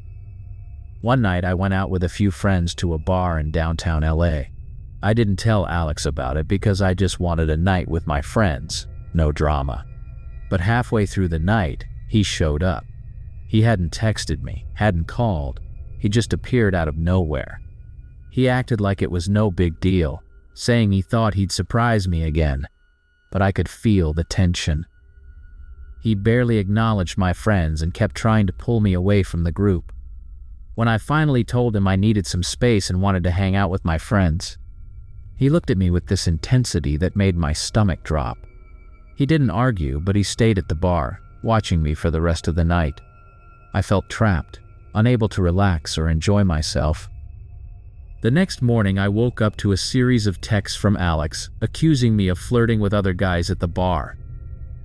[SPEAKER 1] One night I went out with a few friends to a bar in downtown LA. I didn't tell Alex about it because I just wanted a night with my friends, no drama. But halfway through the night, he showed up. He hadn't texted me, hadn't called. He just appeared out of nowhere. He acted like it was no big deal, saying he thought he'd surprise me again. But I could feel the tension. He barely acknowledged my friends and kept trying to pull me away from the group. when I finally told him I needed some space and wanted to hang out with my friends. He looked at me with this intensity that made my stomach drop. He didn't argue, but he stayed at the bar, watching me for the rest of the night. I felt trapped, unable to relax or enjoy myself. The next morning, I woke up to a series of texts from Alex, accusing me of flirting with other guys at the bar.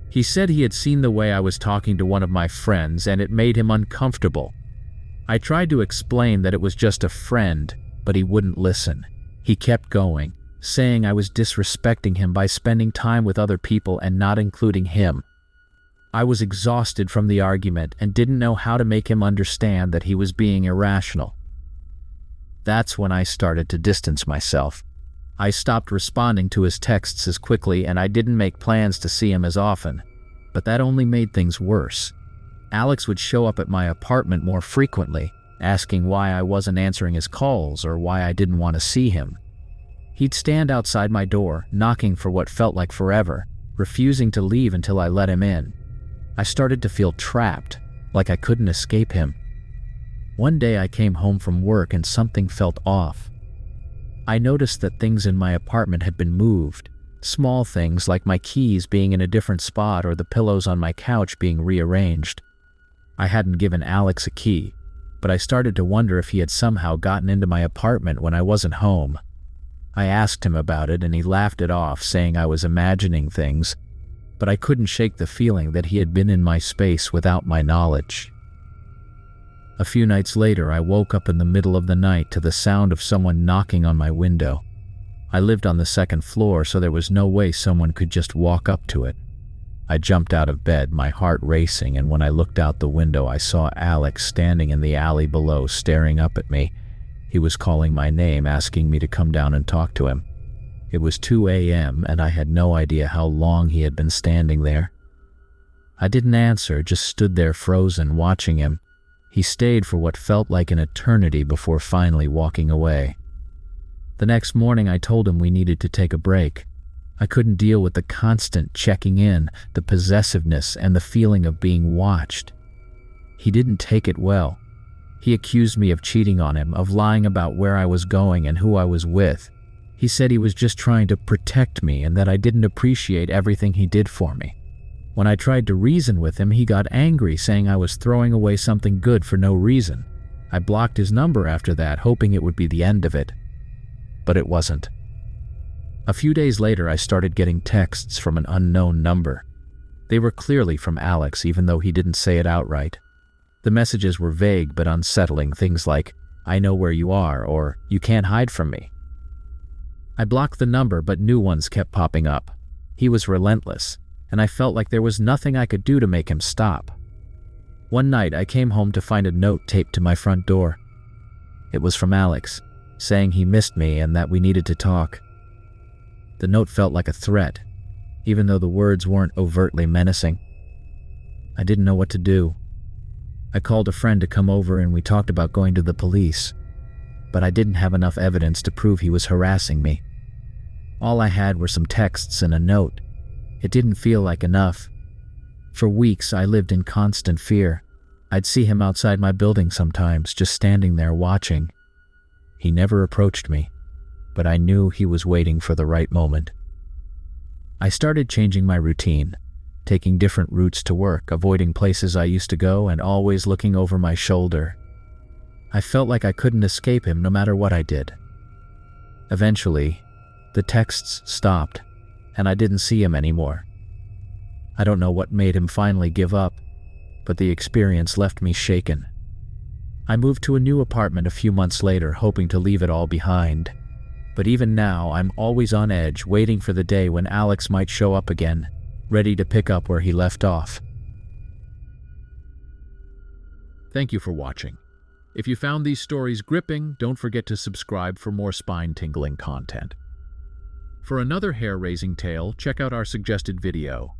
[SPEAKER 1] He said he had seen the way I was talking to one of my friends and it made him uncomfortable. I tried to explain that it was just a friend, but he wouldn't listen. He kept going, saying I was disrespecting him by spending time with other people and not including him. I was exhausted from the argument and didn't know how to make him understand that he was being irrational. That's when I started to distance myself. I stopped responding to his texts as quickly and I didn't make plans to see him as often, but that only made things worse. Alex would show up at my apartment more frequently, asking why I wasn't answering his calls or why I didn't want to see him. He'd stand outside my door, knocking for what felt like forever, refusing to leave until I let him in. I started to feel trapped, like I couldn't escape him. One day I came home from work and something felt off. I noticed that things in my apartment had been moved, small things like my keys being in a different spot or the pillows on my couch being rearranged. I hadn't given Alex a key, but I started to wonder if he had somehow gotten into my apartment when I wasn't home. I asked him about it and he laughed it off, saying I was imagining things, but I couldn't shake the feeling that he had been in my space without my knowledge. A few nights later, I woke up in the middle of the night to the sound of someone knocking on my window. I lived on the second floor, so there was no way someone could just walk up to it. I jumped out of bed, my heart racing, and when I looked out the window, I saw Alex standing in the alley below, staring up at me. He was calling my name, asking me to come down and talk to him. It was 2 a.m., and I had no idea how long he had been standing there. I didn't answer, just stood there frozen, watching him. He stayed for what felt like an eternity before finally walking away. The next morning, I told him we needed to take a break. I couldn't deal with the constant checking in, the possessiveness, and the feeling of being watched. He didn't take it well. He accused me of cheating on him, of lying about where I was going and who I was with. He said he was just trying to protect me and that I didn't appreciate everything he did for me. When I tried to reason with him, he got angry, saying I was throwing away something good for no reason. I blocked his number after that, hoping it would be the end of it. But it wasn't. A few days later, I started getting texts from an unknown number. They were clearly from Alex, even though he didn't say it outright. The messages were vague but unsettling, things like, "I know where you are," or "You can't hide from me." I blocked the number, but new ones kept popping up. He was relentless, and I felt like there was nothing I could do to make him stop. One night, I came home to find a note taped to my front door. It was from Alex, saying he missed me and that we needed to talk. The note felt like a threat, even though the words weren't overtly menacing. I didn't know what to do. I called a friend to come over and we talked about going to the police, but I didn't have enough evidence to prove he was harassing me. All I had were some texts and a note. It didn't feel like enough. For weeks, I lived in constant fear. I'd see him outside my building sometimes, just standing there watching. He never approached me, but I knew he was waiting for the right moment. I started changing my routine, taking different routes to work, avoiding places I used to go, and always looking over my shoulder. I felt like I couldn't escape him no matter what I did. Eventually, the texts stopped, and I didn't see him anymore. I don't know what made him finally give up, but the experience left me shaken. I moved to a new apartment a few months later, hoping to leave it all behind. But even now, I'm always on edge, waiting for the day when Alex might show up again, ready to pick up where he left off. Thank you for watching. If you found these stories gripping, don't forget to subscribe for more spine-tingling content. For another hair-raising tale, check out our suggested video.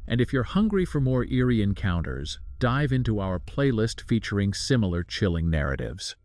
[SPEAKER 1] And if you're hungry for more eerie encounters, dive into our playlist featuring similar chilling narratives.